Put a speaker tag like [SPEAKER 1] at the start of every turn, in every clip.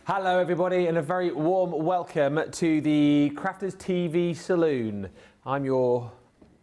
[SPEAKER 1] Hello everybody and a very warm welcome to the Crafters TV Saloon. I'm your,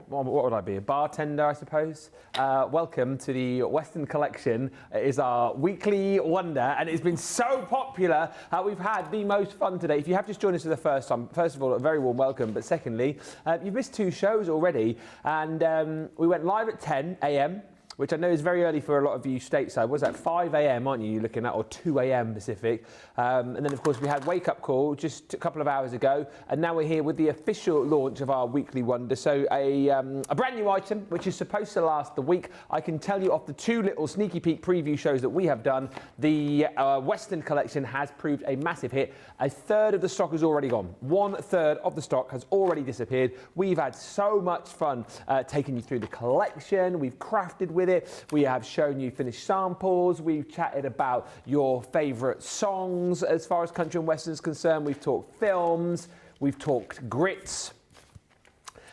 [SPEAKER 1] what would I be, a bartender I suppose? Welcome to the Western Collection. It is our weekly wonder and it's been so popular. We've had the most fun today. If you have just joined us for the first time, first of all, a very warm welcome, but secondly, you've missed two shows already and we went live at 10 a.m. which I know is very early for a lot of you stateside. Was that 5 a.m, aren't you looking at, or 2 a.m. Pacific? And then, of course, we had Wake Up Call just a couple of hours ago, and now we're here with the official launch of our weekly wonder. So a brand new item, which is supposed to last the week. I can tell you off the two little sneaky peek preview shows that we have done, the Western Collection has proved a massive hit. A third of the stock is already gone. 1/3 of the stock has already disappeared. We've had so much fun taking you through the collection. We've crafted with it. We have shown you finished samples. We've chatted about your favourite songs as far as country and western is concerned. We've talked films. We've talked grits.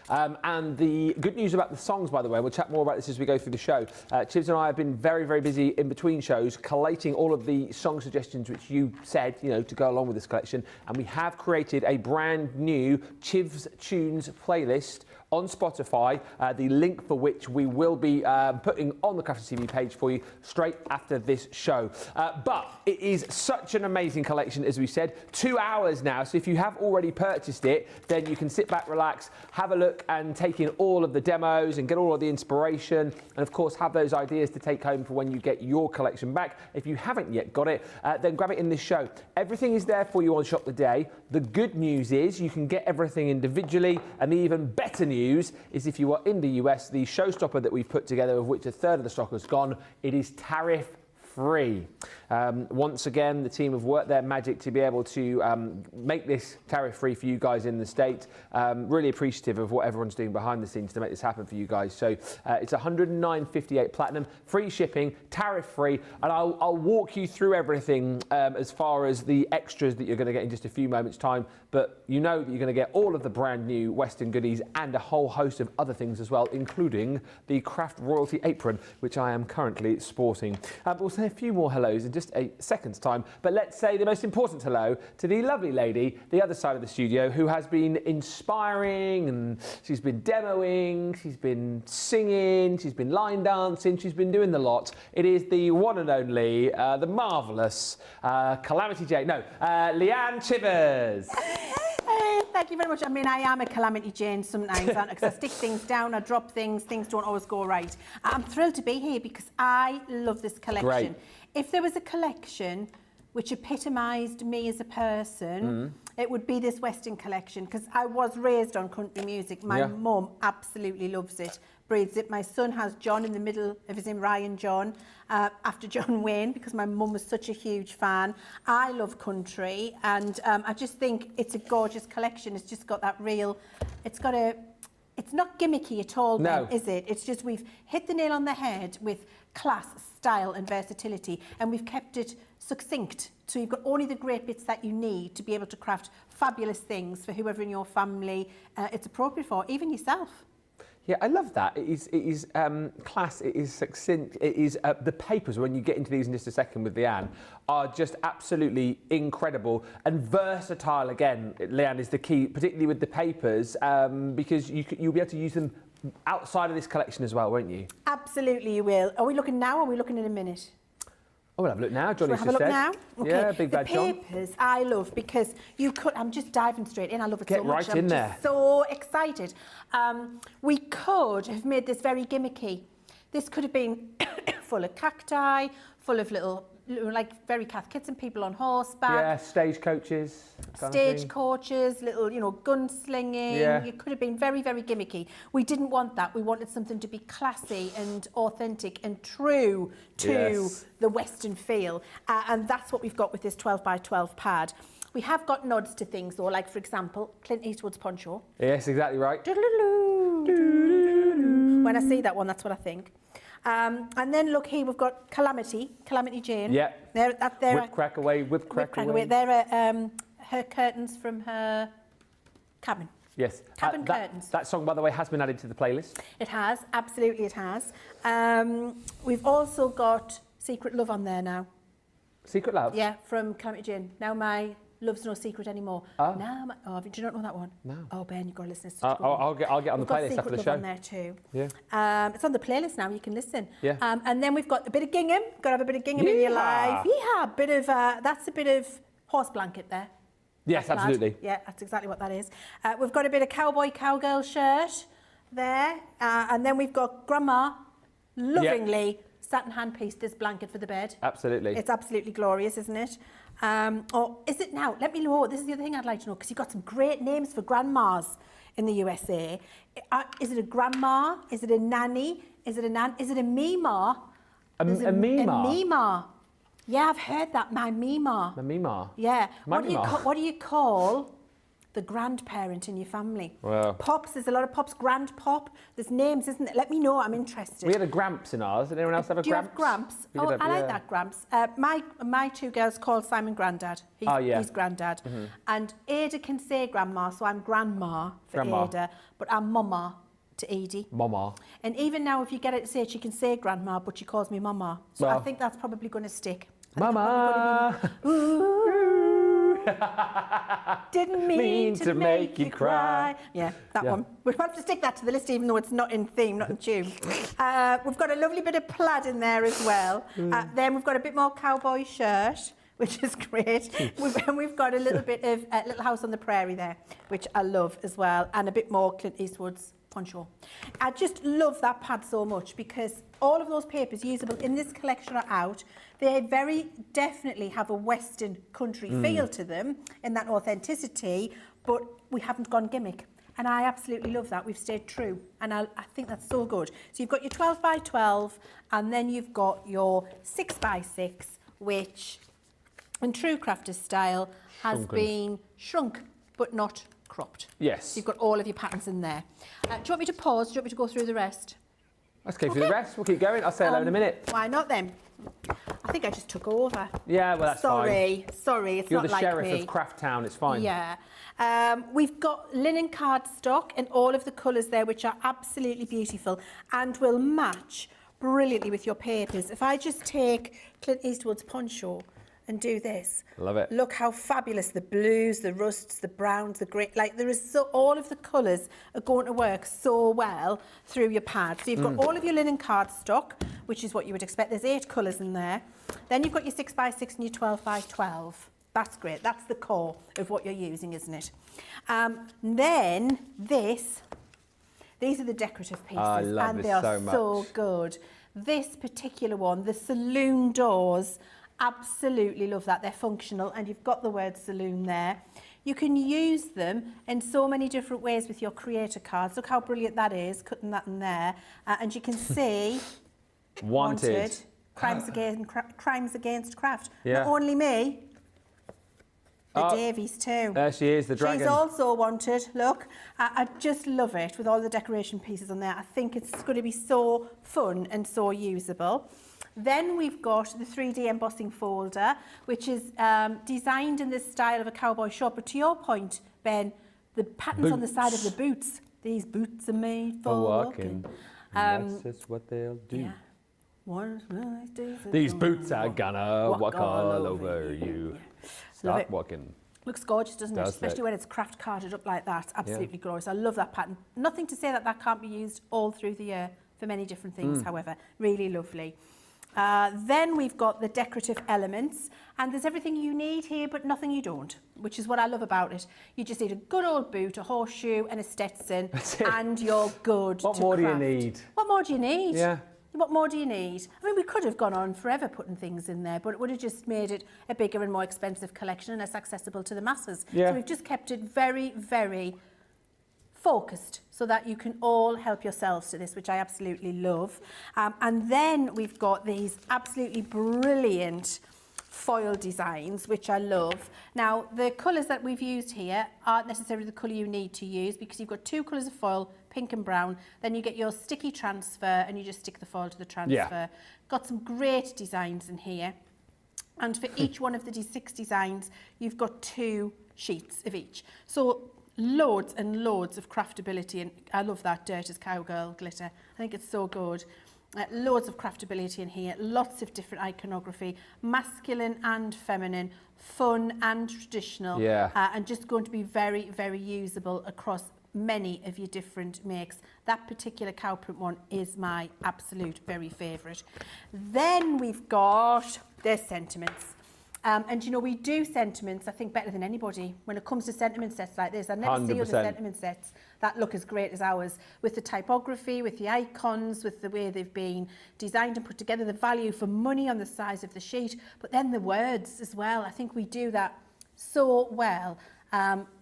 [SPEAKER 1] And the good news about the songs, by the way, we'll chat more about this as we go through the show. Chivers and I have been very, very busy in between shows collating all of the song suggestions which you said, you know, to go along with this collection. And we have created a brand new Chivers Tunes playlist on Spotify, the link for which we will be putting on the Crafty TV page for you straight after this show. But it is such an amazing collection, as we said, 2 hours now. So if you have already purchased it, then you can sit back, relax, have a look and take in all of the demos and get all of the inspiration. And of course, have those ideas to take home for when you get your collection back. If you haven't yet got it, then grab it in this show. Everything is there for you on Shop the Day. The good news is you can get everything individually, and the even better news is if you are in the US, the showstopper that we've put together, of which 1/3 of the stock has gone, it is tariff free. Once again, the team have worked their magic to be able to make this tariff free for you guys in the States. Really appreciative of what everyone's doing behind the scenes to make this happen for you guys. So it's $109.58 platinum, free shipping, tariff free, and I'll walk you through everything as far as the extras that you're going to get in just a few moments time. But you know that you're going to get all of the brand new Western goodies and a whole host of other things as well, including the Craft Royalty apron, which I am currently sporting. We'll say a few more hellos in just a second's time, but let's say the most important hello to the lovely lady, the other side of the studio, who has been inspiring, and she's been demoing, she's been singing, she's been line dancing, she's been doing the lot. It is the one and only, the marvellous Calamity Jane, no, Leann Chivers.
[SPEAKER 2] Thank you very much. I mean, I am a Calamity Jane sometimes, aren't I? Because I stick things down, I drop things don't always go right. I'm thrilled to be here because I love this collection.
[SPEAKER 1] Great.
[SPEAKER 2] If there was a collection which epitomised me as a person, it would be this Western collection, because I was raised on country music. My mum absolutely loves it, breathes it. My son has John in the middle of his name, Ryan John, after John Wayne, because my mum was such a huge fan. I love country, and I just think it's a gorgeous collection. It's just got that real, it's not gimmicky at all,
[SPEAKER 1] no.
[SPEAKER 2] Ben, is it? It's just we've hit the nail on the head with class, style and versatility, and we've kept it succinct. So you've got only the great bits that you need to be able to craft fabulous things for whoever in your family it's appropriate for, even yourself.
[SPEAKER 1] Yeah, I love that. It is class, it is succinct, it is the papers, when you get into these in just a second with Leann, are just absolutely incredible and versatile. Again, Leann, is the key, particularly with the papers, because you'll be able to use them outside of this collection as well, won't you?
[SPEAKER 2] Absolutely you will. Are we looking now or are we looking in a minute?
[SPEAKER 1] Oh, we'll have a look now. Johnny's
[SPEAKER 2] have a look now? Okay.
[SPEAKER 1] Yeah, big bad John.
[SPEAKER 2] The papers I love because you could, I'm just diving straight in, I love it so much.
[SPEAKER 1] Get right in there.
[SPEAKER 2] I'm just so excited. We could have made this very gimmicky. This could have been full of cacti, full of little, like very Cath Kidston people on horseback.
[SPEAKER 1] Yeah, stagecoaches.
[SPEAKER 2] Stagecoaches, little, you know, gunslinging.
[SPEAKER 1] Yeah.
[SPEAKER 2] It could have been very, very gimmicky. We didn't want that. We wanted something to be classy and authentic and true to the Western feel. And that's what we've got with this 12 by 12 pad. We have got nods to things though, like for example, Clint Eastwood's poncho.
[SPEAKER 1] Yes, exactly right.
[SPEAKER 2] When I see that one, that's what I think. And then look here, we've got Calamity Jane.
[SPEAKER 1] Yeah.
[SPEAKER 2] Whip
[SPEAKER 1] crack away, whip crack away.
[SPEAKER 2] There are her curtains from her cabin.
[SPEAKER 1] Yes.
[SPEAKER 2] Cabin curtains.
[SPEAKER 1] That song, by the way, has been added to the playlist.
[SPEAKER 2] It has, absolutely it has. We've also got Secret Love on there now.
[SPEAKER 1] Secret Love?
[SPEAKER 2] Yeah, from Calamity Jane. Now my love's no secret anymore.
[SPEAKER 1] Oh.
[SPEAKER 2] Now my, oh, do you not know that one?
[SPEAKER 1] No.
[SPEAKER 2] Oh, Ben, you've got to listen.
[SPEAKER 1] I'll get on the playlist after the
[SPEAKER 2] Secret
[SPEAKER 1] show.
[SPEAKER 2] Love on there too.
[SPEAKER 1] Yeah.
[SPEAKER 2] It's on the playlist now. You can listen.
[SPEAKER 1] Yeah.
[SPEAKER 2] And then we've got a bit of gingham. Got to have a bit of gingham in your life. Yeah, bit of that's a bit of horse blanket there.
[SPEAKER 1] Yes, absolutely.
[SPEAKER 2] Yeah, that's exactly what that is. We've got a bit of cowgirl shirt there, and then we've got Grandma lovingly satin hand-pieced this blanket for the bed.
[SPEAKER 1] Absolutely.
[SPEAKER 2] It's absolutely glorious, isn't it? Or is it now? Let me know. This is the other thing I'd like to know, because you've got some great names for grandmas in the USA. Is it a grandma? Is it a nanny? Is it a nan? Is it a mima?
[SPEAKER 1] A mima?
[SPEAKER 2] A mima. Yeah, I've heard that. My mima.
[SPEAKER 1] A mima?
[SPEAKER 2] Yeah.
[SPEAKER 1] My
[SPEAKER 2] What do you call the grandparent in your family?
[SPEAKER 1] Well,
[SPEAKER 2] Pops, there's a lot of pops. Grandpop, there's names, isn't there? Let me know, I'm interested.
[SPEAKER 1] we had a Gramps in ours. Did anyone else have a
[SPEAKER 2] Do you
[SPEAKER 1] Gramps?
[SPEAKER 2] have Gramps?
[SPEAKER 1] We
[SPEAKER 2] Oh,
[SPEAKER 1] did have-
[SPEAKER 2] I like
[SPEAKER 1] yeah.
[SPEAKER 2] that, Gramps. My two girls call Simon Grandad. He's Grandad. And Ada can say Grandma, so I'm Grandma for
[SPEAKER 1] Grandma.
[SPEAKER 2] Ada, but I'm Mama to Edie.
[SPEAKER 1] Mama.
[SPEAKER 2] And even now, if you get it to say it, she can say Grandma, but she calls me Mama. So I
[SPEAKER 1] Well.
[SPEAKER 2] think that's probably going to stick.
[SPEAKER 1] Mama.
[SPEAKER 2] Didn't mean to make you cry. Yeah, that
[SPEAKER 1] Yeah.
[SPEAKER 2] one. We'll have to stick that to the list, even though it's not in theme, not in tune. We've got a lovely bit of plaid in there as well. Then we've got a bit more cowboy shirt, which is great. And we've got a little bit of Little House on the Prairie there, which I love as well, and a bit more Clint Eastwood's poncho. I just love that pad so much, because all of those papers usable in this collection are out. They very definitely have a Western country feel to them in that authenticity, but we haven't gone gimmick. And I absolutely love that. We've stayed true. And I think that's so good. So you've got your 12 by 12, and then you've got your 6 by 6, which in true crafters style has been shrunk, but not cropped.
[SPEAKER 1] Yes.
[SPEAKER 2] So you've got all of your patterns in there. Do you want me to pause? Do you want me to go through the rest?
[SPEAKER 1] Let's go through the rest. We'll keep going. I'll say hello in a minute.
[SPEAKER 2] Why not then? I think I just took over.
[SPEAKER 1] Yeah, well, that's fine.
[SPEAKER 2] Sorry, it's
[SPEAKER 1] You're
[SPEAKER 2] not
[SPEAKER 1] the
[SPEAKER 2] like
[SPEAKER 1] sheriff
[SPEAKER 2] me.
[SPEAKER 1] of Craft Town. It's fine.
[SPEAKER 2] Yeah. We've got linen cardstock and all of the colours there, which are absolutely beautiful and will match brilliantly with your papers. If I just take Clint Eastwood's poncho and do this.
[SPEAKER 1] Love it.
[SPEAKER 2] Look how fabulous the blues, the rusts, the browns, the grey. Like, there is so, all of the colours are going to work so well through your pad. So you've got all of your linen cardstock, which is what you would expect. There's 8 colours in there. Then you've got your 6 by 6 and your 12 by 12. That's great. That's the core of what you're using, isn't it? Then these are the decorative pieces.
[SPEAKER 1] I love
[SPEAKER 2] and
[SPEAKER 1] this
[SPEAKER 2] they are
[SPEAKER 1] so much.
[SPEAKER 2] so good. This particular one, the saloon doors, absolutely love that. They're functional, and you've got the word saloon there. You can use them in so many different ways with your creator cards. Look how brilliant that is, cutting that in there. And you can see
[SPEAKER 1] Wanted.
[SPEAKER 2] Crimes against craft.
[SPEAKER 1] Yeah.
[SPEAKER 2] Not only me, the
[SPEAKER 1] Oh,
[SPEAKER 2] Davies too.
[SPEAKER 1] There she is, the dragon.
[SPEAKER 2] She's also wanted. Look, I just love it with all the decoration pieces on there. I think it's going to be so fun and so usable. Then we've got the 3D embossing folder, which is designed in the style of a cowboy shop. But to your point, Ben, the patterns on the side of the boots. These boots are made for walking.
[SPEAKER 1] That's just what they'll do.
[SPEAKER 2] Yeah. One of these days
[SPEAKER 1] These
[SPEAKER 2] I'm
[SPEAKER 1] boots are
[SPEAKER 2] gonna
[SPEAKER 1] gonna walk all over you.
[SPEAKER 2] Love
[SPEAKER 1] Start
[SPEAKER 2] it.
[SPEAKER 1] walking.
[SPEAKER 2] Looks gorgeous, doesn't it?
[SPEAKER 1] Does
[SPEAKER 2] Especially
[SPEAKER 1] look.
[SPEAKER 2] when it's craft carded up like that. It's absolutely glorious. I love that pattern. Nothing to say that that can't be used all through the year for many different things, however. Really lovely. Then we've got the decorative elements, and there's everything you need here, but nothing you don't, which is what I love about it. You just need a good old boot, a horseshoe, and a Stetson,
[SPEAKER 1] That's it.
[SPEAKER 2] and you're good
[SPEAKER 1] What
[SPEAKER 2] to
[SPEAKER 1] more do you
[SPEAKER 2] craft.
[SPEAKER 1] need?
[SPEAKER 2] What more do you need?
[SPEAKER 1] Yeah.
[SPEAKER 2] What more do you need? I mean, we could have gone on forever putting things in there, but it would have just made it a bigger and more expensive collection and less accessible to the masses.
[SPEAKER 1] Yeah.
[SPEAKER 2] So we've just kept it very, very focused so that you can all help yourselves to this, which I absolutely love. And then we've got these absolutely brilliant foil designs, which I love. Now, the colours that we've used here aren't necessarily the colour you need to use, because you've got 2 colours of foil, pink and brown. Then you get your sticky transfer, and you just stick the foil to the transfer.
[SPEAKER 1] Yeah.
[SPEAKER 2] Got some great designs in here. And for each one of the 6 designs, you've got 2 sheets of each. So loads and loads of craftability, and I love that Dirt as Cowgirl glitter. I think it's so good. Loads of craftability in here, lots of different iconography, masculine and feminine, fun and traditional, and just going to be very, very usable across many of your different makes. That particular cow print one is my absolute very favourite. Then we've got their sentiments. And you know, we do sentiments, I think, better than anybody when it comes to sentiment sets like this. I never see other sentiment sets that look as great as ours, with the typography, with the icons, with the way they've been designed and put together, the value for money on the size of the sheet, but then the words as well. I think we do that so well,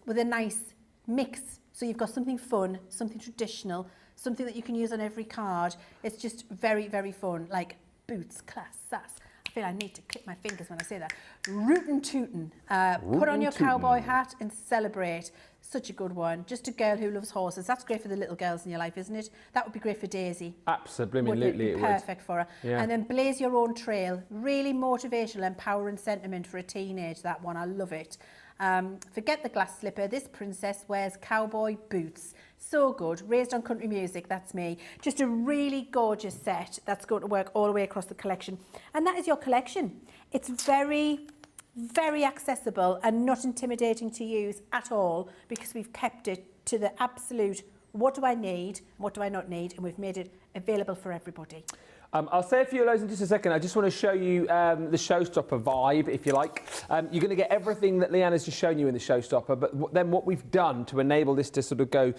[SPEAKER 2] with a nice mix. So you've got something fun, something traditional, something that you can use on every card. It's just very, very fun, like boots, class, sass. I feel I need to click my fingers when I say that. Rootin' tootin'. Put on your cowboy hat and celebrate. Such a good one. Just a girl who loves horses. That's great for the little girls in your life, isn't it? That would be great for Daisy.
[SPEAKER 1] Absolutely, it would.
[SPEAKER 2] Perfect for her. Yeah. And then blaze your own trail. Really motivational, empowering sentiment for a teenage, that one. I love it. Forget the glass slipper. This princess wears cowboy boots. So good. Raised on country music, that's me. Just a really gorgeous set that's going to work all the way across the collection. And that is your collection. It's very, very accessible and not intimidating to use at all, because we've kept it to the absolute what do I need, what do I not need, and we've made it available for everybody.
[SPEAKER 1] I'll say a few of those in just a second. I just want to show you the Showstopper vibe, if you like. You're going to get everything that Leann has just shown you in the Showstopper, but then what we've done to enable this to sort of go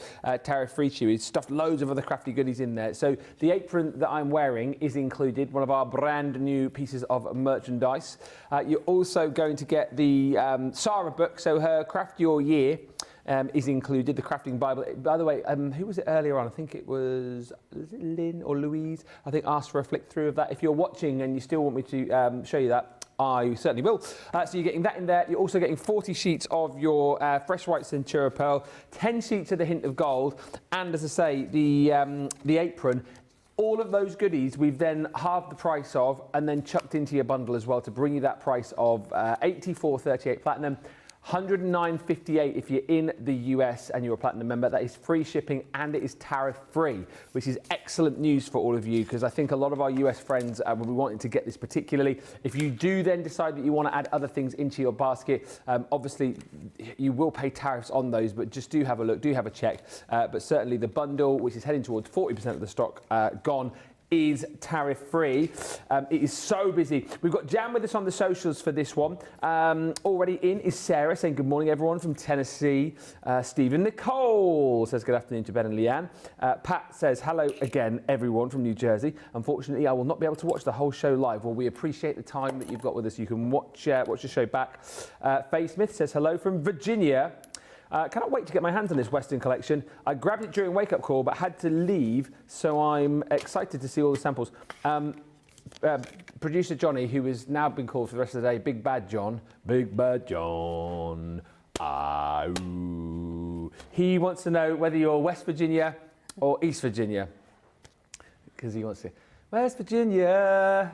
[SPEAKER 1] tariff-free to you is stuffed loads of other crafty goodies in there. So the apron that I'm wearing is included, one of our brand new pieces of merchandise. You're also going to get the Sarah book, so her Craft Your Year. Is included, the Crafting Bible. By the way, who was it earlier on? I think it was it Lynn or Louise? I think asked for a flick through of that. If you're watching and you still want me to show you that, I certainly will. So you're getting that in there. You're also getting 40 sheets of your Fresh White Centura Pearl, 10 sheets of the Hint of Gold, and as I say, the apron. All of those goodies we've then halved the price of and then chucked into your bundle as well to bring you that price of $84.38 Platinum. $109.58 if you're in the US and you're a Platinum member. That is free shipping and it is tariff-free, which is excellent news for all of you, because I think a lot of our US friends will be wanting to get this particularly. If you do then decide that you want to add other things into your basket, obviously you will pay tariffs on those, but just do have a look, do have a check. But certainly the bundle, which is heading towards 40% of the stock gone, is tariff-free. It is so busy. We've got Jan with us on the socials for this one. Already in is Sarah saying good morning everyone from Tennessee. Stephen Nicole says good afternoon to Ben and Leann. Pat says hello again everyone from New Jersey. Unfortunately I will not be able to watch the whole show live. Well, we appreciate the time that you've got with us. You can watch the show back. Faye Smith says hello from Virginia. Cannot wait to get my hands on this Western collection. I grabbed it during wake-up call, but had to leave, so I'm excited to see all the samples. Producer Johnny, who has now been called for the rest of the day, Big Bad John. He wants to know whether you're West Virginia or East Virginia. Because he wants to, West Virginia,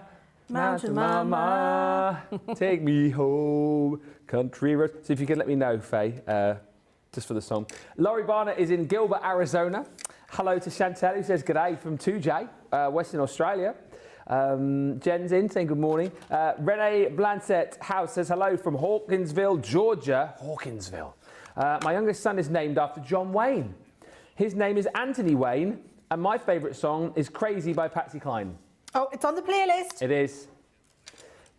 [SPEAKER 1] Mountain Mama, take me home, country road. So if you could let me know, Faye, just for the song. Laurie Barnett is in Gilbert, Arizona. Hello to Chantel, who says g'day from 2J, Western Australia. Jen's in saying good morning. Renee Blancett House says hello from Hawkinsville, Georgia. Hawkinsville. My youngest son is named after John Wayne. His name is Anthony Wayne, and my favourite song is Crazy by Patsy Cline. Oh, it's on the playlist. It is.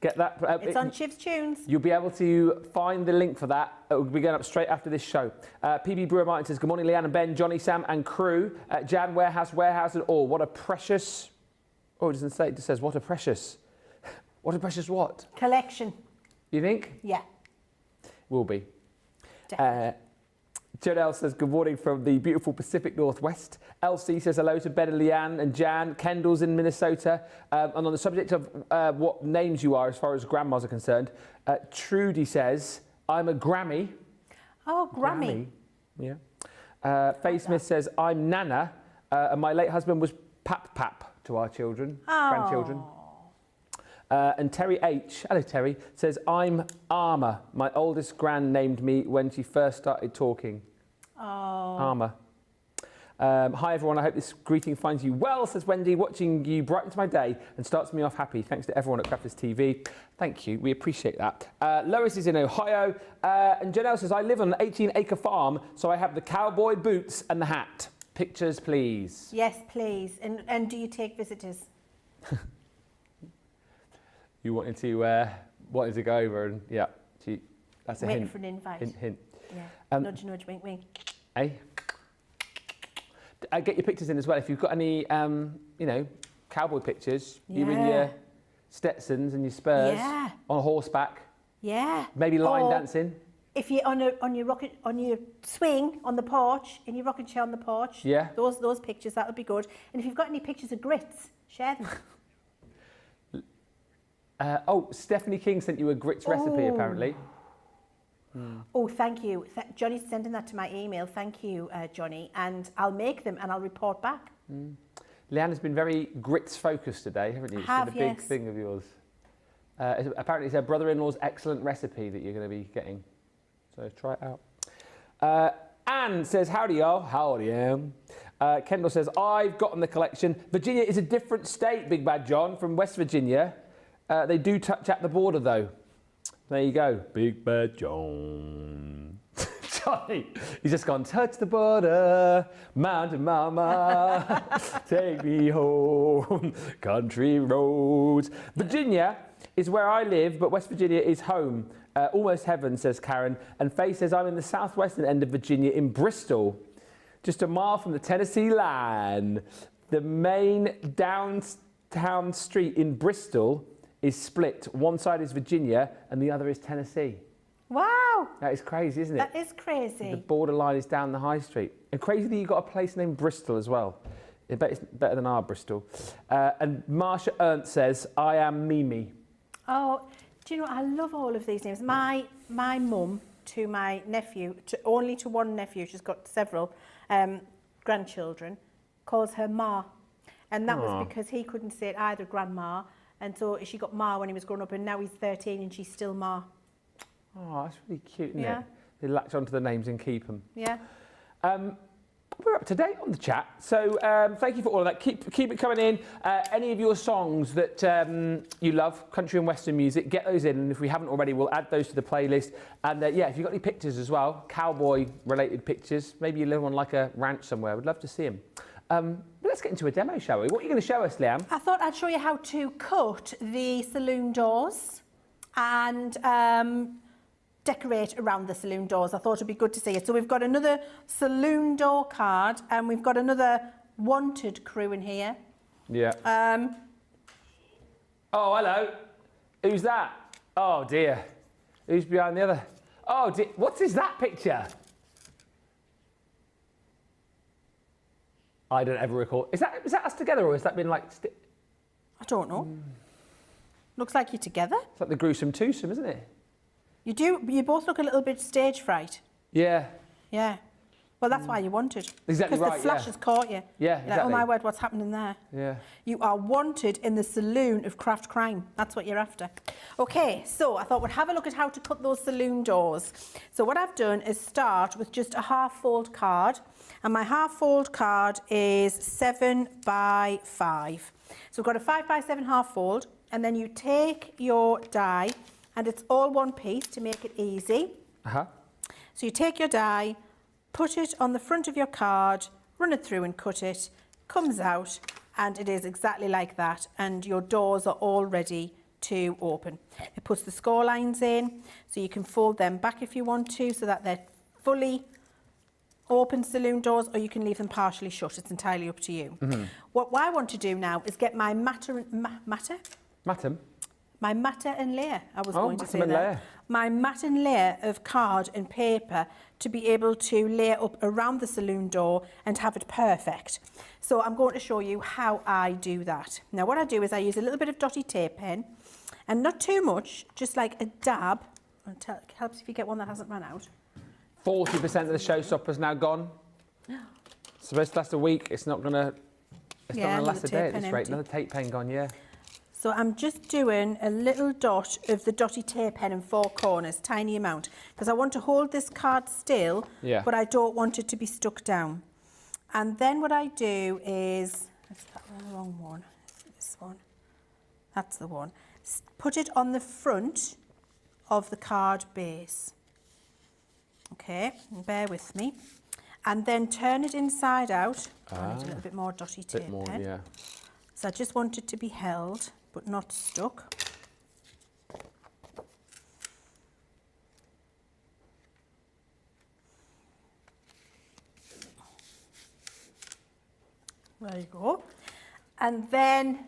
[SPEAKER 1] Get that.
[SPEAKER 2] It's on Chivers Tunes.
[SPEAKER 1] You'll be able to find the link for that. It will be going up straight after this show. PB Brewer Martin says, good morning, Leann and Ben, Johnny, Sam and crew. Jan, warehouse and all. What a precious... Oh, it doesn't say. It just says, what a precious... What a precious what?
[SPEAKER 2] Collection.
[SPEAKER 1] You think?
[SPEAKER 2] Yeah.
[SPEAKER 1] Will be.
[SPEAKER 2] Definitely.
[SPEAKER 1] Janelle says, good morning from the beautiful Pacific Northwest. Elsie says hello to Ben and Leann and Jan. Kendall's in Minnesota. And on the subject of what names you are as far as grandmas are concerned, Trudy says, I'm a Grammy.
[SPEAKER 2] Oh, Grammy.
[SPEAKER 1] Yeah. Faye Smith says, I'm Nana. And my late husband was Pap to our children, grandchildren. And Terry H, hello Terry, says, I'm Armour. My oldest gran named me when she first started talking.
[SPEAKER 2] Oh.
[SPEAKER 1] Armour. Hi everyone, I hope this greeting finds you well, says Wendy. Watching you brightens my day and starts me off happy. Thanks to everyone at Crafters TV. Thank you, we appreciate that. Lois is in Ohio, and Janelle says, I live on an 18-acre farm, so I have the cowboy boots and the hat. Pictures, please.
[SPEAKER 2] Yes, please. And do you take visitors?
[SPEAKER 1] You wanted to go over and, yeah, that's a
[SPEAKER 2] Waiting
[SPEAKER 1] hint.
[SPEAKER 2] for an invite.
[SPEAKER 1] Hint.
[SPEAKER 2] Yeah, nudge, nudge, wink, wink.
[SPEAKER 1] Eh? Get your pictures in as well. If you've got any, you know, cowboy pictures, you in your Stetsons and your Spurs on horseback.
[SPEAKER 2] Yeah.
[SPEAKER 1] Maybe line dancing.
[SPEAKER 2] If you're on your swing on the porch, in your rocking chair on the porch.
[SPEAKER 1] Yeah.
[SPEAKER 2] Those pictures, that would be good. And if you've got any pictures of grits, share them.
[SPEAKER 1] Stephanie King sent you a grits recipe apparently.
[SPEAKER 2] Oh, thank you. Johnny's sending that to my email. Thank you, Johnny. And I'll make them and I'll report back.
[SPEAKER 1] Leann has been very grits focused today, haven't you?
[SPEAKER 2] Have,
[SPEAKER 1] it's been a big thing of yours. Apparently it's her brother-in-law's excellent recipe that you're going to be getting. So try it out. Anne says, howdy y'all. Howdy, Anne. Kendall says, I've gotten the collection. Virginia is a different state, Big Bad John, from West Virginia. They do touch at the border though. There you go, Big Bad John. Johnny, he's just gone, touch the border, mountain mama, take me home, country roads. Virginia is where I live, but West Virginia is home. Almost heaven, says Karen. And Faye says, I'm in the southwestern end of Virginia in Bristol, just a mile from the Tennessee line. The main downtown street in Bristol is split. One side is Virginia and the other is Tennessee.
[SPEAKER 2] Wow.
[SPEAKER 1] That is crazy, isn't it?
[SPEAKER 2] That is crazy.
[SPEAKER 1] The borderline is down the high street. And crazy that you've got a place named Bristol as well. I bet it's better than our Bristol. And Marsha Ernst says, I am Mimi.
[SPEAKER 2] Oh, do you know, I love all of these names. My mum to my nephew, only to one nephew, she's got several grandchildren, calls her Ma. And that was because he couldn't say it either, grandma. And so she got Ma when he was growing up, and now he's 13 and she's still Ma.
[SPEAKER 1] Oh, that's really cute, isn't it? They latch onto the names and keep them.
[SPEAKER 2] Yeah.
[SPEAKER 1] We're up to date on the chat, so thank you for all of that. Keep it coming in. Any of your songs that you love, country and western music, get those in, and if we haven't already, we'll add those to the playlist. And yeah, if you've got any pictures as well, cowboy-related pictures, maybe you live on like a ranch somewhere, we'd love to see them. But let's get into a demo, shall we? What are you going to show us, Leann?
[SPEAKER 2] I thought I'd show you how to cut the saloon doors and decorate around the saloon doors. I thought it'd be good to see it. So we've got another saloon door card and we've got another wanted crew in here.
[SPEAKER 1] Yeah. Oh, hello. Who's that? Oh, dear. Who's behind the other? Oh, dear. What is that picture? I don't ever recall. Is that us together or has that been like...
[SPEAKER 2] I don't know. Looks like you're together.
[SPEAKER 1] It's like the gruesome twosome, isn't it?
[SPEAKER 2] You do. You both look a little bit stage fright.
[SPEAKER 1] Yeah.
[SPEAKER 2] Yeah. Well, that's why you wanted.
[SPEAKER 1] Exactly right,
[SPEAKER 2] because the flash has caught you.
[SPEAKER 1] Yeah,
[SPEAKER 2] You're like, oh my word, what's happening there?
[SPEAKER 1] Yeah.
[SPEAKER 2] You are wanted in the saloon of craft crime. That's what you're after. Okay, so I thought we'd have a look at how to cut those saloon doors. So what I've done is start with just a half-fold card. And my half-fold card is 7 by 5. So we've got a 5 by 7 half-fold. And then you take your die, and it's all one piece to make it easy.
[SPEAKER 1] Uh-huh.
[SPEAKER 2] So you take your die, put it on the front of your card, run it through and cut it, comes out, and it is exactly like that. And your doors are all ready to open. It puts the score lines in, so you can fold them back if you want to, so that they're fully open saloon doors, or you can leave them partially shut. It's entirely up to you. Mm-hmm. What I want to do now is get my matter and layer. I was going to say that.
[SPEAKER 1] Layer.
[SPEAKER 2] My mat and layer of card and paper to be able to layer up around the saloon door and have it perfect. So I'm going to show you how I do that. Now what I do is I use a little bit of dotty tape pen, and not too much, just like a dab. It helps if you get one that hasn't run out.
[SPEAKER 1] 40% of the showstopper's now gone. It's supposed to last a week. It's not going to last a day at this rate. Another tape pen gone, yeah.
[SPEAKER 2] So I'm just doing a little dot of the dotty tape pen in 4 corners, tiny amount, because I want to hold this card still, but I don't want it to be stuck down. And then what I do is, is that the wrong one? This one. That's the one. Put it on the front of the card base. Okay, and bear with me. And then turn it inside out. I need a little bit more dotty tape.
[SPEAKER 1] Bit more, yeah.
[SPEAKER 2] So I just want it to be held, but not stuck. There you go. And then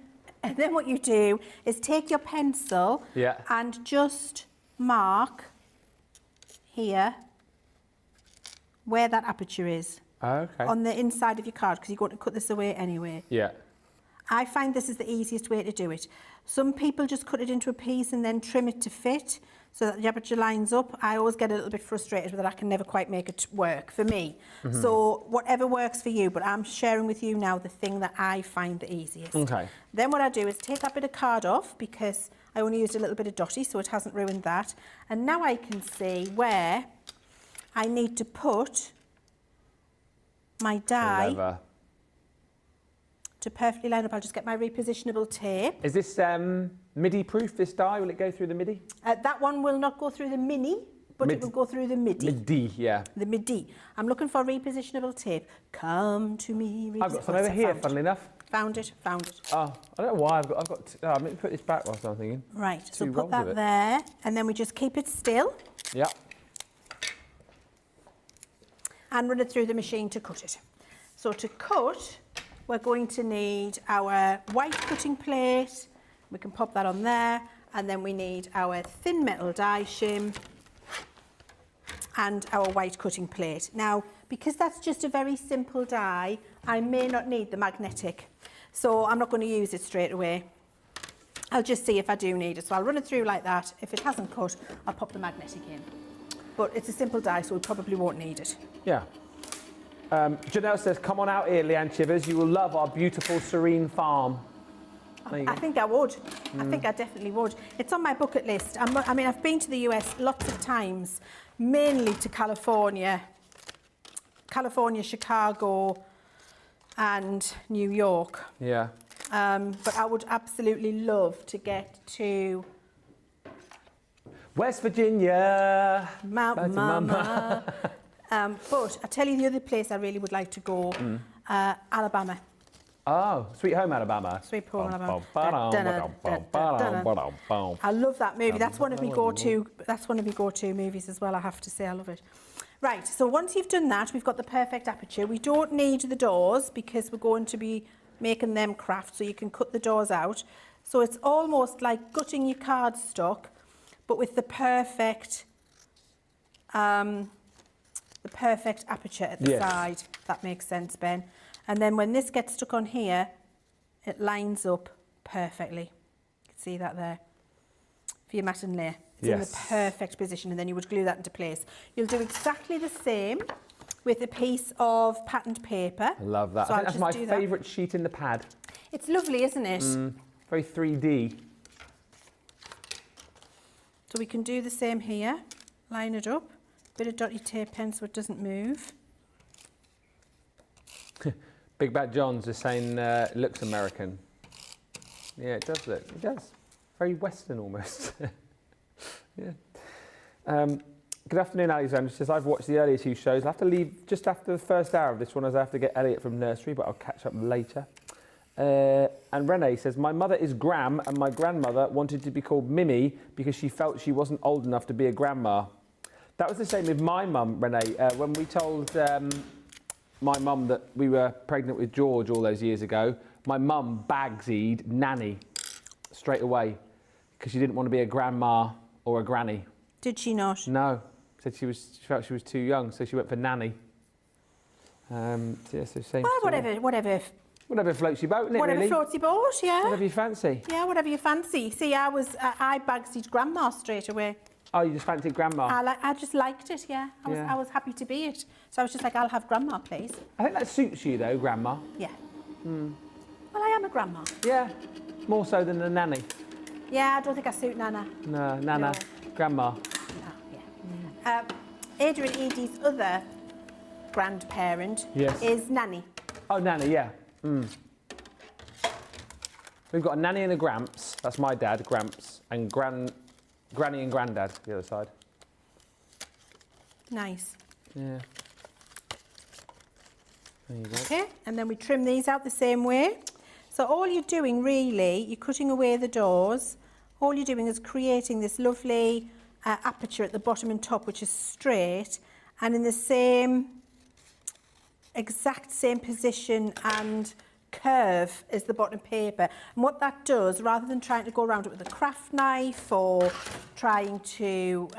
[SPEAKER 2] what you do is take your pencil and just mark here where that aperture is.
[SPEAKER 1] Okay.
[SPEAKER 2] On the inside of your card, because you're going to cut this away anyway.
[SPEAKER 1] Yeah.
[SPEAKER 2] I find this is the easiest way to do it. Some people just cut it into a piece and then trim it to fit so that the aperture lines up. I always get a little bit frustrated with it. I can never quite make it work for me. So whatever works for you, but I'm sharing with you now the thing that I find the easiest.
[SPEAKER 1] Okay.
[SPEAKER 2] Then what I do is take that bit of card off, because I only used a little bit of dotty, so it hasn't ruined that. And now I can see where I need to put my die to perfectly line up. I'll just get my repositionable tape.
[SPEAKER 1] Is this MIDI proof, this die? Will it go through the MIDI?
[SPEAKER 2] That one will not go through the mini, but it will go through the MIDI.
[SPEAKER 1] MIDI, yeah.
[SPEAKER 2] The MIDI. I'm looking for repositionable tape. Come to me.
[SPEAKER 1] I've got some over here, funnily enough.
[SPEAKER 2] Found it, found it.
[SPEAKER 1] Oh, I don't know why I've got I'm going to put this back whilst I'm thinking.
[SPEAKER 2] Right, so put that there, and then we just keep it still.
[SPEAKER 1] Yeah.
[SPEAKER 2] And run it through the machine to cut it. So to cut, we're going to need our white cutting plate. We can pop that on there. And then we need our thin metal die shim and our white cutting plate. Now, because that's just a very simple die, I may not need the magnetic. So I'm not going to use it straight away. I'll just see if I do need it. So I'll run it through like that. If it hasn't cut, I'll pop the magnetic in. But it's a simple die, so we probably won't need it.
[SPEAKER 1] Yeah. Janelle says, come on out here, Leann Chivers. You will love our beautiful, serene farm.
[SPEAKER 2] I think I would. I think I definitely would. It's on my bucket list. I mean, I've been to the US lots of times, mainly to California, Chicago, and New York.
[SPEAKER 1] Yeah.
[SPEAKER 2] But I would absolutely love to get to
[SPEAKER 1] West Virginia.
[SPEAKER 2] Mountain Mama. But I tell you the other place I really would like to go, Alabama.
[SPEAKER 1] Oh, Sweet Home Alabama.
[SPEAKER 2] Sweet Home Alabama. I love that movie. That's one of my go-to. That's one of my go-to movies as well. I have to say, I love it. Right. So once you've done that, we've got the perfect aperture. We don't need the doors because we're going to be making them craft, so you can cut the doors out. So it's almost like gutting your cardstock, but with the perfect aperture at the side. That makes sense, Ben. And then when this gets stuck on here, it lines up perfectly. You can see that there for your mat and lay. It's in the perfect position, and then you would glue that into place. You'll do exactly the same with a piece of patterned paper.
[SPEAKER 1] I love that.
[SPEAKER 2] So
[SPEAKER 1] I think that's my favourite sheet in the pad.
[SPEAKER 2] It's lovely, isn't it?
[SPEAKER 1] Very 3D.
[SPEAKER 2] So we can do the same here. Line it up. Bit of dotty tape pen so it doesn't move.
[SPEAKER 1] Big Bad John's is saying it looks American. Yeah, it does look. It does. Very Western almost. Yeah. Good afternoon, Alexander. Says, I've watched the earlier two shows. I'll have to leave just after the first hour of this one as I have to get Elliot from nursery, but I'll catch up later. And Renee says, my mother is Gram and my grandmother wanted to be called Mimi because she felt she wasn't old enough to be a grandma. That was the same with my mum, Renee. When we told my mum that we were pregnant with George all those years ago, my mum bagsied Nanny straight away because she didn't want to be a grandma or a granny.
[SPEAKER 2] Did she not?
[SPEAKER 1] No. Said she felt she was too young, so she went for Nanny. So same.
[SPEAKER 2] Well, whatever
[SPEAKER 1] floats your boat, isn't it,
[SPEAKER 2] whatever
[SPEAKER 1] really?
[SPEAKER 2] floats your boat, yeah.
[SPEAKER 1] Whatever you fancy.
[SPEAKER 2] Yeah, whatever you fancy. See, I bagsied grandma straight away.
[SPEAKER 1] Oh, you just fancied grandma?
[SPEAKER 2] I just liked it, yeah. I was happy to be it. So I was just like, I'll have grandma, please.
[SPEAKER 1] I think that suits you, though, grandma.
[SPEAKER 2] Yeah. Well, I am a grandma.
[SPEAKER 1] Yeah, more so than a nanny.
[SPEAKER 2] Yeah, I don't think I suit Nana.
[SPEAKER 1] No, Nana.
[SPEAKER 2] No.
[SPEAKER 1] Grandma.
[SPEAKER 2] No, yeah. Adrian Edie's other grandparent is Nanny.
[SPEAKER 1] Oh, Nanny, yeah. We've got a Nanny and a Gramps. That's my dad, Gramps, and Granny and Grandad, the other side.
[SPEAKER 2] Nice.
[SPEAKER 1] Yeah. There you go.
[SPEAKER 2] Okay, and then we trim these out the same way. So all you're doing really, you're cutting away the doors. All you're doing is creating this lovely aperture at the bottom and top, which is straight, and in the exact same position and curve as the bottom paper. And what that does, rather than trying to go around it with a craft knife or trying to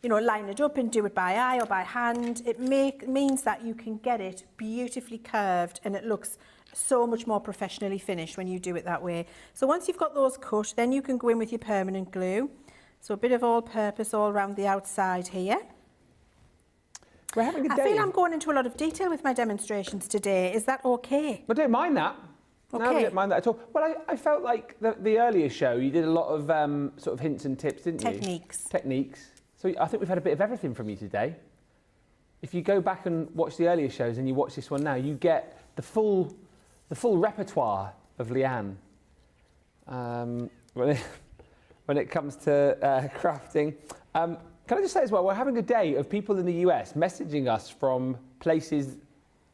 [SPEAKER 2] you know, line it up and do it by eye or by hand, it means that you can get it beautifully curved and it looks so much more professionally finished when you do it that way. So once you've got those cut, then you can go in with your permanent glue. So a bit of all-purpose all around the outside here.
[SPEAKER 1] We're having a day.
[SPEAKER 2] I feel I'm going into a lot of detail with my demonstrations today. Is that okay?
[SPEAKER 1] I don't mind that.
[SPEAKER 2] Okay.
[SPEAKER 1] No, I don't mind that at all. Well, I felt like the earlier show, you did a lot of sort of hints and tips, didn't you? Techniques. So I think we've had a bit of everything from you today. If you go back and watch the earlier shows and you watch this one now, you get the full repertoire of Leann when it comes to crafting. Can I just say as well, we're having a day of people in the US messaging us from places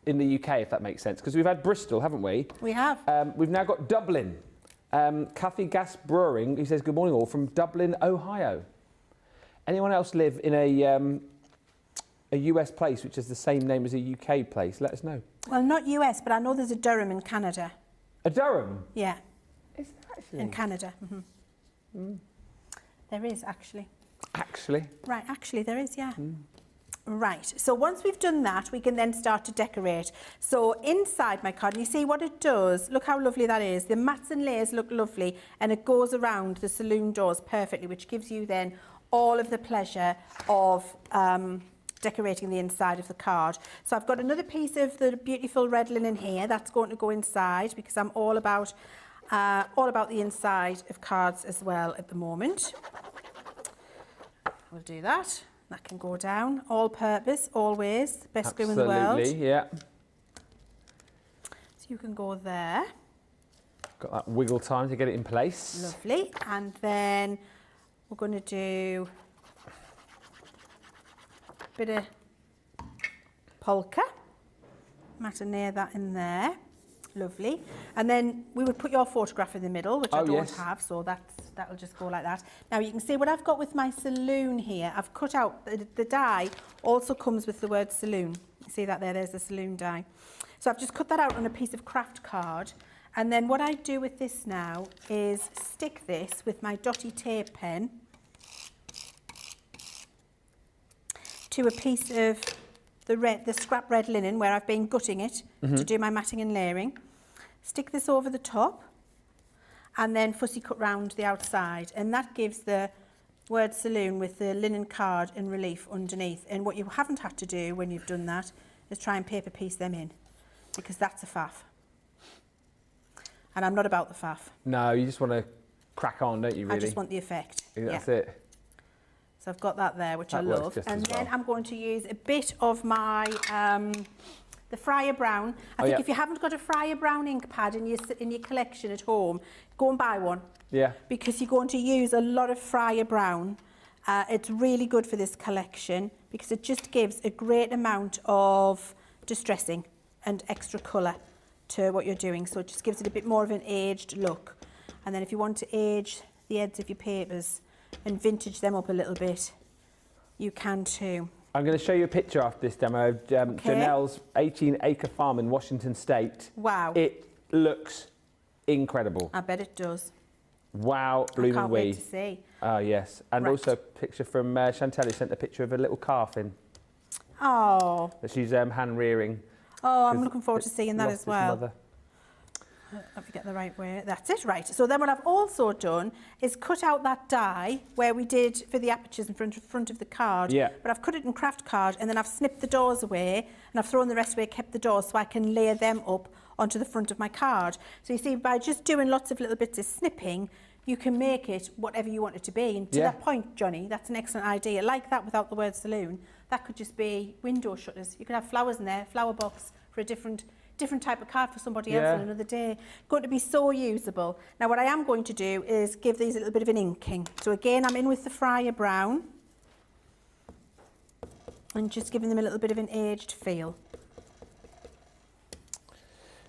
[SPEAKER 1] in the UK, if that makes sense, because we've had Bristol, haven't we? We have. We've now got Dublin. Kathy Gas Brewing, who says, good morning all, from Dublin, Ohio. Anyone else live in a US place which is the same name as a UK place? Let us know. Well, not US, but I know there's a Durham in Canada. A Durham? Yeah. Is there actually? In Canada. There is, actually. Actually? Right, actually there is, yeah. Right, so once we've done that, we can then start to decorate. So inside my card, and you see what it does, look how lovely that is. The mats and layers look lovely, and it goes around the saloon doors perfectly, which gives you then all of the pleasure of decorating the inside of the card. So I've got another piece of the beautiful red linen here that's going to go inside, because I'm all about the inside of cards as well at the moment. We'll do that. That can go down. All purpose, always. Best glue in the world. Absolutely, yeah. So you can go there. Got that wiggle time to get it in place. Lovely. And then we're going to do a bit of polka. Matinee that in there. Lovely. And then we would put your photograph in the middle, which I don't have, so that'll just go like that. Now you can see what I've got with my saloon here. I've cut out, the die also comes with the word saloon. You see that there, there's the saloon die. So I've just cut that out on a piece of craft card. And then what I do with this now is stick this with my dotty tape pen to a piece of the scrap red linen where I've been gutting it to do my matting and layering. Stick this over the top and then fussy cut round the outside, and that gives the word saloon with the linen card in relief underneath. And what you haven't had to do when you've done that is try and paper piece them in, because that's a faff. And I'm not about the faff. No, you just want to crack on, don't you, really? I just want the effect. That's it. So I've got that there, which I love. And then I'm going to use a bit of my the Fryer Brown. I think if you haven't got a Fryer Brown ink pad in your collection at home, go and buy one. Yeah. Because you're going to use a lot of Fryer Brown. It's really good for this collection because it just gives a great amount of distressing and extra colour to what you're doing. So it just gives it a bit more of an aged look. And then if you want to age the ends of your papers and vintage them up a little bit, you can too. I'm going to show you a picture after this demo of Janelle's 18-acre farm in Washington State. Wow. It looks incredible. I bet it does. Wow, blooming wee. I can't wait to see. Oh, yes. And also a picture from Chantel, who sent a picture of a little calf in. Oh. That she's hand-rearing. Oh, I'm looking forward to seeing that as well. Let me get the right way. That's it, right. So then what I've also done is cut out that die where we did for the apertures in front of the card. Yeah. But I've cut it in craft card and then I've snipped the doors away and I've thrown the rest away, kept the doors so I can layer them up onto the front of my card. So you see, by just doing lots of little bits of snipping, you can make it whatever you want it to be. And to that point, Johnny, that's an excellent idea. Like that without the word saloon, that could just be window shutters. You could have flowers in there, flower box,
[SPEAKER 2] for a different type of card for somebody else on another day. Going to be so usable. Now what I am going to do is give these a little bit of an inking. So again, I'm in with the Fryer Brown and just giving them a little bit of an aged feel.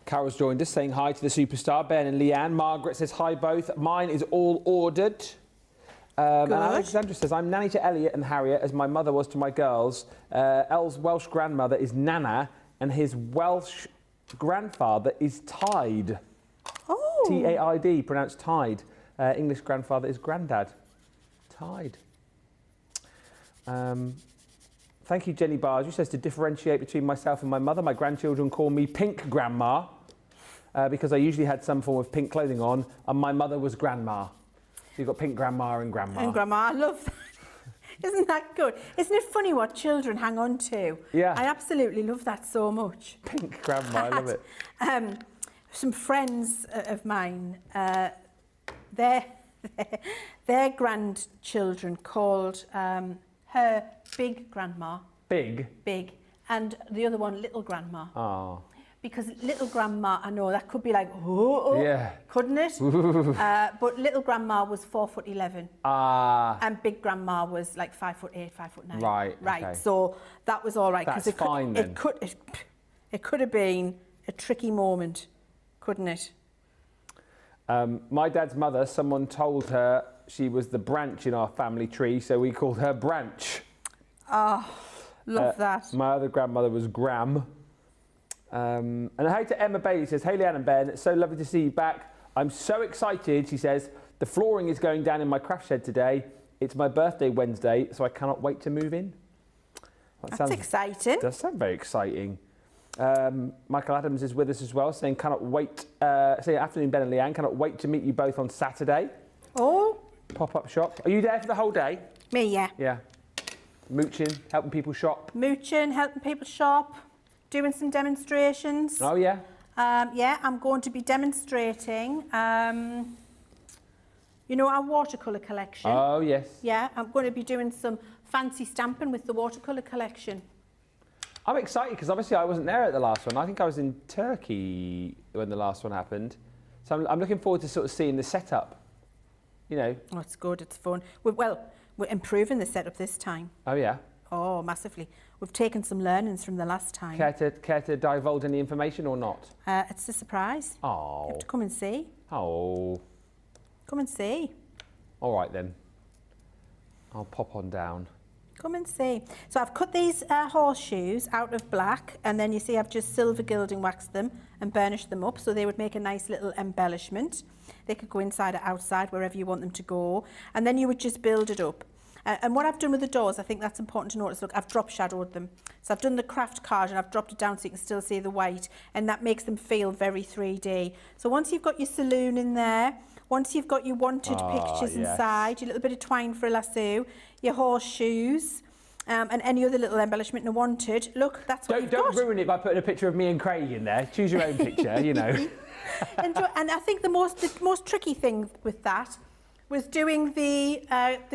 [SPEAKER 1] Carol's joined us saying hi to the superstar, Ben and Leann. Margaret says hi both. Mine is all ordered. And Alexandra says, I'm nanny to Elliot and Harriet as my mother was to my girls. Elle's Welsh grandmother is Nana and his Welsh grandfather is Tide.
[SPEAKER 2] Oh.
[SPEAKER 1] T-A-I-D, pronounced Tide. English grandfather is Grandad. Tide. Thank you, Jenny Barge, who says to differentiate between myself and my mother. My grandchildren call me Pink Grandma because I usually had some form of pink clothing on, and my mother was Grandma. So you've got Pink Grandma and Grandma.
[SPEAKER 2] And Grandma, I love that. Isn't that good? Isn't it funny what children hang on to?
[SPEAKER 1] Yeah.
[SPEAKER 2] I absolutely love that so much.
[SPEAKER 1] Pink Grandma, I love it.
[SPEAKER 2] Some friends of mine, their grandchildren called her Big Grandma.
[SPEAKER 1] Big?
[SPEAKER 2] Big. And the other one, Little Grandma.
[SPEAKER 1] Oh.
[SPEAKER 2] Because Little Grandma, I know that could be like,
[SPEAKER 1] yeah,
[SPEAKER 2] couldn't it? But Little Grandma was 4'11". And Big Grandma was like 5'8", 5'9".
[SPEAKER 1] Right.
[SPEAKER 2] Right.
[SPEAKER 1] Okay.
[SPEAKER 2] So that was all right.
[SPEAKER 1] That's fine then.
[SPEAKER 2] It could have been a tricky moment, couldn't it?
[SPEAKER 1] My dad's mother, someone told her she was the branch in our family tree, so we called her Branch.
[SPEAKER 2] Oh, love that.
[SPEAKER 1] My other grandmother was Gram. And hi to Emma Bailey, says, hey Leann and Ben, it's so lovely to see you back. I'm so excited, she says, the flooring is going down in my craft shed today. It's my birthday Wednesday, so I cannot wait to move in.
[SPEAKER 2] That's exciting.
[SPEAKER 1] Does sound very exciting. Michael Adams is with us as well, saying, cannot wait, afternoon Ben and Leann, cannot wait to meet you both on Saturday.
[SPEAKER 2] Oh.
[SPEAKER 1] Pop-up shop. Are you there for the whole day?
[SPEAKER 2] Me, yeah.
[SPEAKER 1] Yeah. Mooching, helping people shop.
[SPEAKER 2] Mooching, helping people shop. Doing some demonstrations.
[SPEAKER 1] Oh, yeah?
[SPEAKER 2] Yeah, I'm going to be demonstrating, you know, our watercolour collection.
[SPEAKER 1] Oh, yes.
[SPEAKER 2] Yeah, I'm going to be doing some fancy stamping with the watercolour collection.
[SPEAKER 1] I'm excited because obviously I wasn't there at the last one. I think I was in Turkey when the last one happened. So I'm looking forward to sort of seeing the setup, you know.
[SPEAKER 2] Oh, it's good, it's fun. We're improving the setup this time.
[SPEAKER 1] Oh, yeah?
[SPEAKER 2] Oh, massively. We've taken some learnings from the last time.
[SPEAKER 1] Care to divulge any information or not?
[SPEAKER 2] It's a surprise.
[SPEAKER 1] Oh.
[SPEAKER 2] You have to come and see.
[SPEAKER 1] Oh.
[SPEAKER 2] Come and see.
[SPEAKER 1] All right then. I'll pop on down.
[SPEAKER 2] Come and see. So I've cut these horseshoes out of black, and then you see I've just silver gilding waxed them and burnished them up, so they would make a nice little embellishment. They could go inside or outside, wherever you want them to go. And then you would just build it up. And what I've done with the doors, I think that's important to notice. Look, I've drop shadowed them. So I've done the craft card and I've dropped it down so you can still see the white, and that makes them feel very 3D. So once you've got your saloon in there, once you've got your wanted pictures inside, your little bit of twine for a lasso, your horseshoes, and any other little embellishment you wanted, look, that's what you've got.
[SPEAKER 1] Don't ruin it by putting a picture of me and Craig in there. Choose your own picture, you know.
[SPEAKER 2] And I think the most tricky thing with that was doing the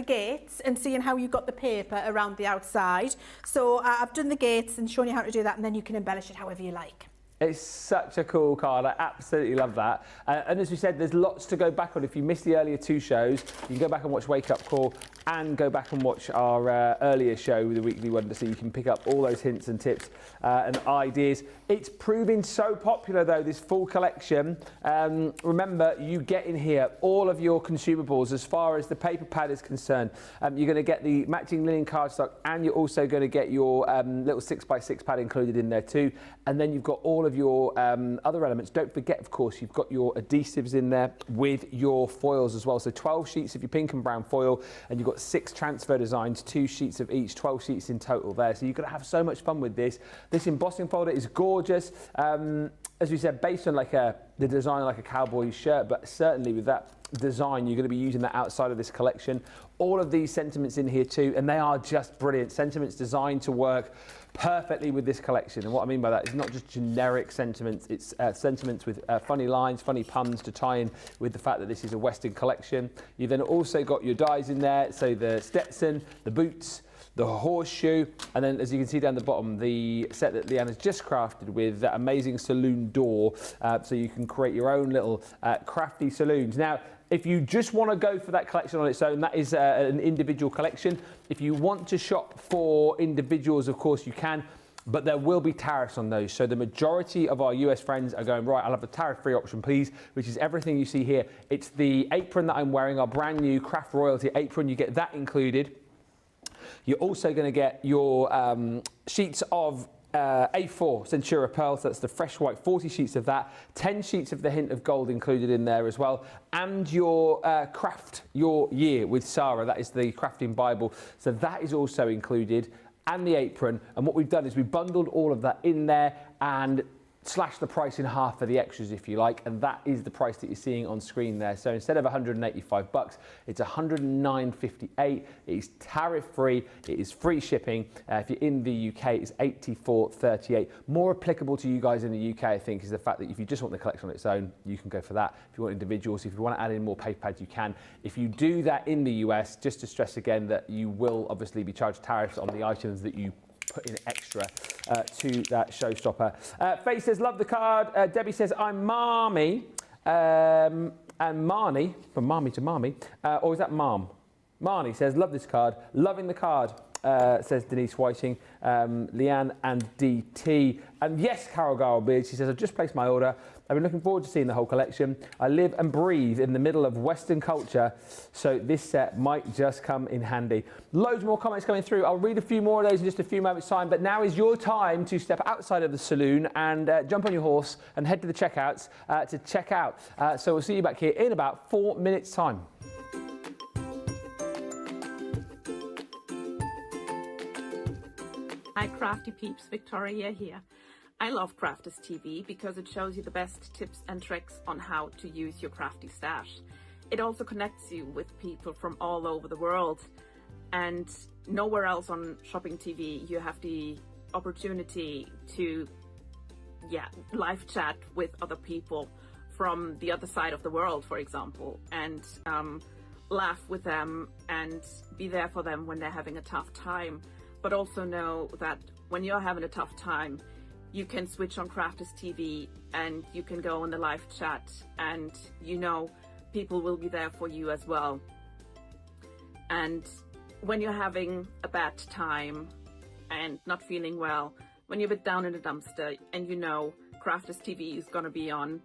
[SPEAKER 2] gates and seeing how you got the paper around the outside. So I've done the gates and shown you how to do that, and then you can embellish it however you like.
[SPEAKER 1] It's such a cool card. I absolutely love that. And as we said, there's lots to go back on. If you missed the earlier two shows, you can go back and watch Wake Up Call and go back and watch our earlier show, the Weekly Wonder, so you can pick up all those hints and tips and ideas. It's proving so popular, though, this full collection. Remember, you get in here all of your consumables as far as the paper pad is concerned. You're going to get the matching linen cardstock, and you're also going to get your little 6x6 pad included in there too. And then you've got all of your other elements. Don't forget, of course, you've got your adhesives in there with your foils as well. So 12 sheets of your pink and brown foil, and you've got 6 transfer designs, 2 sheets of each, 12 sheets in total there. So you're going to have so much fun with this. This embossing folder is gorgeous. As we said, based on like the design like a cowboy shirt, but certainly with that design, you're going to be using that outside of this collection. All of these sentiments in here too, and they are just brilliant. Sentiments designed to work perfectly with this collection. And what I mean by that is not just generic sentiments, it's sentiments with funny lines, funny puns to tie in with the fact that this is a Western collection. You've then also got your dies in there, so the Stetson, the boots, the horseshoe, and then as you can see down the bottom, the set that Leann has just crafted with that amazing saloon door, so you can create your own little crafty saloons. Now, if you just want to go for that collection on its own, that is an individual collection. If you want to shop for individuals, of course you can, but there will be tariffs on those. So the majority of our US friends are going, right, I'll have a tariff-free option, please, which is everything you see here. It's the apron that I'm wearing, our brand new Craft Royalty apron. You get that included. You're also going to get your sheets of A4 Centura Pearl, so that's the fresh white, 40 sheets of that, 10 sheets of the Hint of Gold included in there as well, and your Craft Your Year with Sarah, that is the Crafting Bible, so that is also included, and the apron. And what we've done is we've bundled all of that in there and slash the price in half for the extras, if you like, and that is the price that you're seeing on screen there. So instead of 185 bucks, it's 109.58. It is tariff free, it is free shipping. If you're in the UK, it's 84.38. More applicable to you guys in the UK, I think, is the fact that if you just want the collection on its own, you can go for that. If you want individuals, if you want to add in more paper pads, you can. If you do that in the US, just to stress again that you will obviously be charged tariffs on the items that you put in extra to that showstopper. Faye says, love the card. Debbie says, I'm Marmy. And Marnie, from Marmy to Marmy, or is that Marm? Marnie says, love this card. Loving the card, says Denise Whiting, Leann and DT. And yes, Carol Garlebeard, she says, I've just placed my order. I've been looking forward to seeing the whole collection. I live and breathe in the middle of Western culture, so this set might just come in handy. Loads more comments coming through. I'll read a few more of those in just a few moments' time, but now is your time to step outside of the saloon and jump on your horse and head to the checkouts to check out. So we'll see you back here in about 4 minutes' time.
[SPEAKER 3] Hi Crafty Peeps, Victoria here. I love Crafters TV because it shows you the best tips and tricks on how to use your crafty stash. It also connects you with people from all over the world, and nowhere else on shopping TV you have the opportunity to live chat with other people from the other side of the world, for example, and laugh with them and be there for them when they're having a tough time. But also know that when you're having a tough time, you can switch on Crafters TV and you can go on the live chat, and you know people will be there for you as well. And when you're having a bad time and not feeling well, when you're a bit down in the dumpster and you know Crafters TV is going to be on,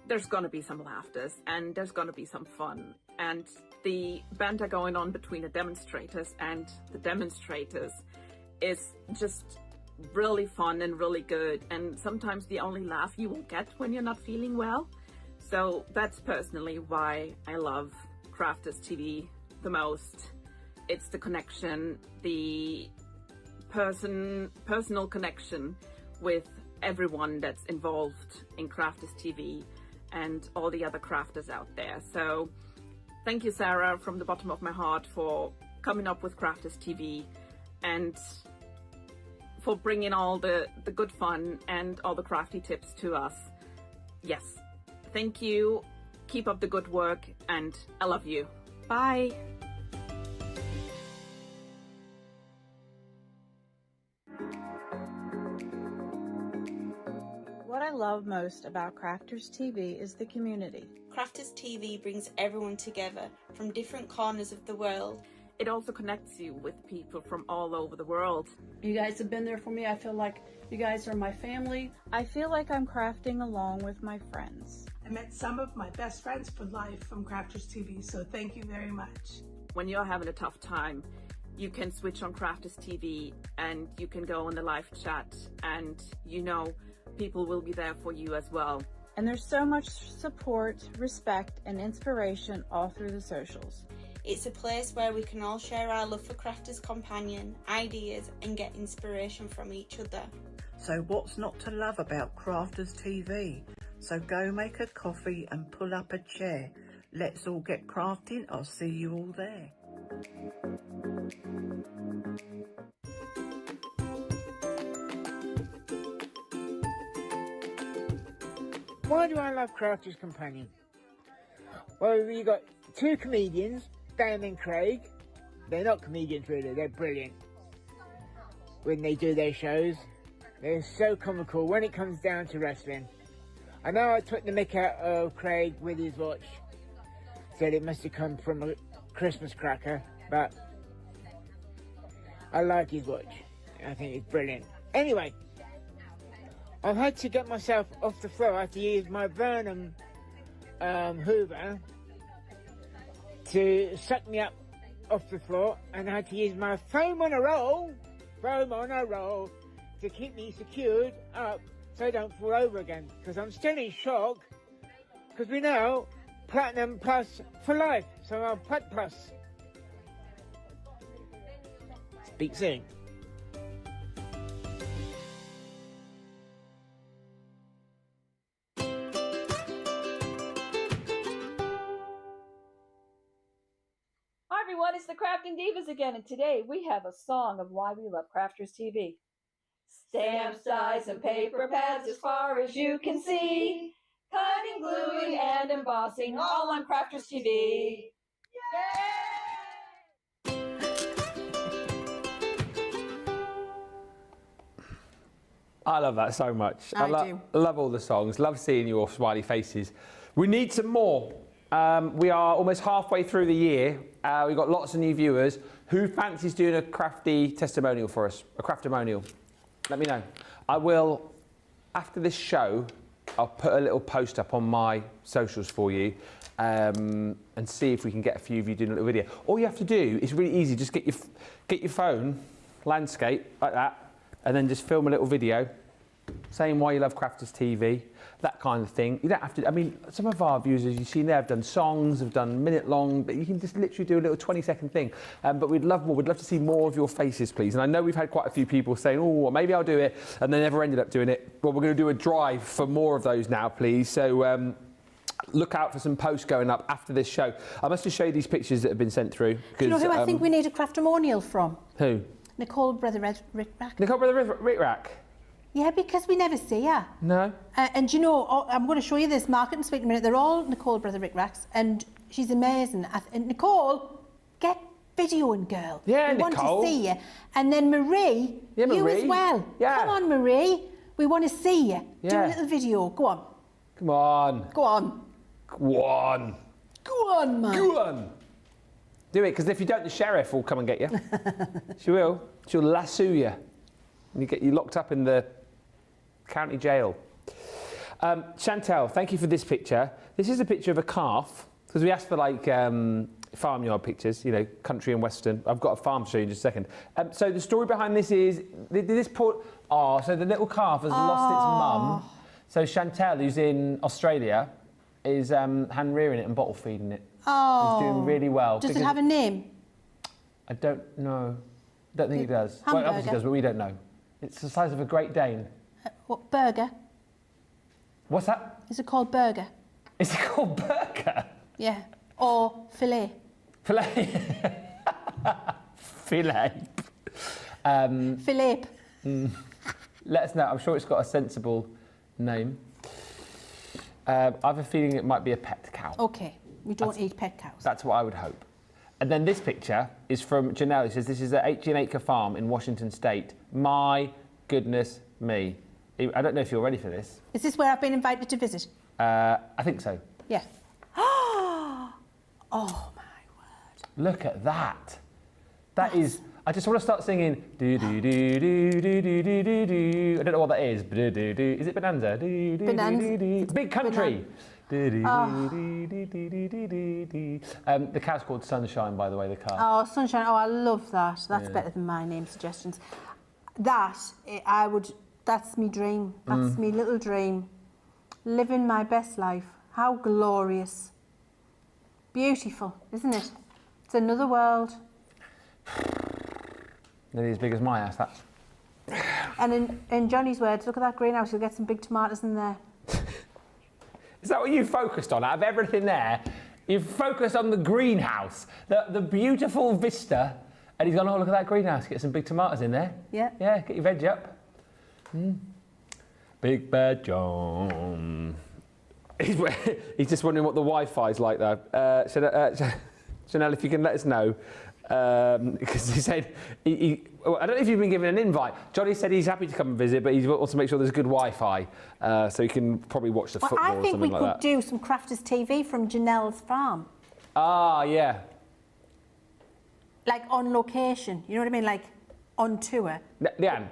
[SPEAKER 3] there's going to be some laughters and there's going to be some fun. And the banter going on between the demonstrators and the demonstrators is just really fun and really good, and sometimes the only laugh you will get when you're not feeling well. So that's personally why I love Crafters TV the most. It's the connection, the personal connection with everyone that's involved in Crafters TV and all the other crafters out there. So thank you, Sarah, from the bottom of my heart for coming up with Crafters TV and for bringing all the good fun and all the crafty tips to us. Yes, thank you. Keep up the good work, and I love you. Bye.
[SPEAKER 4] What I love most about Crafters TV is the community.
[SPEAKER 5] Crafters TV brings everyone together from different corners of the world.
[SPEAKER 3] It also connects you with people from all over the world.
[SPEAKER 6] You guys have been there for me. I feel like you guys are my family.
[SPEAKER 4] I feel like I'm crafting along with my friends.
[SPEAKER 7] I met some of my best friends for life from Crafters TV, so thank you very much.
[SPEAKER 3] When you're having a tough time, you can switch on Crafters TV and you can go on the live chat, and you know people will be there for you as well.
[SPEAKER 4] And there's so much support, respect, and inspiration all through the socials.
[SPEAKER 5] It's a place where we can all share our love for Crafters Companion, ideas, and get inspiration from each other.
[SPEAKER 8] So what's not to love about Crafters TV? So go make a coffee and pull up a chair. Let's all get crafting. I'll see you all there.
[SPEAKER 9] Why do I love Crafters Companion? Well, you got two comedians, Dan and Craig. They're not comedians really, they're brilliant. when they do their shows. They're so comical when it comes down to wrestling. I know I took the mick out of Craig with his watch. Said it must have come from a Christmas cracker, but I like his watch. I think it's brilliant. Anyway, I've had to get myself off the floor. I had to use my Vernon Hoover to suck me up off the floor, and I had to use my foam on a roll to keep me secured up so I don't fall over again, because I'm still in shock, because we know Platinum Plus for life, so I'm Plat Plus. Speak soon.
[SPEAKER 10] Hi everyone, it's the Crafting Divas again, and today we have a song of why we love Crafters TV. Stamps, dies, and paper pads as far as you can see. Cutting, gluing, and embossing all on Crafters TV. Yay!
[SPEAKER 1] I love that so much.
[SPEAKER 2] I do.
[SPEAKER 1] Love all the songs. Love seeing your smiley faces. We need some more. We are almost halfway through the year. We've got lots of new viewers. Who fancies doing a crafty testimonial for us? A craftimonial? Let me know. I will, after this show, I'll put a little post up on my socials for you and see if we can get a few of you doing a little video. All you have to do is really easy. Just get your phone, landscape, like that, and then just film a little video saying why you love Crafters TV, that kind of thing. You don't have to, I mean, some of our viewers, as you've seen there, have done songs, have done minute long, but you can just literally do a little 20-second thing. But we'd love more. We'd love to see more of your faces, please. And I know we've had quite a few people saying, oh, well, maybe I'll do it, and they never ended up doing it. Well, we're going to do a drive for more of those now, please. So look out for some posts going up after this show. I must just show you these pictures that have been sent through.
[SPEAKER 2] Do you know who I think we need a craftimonial from?
[SPEAKER 1] Who?
[SPEAKER 2] Nicole Brother Rick-Rack.
[SPEAKER 1] Nicole Brother Rick-Rack?
[SPEAKER 2] Yeah, because we never see her.
[SPEAKER 1] No.
[SPEAKER 2] And you know, I'm going to show you this marketing suite in a minute. They're all Nicole Brother Rick-Racks, and she's amazing. And Nicole, get videoing, girl.
[SPEAKER 1] Yeah,
[SPEAKER 2] we
[SPEAKER 1] Nicole.
[SPEAKER 2] want to see you. And then Marie,
[SPEAKER 1] yeah,
[SPEAKER 2] you
[SPEAKER 1] Marie.
[SPEAKER 2] as well.
[SPEAKER 1] Yeah.
[SPEAKER 2] Come on, Marie. We want to see you.
[SPEAKER 1] Yeah.
[SPEAKER 2] Do a little video. Go on.
[SPEAKER 1] Come on.
[SPEAKER 2] Go on.
[SPEAKER 1] Go on.
[SPEAKER 2] Go on, man.
[SPEAKER 1] Go on. Do it, because if you don't, the sheriff will come and get you. She will. She'll lasso you. And you get you locked up in the county jail. Chantel, thank you for this picture. This is a picture of a calf, because we asked for like farmyard pictures, you know, country and western. I've got a farm to show you in just a second. So the story behind this is, so the little calf has lost its mum. So Chantel, who's in Australia, is hand rearing it and bottle feeding it.
[SPEAKER 2] Oh.
[SPEAKER 1] It's doing really well.
[SPEAKER 2] Does it have a name?
[SPEAKER 1] I don't know. Don't think it does.
[SPEAKER 2] Hamburger.
[SPEAKER 1] Well, it obviously does, but we don't know. It's the size of a Great Dane.
[SPEAKER 2] What, burger?
[SPEAKER 1] What's that?
[SPEAKER 2] Is it called burger?
[SPEAKER 1] Is it called burger?
[SPEAKER 2] Yeah. Or fillet?
[SPEAKER 1] Filet. Filet.
[SPEAKER 2] Philippe.
[SPEAKER 1] Let us know. I'm sure it's got a sensible name. I have a feeling it might be a pet cow.
[SPEAKER 2] Okay. We don't eat pet cows.
[SPEAKER 1] That's what I would hope. And then this picture is from Janelle. It says, this is an 18-acre farm in Washington State. My goodness me. I don't know if you're ready for this.
[SPEAKER 2] Is this where I've been invited to visit?
[SPEAKER 1] I think so.
[SPEAKER 2] Yeah. Oh, my word.
[SPEAKER 1] Look at that. That is... I just want to start singing... Do, do, do, do, do, do, do, do, do. I don't know what that is. Do, do, do. Is it Bonanza? Do, do,
[SPEAKER 2] Bonanza.
[SPEAKER 1] Do, do, do. Big Country. Do, do, do, do, do, do, do, do, do. The cow's called Sunshine, by the way, the car.
[SPEAKER 2] Oh, Sunshine. Oh, I love that. That's better than my name suggestions. That's me dream. That's me little dream. Living my best life. How glorious. Beautiful, isn't it? It's another world.
[SPEAKER 1] Nearly as big as my ass, that.
[SPEAKER 2] And in Johnny's words, look at that greenhouse. You'll get some big tomatoes in there.
[SPEAKER 1] Is that what you focused on? Out of everything there, you've focused on the greenhouse, the beautiful vista, and he's gone, oh, look at that greenhouse, get some big tomatoes in there. Yeah. Yeah, get your veg up. Big Bad John. He's just wondering what the Wi-Fi's like, though. Chanel, if you can let us know because he said, I don't know if you've been given an invite. Johnny said he's happy to come and visit, but he wants to make sure there's good Wi-Fi, so he can probably watch the football or something like that.
[SPEAKER 2] I think we could do some Crafters TV from Janelle's farm.
[SPEAKER 1] Ah, yeah.
[SPEAKER 2] Like on location, you know what I mean? Like on tour.
[SPEAKER 1] Leann,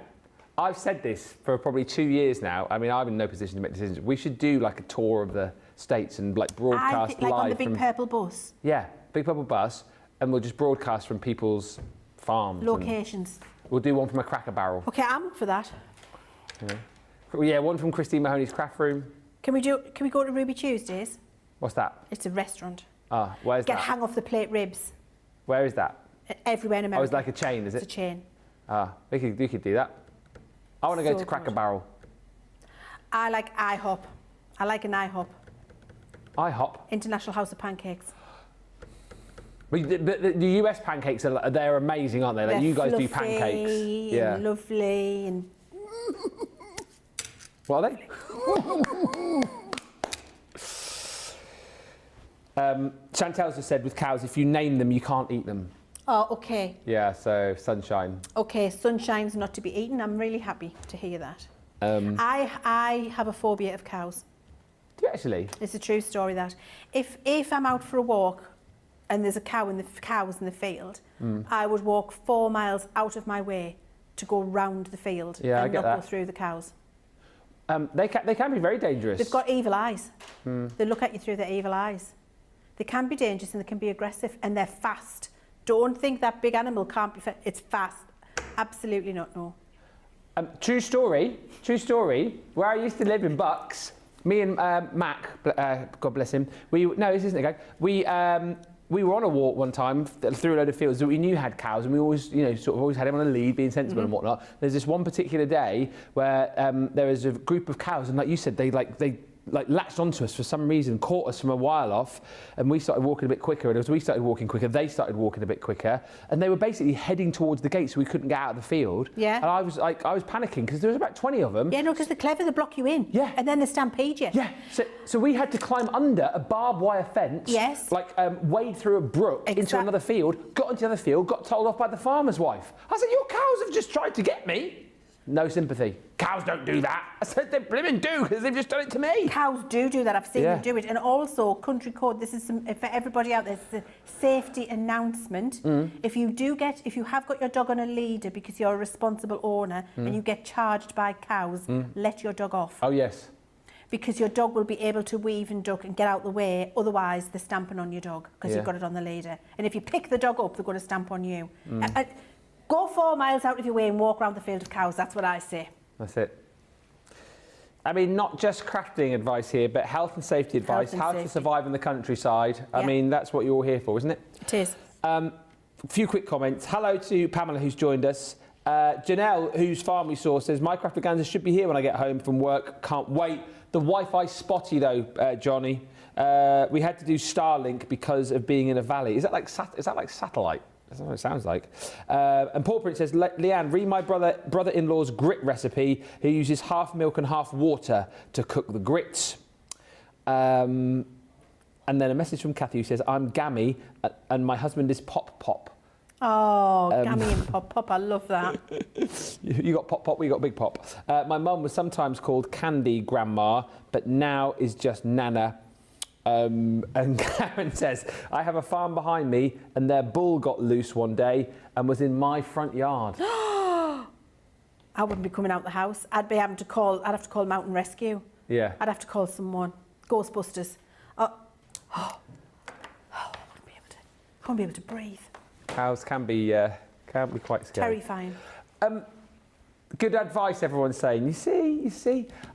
[SPEAKER 1] I've said this for probably 2 years now. I mean, I'm in no position to make decisions. We should do like a tour of the States and like broadcast
[SPEAKER 2] like
[SPEAKER 1] live
[SPEAKER 2] on the big
[SPEAKER 1] from,
[SPEAKER 2] purple bus.
[SPEAKER 1] Yeah, big purple bus, and we'll just broadcast from people's farms.
[SPEAKER 2] Locations.
[SPEAKER 1] We'll do one from a Cracker Barrel.
[SPEAKER 2] Okay, I'm up for that.
[SPEAKER 1] Yeah, one from Christine Mahoney's craft room.
[SPEAKER 2] Can we go to Ruby Tuesdays?
[SPEAKER 1] What's that?
[SPEAKER 2] It's a restaurant.
[SPEAKER 1] Ah, where's
[SPEAKER 2] Get
[SPEAKER 1] that?
[SPEAKER 2] hang off the plate ribs.
[SPEAKER 1] Where is that?
[SPEAKER 2] Everywhere in America.
[SPEAKER 1] Oh, it's like a chain, is it?
[SPEAKER 2] It's a chain.
[SPEAKER 1] Ah, we could do that. I want to go
[SPEAKER 2] So
[SPEAKER 1] to Cracker
[SPEAKER 2] good.
[SPEAKER 1] Barrel.
[SPEAKER 2] I like IHOP. I like an IHOP.
[SPEAKER 1] IHOP?
[SPEAKER 2] International House of Pancakes.
[SPEAKER 1] But the US pancakes they're amazing, aren't they? Like
[SPEAKER 2] They're
[SPEAKER 1] you guys do
[SPEAKER 2] fluffy
[SPEAKER 1] pancakes.
[SPEAKER 2] and lovely and.
[SPEAKER 1] What are they? Chantel's just said with cows, if you name them, you can't eat them.
[SPEAKER 2] Oh, okay.
[SPEAKER 1] Yeah, so Sunshine.
[SPEAKER 2] Okay, sunshine's not to be eaten. I'm really happy to hear that.
[SPEAKER 1] Do
[SPEAKER 2] I have a phobia of cows.
[SPEAKER 1] you actually?
[SPEAKER 2] It's a true story that if I'm out for a walk and there's a cows in the field, I would walk 4 miles out of my way to go round the field
[SPEAKER 1] Yeah, I
[SPEAKER 2] and
[SPEAKER 1] get
[SPEAKER 2] not go
[SPEAKER 1] that.
[SPEAKER 2] through the cows.
[SPEAKER 1] They can be very dangerous.
[SPEAKER 2] They've got evil eyes. They look at you through their evil eyes. They can be dangerous and they can be aggressive and they're fast. Don't think that big animal can't be fast. It's fast. Absolutely not, no.
[SPEAKER 1] True story. Where I used to live in Bucks, me and Mac, God bless him. This isn't a gag. We were on a walk one time through a load of fields that we knew had cows, and we always, always had him on a lead, being sensible and whatnot. There's this one particular day where there was a group of cows, and like you said, they latched onto us for some reason, caught us from a while off, and we started walking a bit quicker. And as we started walking quicker, they started walking a bit quicker, and they were basically heading towards the gate, so we couldn't get out of the field.
[SPEAKER 2] Yeah.
[SPEAKER 1] And I was panicking because there was about 20 of them.
[SPEAKER 2] Yeah, no, because they're clever. They block you in.
[SPEAKER 1] Yeah.
[SPEAKER 2] And then they stampede you.
[SPEAKER 1] Yeah. So we had to climb under a barbed wire fence.
[SPEAKER 2] Yes.
[SPEAKER 1] Wade through a brook into another field. Got into the other field. Got told off by the farmer's wife. I said, "Your cows have just tried to get me." No sympathy. Cows don't do that. I said, they blimmin' do, because they've just done it to me.
[SPEAKER 2] Cows do that. I've seen them do it. And also, country code, this is for everybody out there, it's a safety announcement. If you have got your dog on a leader because you're a responsible owner and you get charged by cows, let your dog off.
[SPEAKER 1] Oh, yes.
[SPEAKER 2] Because your dog will be able to weave and duck and get out the way. Otherwise, they're stamping on your dog because you've got it on the leader. And if you pick the dog up, they're going to stamp on you. Go 4 miles out of your way and walk around the field of cows. That's what I say.
[SPEAKER 1] That's it. I mean, not just crafting advice here, but health and safety advice, how to survive in the countryside. I mean, that's what you're all here for, isn't it?
[SPEAKER 2] It is.
[SPEAKER 1] A few quick comments. Hello to Pamela, who's joined us. Janelle, whose farm we saw, says, my craftaganza should be here when I get home from work. Can't wait. The Wi-Fi spotty, though, Johnny. We had to do Starlink because of being in a valley. Is that like satellite? That's what it sounds like. And Paul Prince says, Leann, read my brother-in-law's grit recipe. He uses half milk and half water to cook the grits. And then a message from Kathy who says, I'm Gammy and my husband is Pop Pop.
[SPEAKER 2] Oh, Gammy and Pop Pop, I love that.
[SPEAKER 1] You got Pop Pop, we got Big Pop. My mum was sometimes called Candy Grandma, but now is just Nana. And Karen says, I have a farm behind me and their bull got loose one day and was in my front yard.
[SPEAKER 2] I wouldn't be coming out the house. I'd have to call Mountain Rescue.
[SPEAKER 1] Yeah.
[SPEAKER 2] I'd have to call someone. Ghostbusters. I wouldn't be able to breathe.
[SPEAKER 1] Cows can be quite scary.
[SPEAKER 2] Terrifying.
[SPEAKER 1] Good advice, everyone's saying. You see.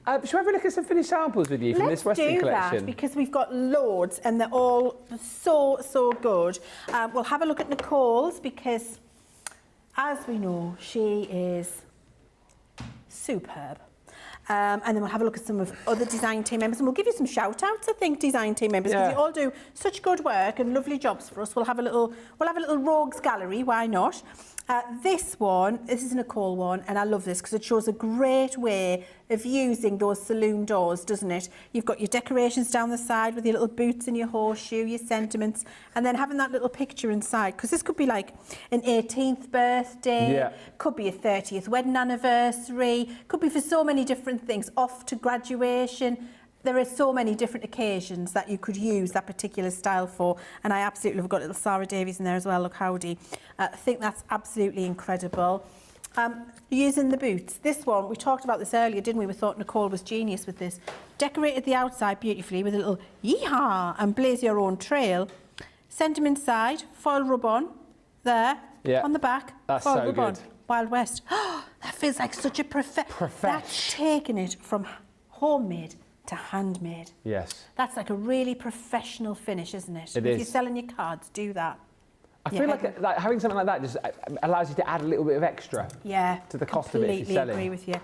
[SPEAKER 1] Shall we have a look at some finished samples with you from this Western collection?
[SPEAKER 2] Let's do that, because we've got loads and they're all so good. We'll have a look at Nicole's because, as we know, she is superb. And then we'll have a look at some of other design team members and we'll give you some shout outs, I think, design team members, because you all do such good work and lovely jobs for us. We'll have a little rogues gallery, why not? This is a Nicole one, and I love this because it shows a great way of using those saloon doors, doesn't it? You've got your decorations down the side with your little boots and your horseshoe, your sentiments, and then having that little picture inside, because this could be like an 18th birthday, could be a 30th wedding anniversary, could be for so many different things, off to graduation. There are so many different occasions that you could use that particular style for, and I absolutely love. We've got little Sarah Davies in there as well, look howdy. I think that's absolutely incredible. Using the boots. This one, we talked about this earlier, didn't we? We thought Nicole was genius with this. Decorated the outside beautifully with a little yeehaw and blaze your own trail. Sentiment side, foil rub-on, there, on the back,
[SPEAKER 1] that's
[SPEAKER 2] foil
[SPEAKER 1] so
[SPEAKER 2] rub-on.
[SPEAKER 1] good.
[SPEAKER 2] Wild West. That feels like such a That's taking it from homemade to handmade.
[SPEAKER 1] Yes.
[SPEAKER 2] That's like a really professional finish, isn't it?
[SPEAKER 1] It
[SPEAKER 2] if
[SPEAKER 1] is.
[SPEAKER 2] you're selling your cards, do that.
[SPEAKER 1] I feel like having something like that just allows you to add a little bit of extra to the cost of it if you're selling.
[SPEAKER 2] Completely agree with you.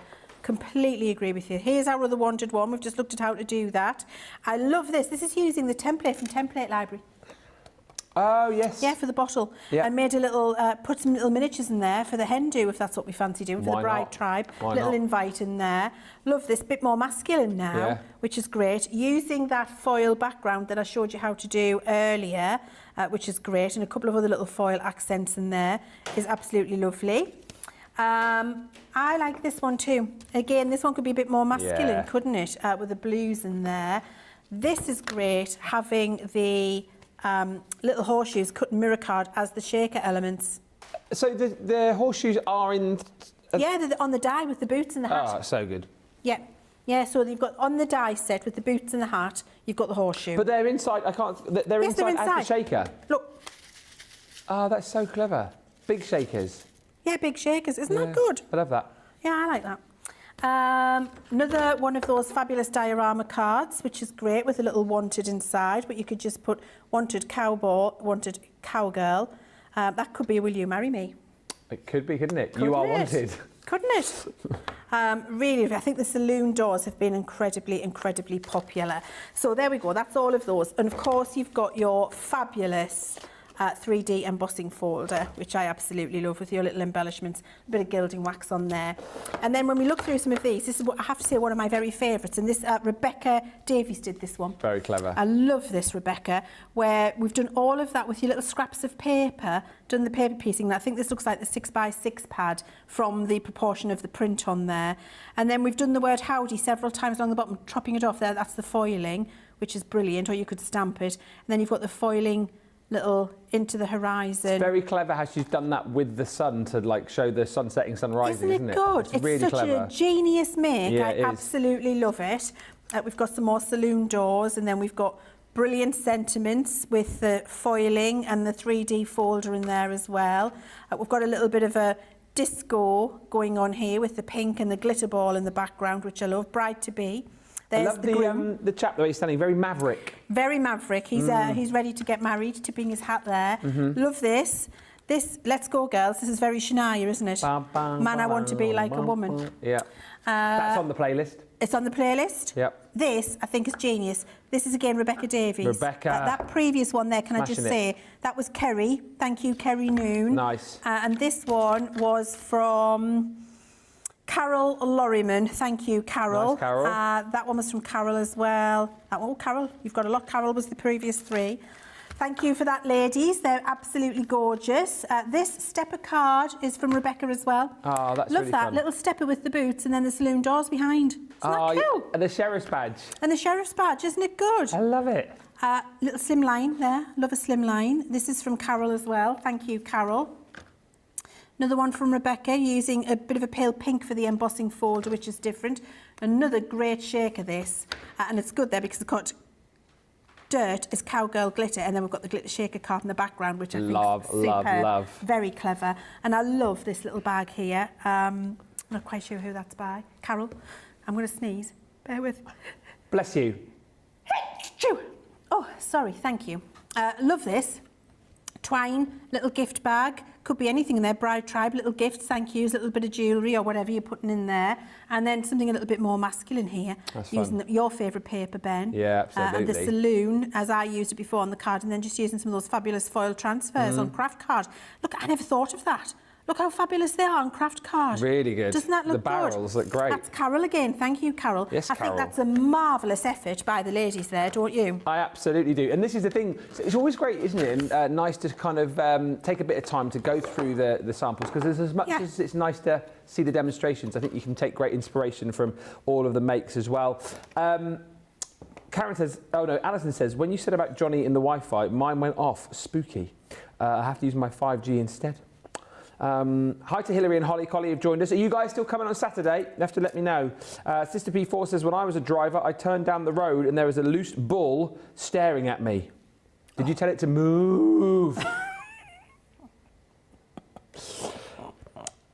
[SPEAKER 2] Completely agree with you. Here's our other wanted one. We've just looked at how to do that. I love this. This is using the template from Template Library.
[SPEAKER 1] Oh, yes.
[SPEAKER 2] Yeah, for the bottle. I made a little, put some little miniatures in there for the hen do, if that's what we fancy doing, for the bride tribe. Little invite in there. Love this, bit more masculine now, which is great. Using that foil background that I showed you how to do earlier, which is great, and a couple of other little foil accents in there is absolutely lovely. I like this one too. Again, this one could be a bit more masculine, couldn't it? With the blues in there. This is great, having the little horseshoes cut in mirror card as the shaker elements.
[SPEAKER 1] So the horseshoes are in...
[SPEAKER 2] Yeah, they're on the die with the boots and the hat.
[SPEAKER 1] Oh, so good.
[SPEAKER 2] Yeah. Yeah, so you've got on the die set with the boots and the hat, you've got the horseshoe.
[SPEAKER 1] But they're inside, they're inside as the shaker.
[SPEAKER 2] Look.
[SPEAKER 1] Oh, that's so clever. Big shakers.
[SPEAKER 2] Yeah, big shakers. Isn't that good?
[SPEAKER 1] I love that.
[SPEAKER 2] Yeah, I like that. Another one of those fabulous diorama cards, which is great with a little wanted inside, but you could just put wanted cowboy, wanted cowgirl. That could be a Will You Marry Me?
[SPEAKER 1] It could be, couldn't it? You are wanted.
[SPEAKER 2] Couldn't it? Really, I think the saloon doors have been incredibly, incredibly popular. So there we go, that's all of those. And of course, you've got your fabulous 3D embossing folder, which I absolutely love, with your little embellishments, a bit of gilding wax on there. And then when we look through some of these, this is what I have to say, one of my very favourites, and this Rebecca Davies did this one.
[SPEAKER 1] Very clever.
[SPEAKER 2] I love this, Rebecca, where we've done all of that with your little scraps of paper, done the paper piecing. And I think this looks like the 6x6 pad from the proportion of the print on there. And then we've done the word howdy several times along the bottom, chopping it off there. That's the foiling, which is brilliant, or you could stamp it. And then you've got the foiling little into the horizon.
[SPEAKER 1] It's very clever how she's done that with the sun to like show the sun setting, sun rising, isn't it?
[SPEAKER 2] Good?
[SPEAKER 1] It's really
[SPEAKER 2] such
[SPEAKER 1] clever.
[SPEAKER 2] a genius make.
[SPEAKER 1] Yeah,
[SPEAKER 2] I absolutely love it. We've got some more saloon doors, and then we've got brilliant sentiments with the foiling and the 3D folder in there as well. We've got a little bit of a disco going on here with the pink and the glitter ball in the background, which I love. Bride to be. There's
[SPEAKER 1] I love the chap the way he's standing, very maverick.
[SPEAKER 2] Very maverick. He's ready to get married, tipping his hat there. Love this. This, let's go girls, this is very Shania, isn't it? Man, I want to be like a woman.
[SPEAKER 1] Yeah. That's on the playlist.
[SPEAKER 2] It's on the playlist?
[SPEAKER 1] Yep.
[SPEAKER 2] This, I think, is genius. This is, again, Rebecca Davies.
[SPEAKER 1] Rebecca.
[SPEAKER 2] That previous one there, can I just say, that was Kerry. Thank you, Kerry Noon.
[SPEAKER 1] Nice.
[SPEAKER 2] And this one was from Carol Lorriman. Thank you, Carol.
[SPEAKER 1] Nice, Carol.
[SPEAKER 2] That one was from Carol as well. Oh, Carol, you've got a lot. Carol was the previous three. Thank you for that, ladies. They're absolutely gorgeous. This stepper card is from Rebecca as well.
[SPEAKER 1] Oh, that's
[SPEAKER 2] Love
[SPEAKER 1] really
[SPEAKER 2] that.
[SPEAKER 1] fun.
[SPEAKER 2] Little stepper with the boots and then the saloon doors behind. Isn't that cool?
[SPEAKER 1] And the sheriff's badge.
[SPEAKER 2] And the sheriff's badge, isn't it good?
[SPEAKER 1] I love it.
[SPEAKER 2] Little slim line there. Love a slim line. This is from Carol as well. Thank you, Carol. Another one from Rebecca, using a bit of a pale pink for the embossing folder, which is different. Another great shaker, this. And it's good there because it's got dirt is cowgirl glitter, and then we've got the glitter shaker card in the background, which I think is super,
[SPEAKER 1] love.
[SPEAKER 2] very clever. And I love this little bag here. I'm not quite sure who that's by. Carol, I'm going to sneeze. Bear with.
[SPEAKER 1] Bless you.
[SPEAKER 2] Oh, sorry, thank you. Love this. Twine, little gift bag. Could be anything in there. Bride tribe, little gifts, thank yous, a little bit of jewellery or whatever you're putting in there. And then something a little bit more masculine here.
[SPEAKER 1] That's
[SPEAKER 2] using
[SPEAKER 1] fun.
[SPEAKER 2] Your favourite paper, Ben.
[SPEAKER 1] Yeah, absolutely.
[SPEAKER 2] And the saloon, as I used it before on the card, and then just using some of those fabulous foil transfers on craft card. Look, I never thought of that. Look how fabulous they are on craft card.
[SPEAKER 1] Really good.
[SPEAKER 2] Doesn't that look
[SPEAKER 1] The barrels look great.
[SPEAKER 2] That's Carol again. Thank you, Carol.
[SPEAKER 1] Yes,
[SPEAKER 2] I
[SPEAKER 1] Carol.
[SPEAKER 2] think that's a marvellous effort by the ladies there, don't you?
[SPEAKER 1] I absolutely do. And this is the thing, it's always great, isn't it? And nice to kind of take a bit of time to go through the samples, because as much as it's nice to see the demonstrations, I think you can take great inspiration from all of the makes as well. Karen says, oh no, Alison says, when you said about Johnny in the Wi-Fi, mine went off. Spooky. I have to use my 5G instead. Hi to Hilary and Holly. Collie have joined us. Are you guys still coming on Saturday? You have to let me know. Sister P4 says, when I was a driver, I turned down the road and there was a loose bull staring at me. Did you tell it to move?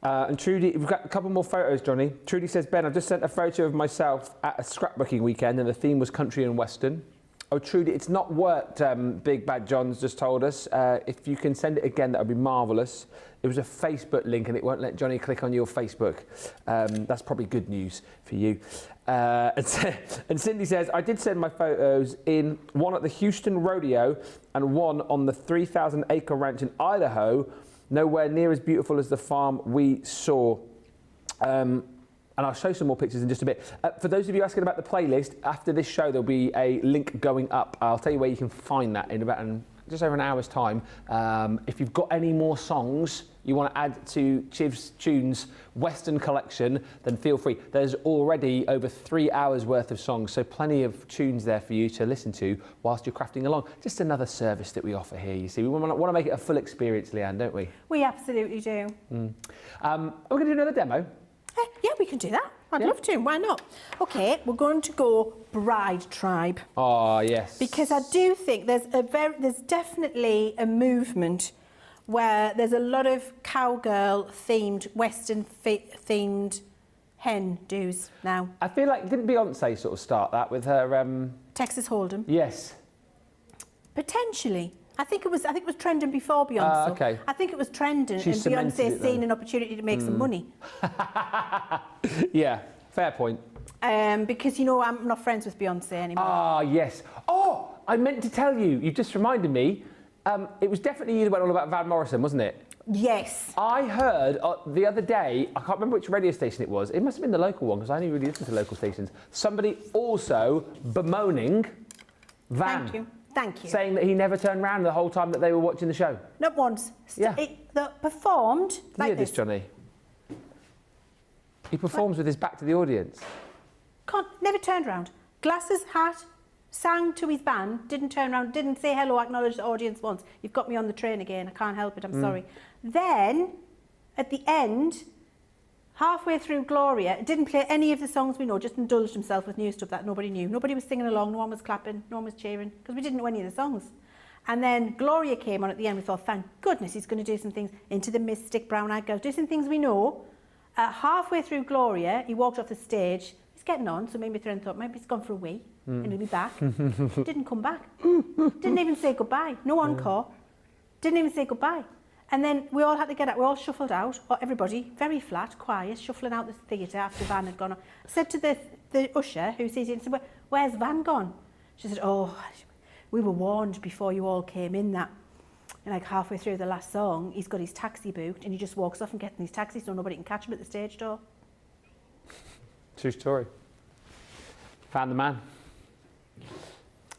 [SPEAKER 1] And Trudy, we've got a couple more photos, Johnny. Trudy says, Ben, I've just sent a photo of myself at a scrapbooking weekend and the theme was country and western. Oh, Trudy, it's not worked, Big Bad John's just told us. If you can send it again, that would be marvellous. It was a Facebook link and it won't let Johnny click on your Facebook. That's probably good news for you. And Cindy says, I did send my photos in, one at the Houston Rodeo and one on the 3,000 acre ranch in Idaho, nowhere near as beautiful as the farm we saw. And I'll show some more pictures in just a bit. For those of you asking about the playlist, after this show, there'll be a link going up. I'll tell you where you can find that in about just over an hour's time. If you've got any more songs you want to add to Chiv's Tunes Western collection, then feel free. There's already over 3 hours worth of songs, so plenty of tunes there for you to listen to whilst you're crafting along. Just another service that we offer here, you see. We want to make it a full experience, Leanne, don't we?
[SPEAKER 2] We absolutely do.
[SPEAKER 1] We're going to do another demo.
[SPEAKER 2] Yeah, we can do that. I'd love to. Why not? Okay, we're going to go Bride Tribe.
[SPEAKER 1] Oh, yes.
[SPEAKER 2] Because I do think there's definitely a movement where there's a lot of cowgirl-themed, Western-themed hen do's now.
[SPEAKER 1] I feel like, didn't Beyonce sort of start that with her...
[SPEAKER 2] Texas Hold'em?
[SPEAKER 1] Yes.
[SPEAKER 2] Potentially. I think it was trending before Beyonce.
[SPEAKER 1] Okay.
[SPEAKER 2] I think it was trending and
[SPEAKER 1] Beyonce
[SPEAKER 2] seen an opportunity to make some money.
[SPEAKER 1] Yeah, fair point.
[SPEAKER 2] Because, you know, I'm not friends with Beyonce anymore.
[SPEAKER 1] Ah, yes. Oh, I meant to tell you, you just reminded me, it was definitely you that went all about Van Morrison, wasn't it?
[SPEAKER 2] Yes.
[SPEAKER 1] I heard the other day, I can't remember which radio station it was, it must have been the local one, because I only really listen to local stations, somebody also bemoaning Van.
[SPEAKER 2] Thank you. Thank you.
[SPEAKER 1] Saying that he never turned around the whole time that they were watching the show.
[SPEAKER 2] Not once.
[SPEAKER 1] Yeah.
[SPEAKER 2] Performed like
[SPEAKER 1] this, Johnny. He performs with his back to the audience.
[SPEAKER 2] Never turned around. Glasses, hat, sang to his band, didn't turn around, didn't say hello, acknowledge the audience once. You've got me on the train again, I can't help it, I'm sorry. Then, at the end, halfway through Gloria, didn't play any of the songs we know, just indulged himself with new stuff that nobody knew. Nobody was singing along, no one was clapping, no one was cheering, because we didn't know any of the songs. And then Gloria came on at the end, we thought, thank goodness he's going to do some things, Into the Mystic, Brown Eyed Girl, do some things we know. Halfway through Gloria, he walked off the stage, he's getting on, so maybe Thread thought, maybe he's gone for a wee, and he'll be back. Didn't come back. Didn't even say goodbye, no encore. Didn't even say goodbye. And then we all had to get out, we all shuffled out, or everybody, very flat, quiet, shuffling out the theatre after Van had gone on. I said to the usher who sees it, where's Van gone? She said, oh, we were warned before you all came in that, and like halfway through the last song, he's got his taxi booked and he just walks off and gets in his taxi so nobody can catch him at the stage door.
[SPEAKER 1] True story. Found the man.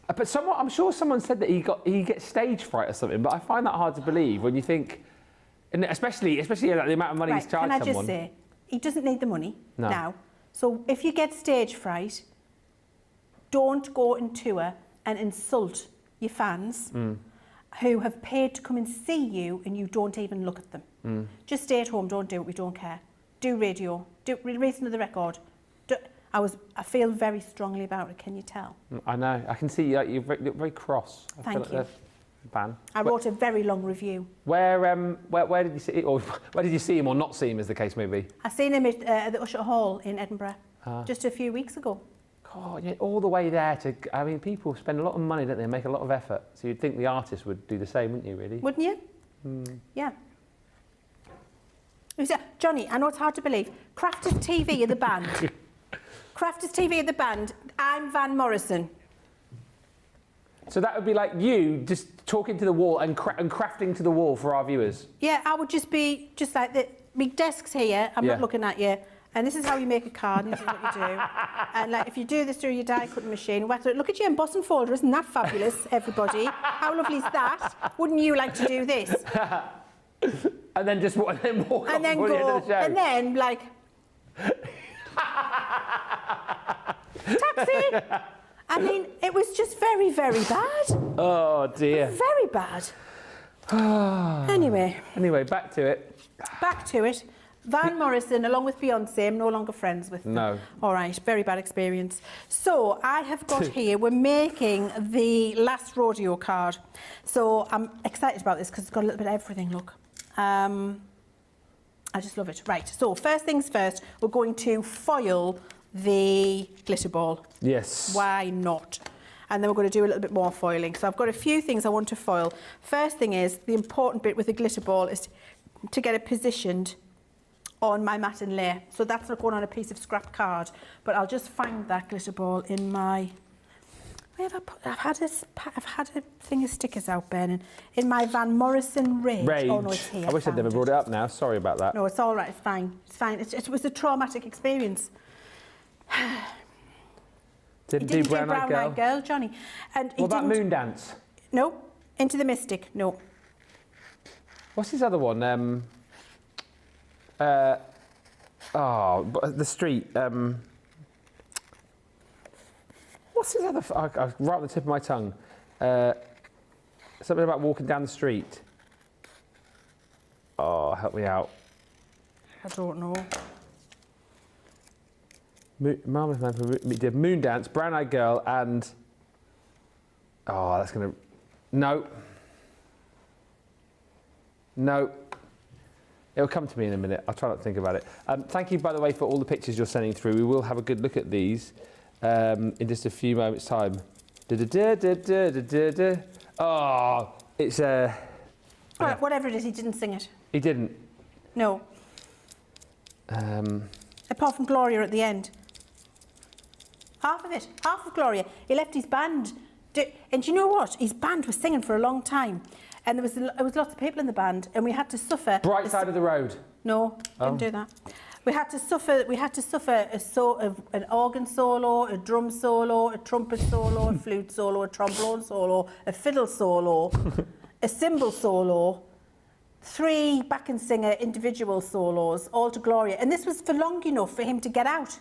[SPEAKER 1] But I'm sure someone said that he gets stage fright or something, but I find that hard to believe when you think, and especially like the amount of money he's charged someone.
[SPEAKER 2] Can I just say, he doesn't need the money now. So if you get stage fright, don't go and tour and insult your fans who have paid to come and see you and you don't even look at them. Just stay at home, don't do it, we don't care. Do radio, release another record. I feel very strongly about it, can you tell?
[SPEAKER 1] I know, I can see you're very cross.
[SPEAKER 2] Thank you.
[SPEAKER 1] Ban.
[SPEAKER 2] I wrote a very long review.
[SPEAKER 1] Where did you see, or where did you see him or not see him, as the case may be?
[SPEAKER 2] I seen him at the Usher Hall in Edinburgh just a few weeks ago.
[SPEAKER 1] God, yeah, all the way there to, I mean, people spend a lot of money, don't they, make a lot of effort. So you'd think the artist would do the same, wouldn't you, really?
[SPEAKER 2] Wouldn't you? Yeah. Johnny, I know it's hard to believe. Crafters TV are the band. Crafters TV are the band. I'm Van Morrison.
[SPEAKER 1] So that would be like you just talking to the wall and crafting to the wall for our viewers.
[SPEAKER 2] Yeah, I would just be just like my desk's here. I'm not looking at you. And this is how you make a card, and this is what you do. And like, if you do this through your die cutting machine, look at your emboss and folder, isn't that fabulous, everybody? How lovely is that? Wouldn't you like to do this?
[SPEAKER 1] And then just walk
[SPEAKER 2] and
[SPEAKER 1] off
[SPEAKER 2] then
[SPEAKER 1] before the end of the show.
[SPEAKER 2] And then like taxi. I mean, it was just very, very bad.
[SPEAKER 1] Oh dear.
[SPEAKER 2] Very bad. Anyway,
[SPEAKER 1] back to it.
[SPEAKER 2] Back to it. Van Morrison, along with Beyonce, I'm no longer friends with them.
[SPEAKER 1] No.
[SPEAKER 2] All right, very bad experience. So I have got here, we're making the last rodeo card. So I'm excited about this because it's got a little bit of everything, look. I just love it. Right, so first things first, we're going to foil the glitter ball.
[SPEAKER 1] Yes.
[SPEAKER 2] Why not? And then we're going to do a little bit more foiling. So I've got a few things I want to foil. First thing is, the important bit with the glitter ball is to get it positioned on my mat and lay. So that's not going on a piece of scrap card, but I'll just find that glitter ball in my... Where have I put... I've had a thing of stickers out, Ben, in my Van Morrison Rage. Oh, no, it's here.
[SPEAKER 1] I wish I'd never brought it up now. Sorry about that.
[SPEAKER 2] No, it's all right. It's fine. It's fine. It was a traumatic experience.
[SPEAKER 1] Didn't do Brown Eyed
[SPEAKER 2] Girl, Johnny. And
[SPEAKER 1] what about Moon Dance?
[SPEAKER 2] No. Into the Mystic, no.
[SPEAKER 1] What's his other one? The street. What's his other? Right on the tip of my tongue. Something about walking down the street. Oh, help me out.
[SPEAKER 2] I don't know.
[SPEAKER 1] Marvelous Man did Moon Dance, Brown Eyed Girl, and that's gonna. No. It'll come to me in a minute. I'll try not to think about it. Thank you, by the way, for all the pictures you're sending through. We will have a good look at these in just a few moments' time. Oh, it's a...
[SPEAKER 2] Right, whatever it is, he didn't sing it.
[SPEAKER 1] He didn't?
[SPEAKER 2] No. Apart from Gloria at the end. Half of it. Half of Gloria. He left his band. And do you know what? His band was singing for a long time. And there was lots of people in the band, and we had to suffer.
[SPEAKER 1] Bright Side of the Road.
[SPEAKER 2] No, didn't do that. We had to suffer a sort of an organ solo, a drum solo, a trumpet solo, a flute solo, a trombone solo, a fiddle solo, a cymbal solo, 3 backing singer individual solos, all to Gloria. And this was for long enough for him to get out.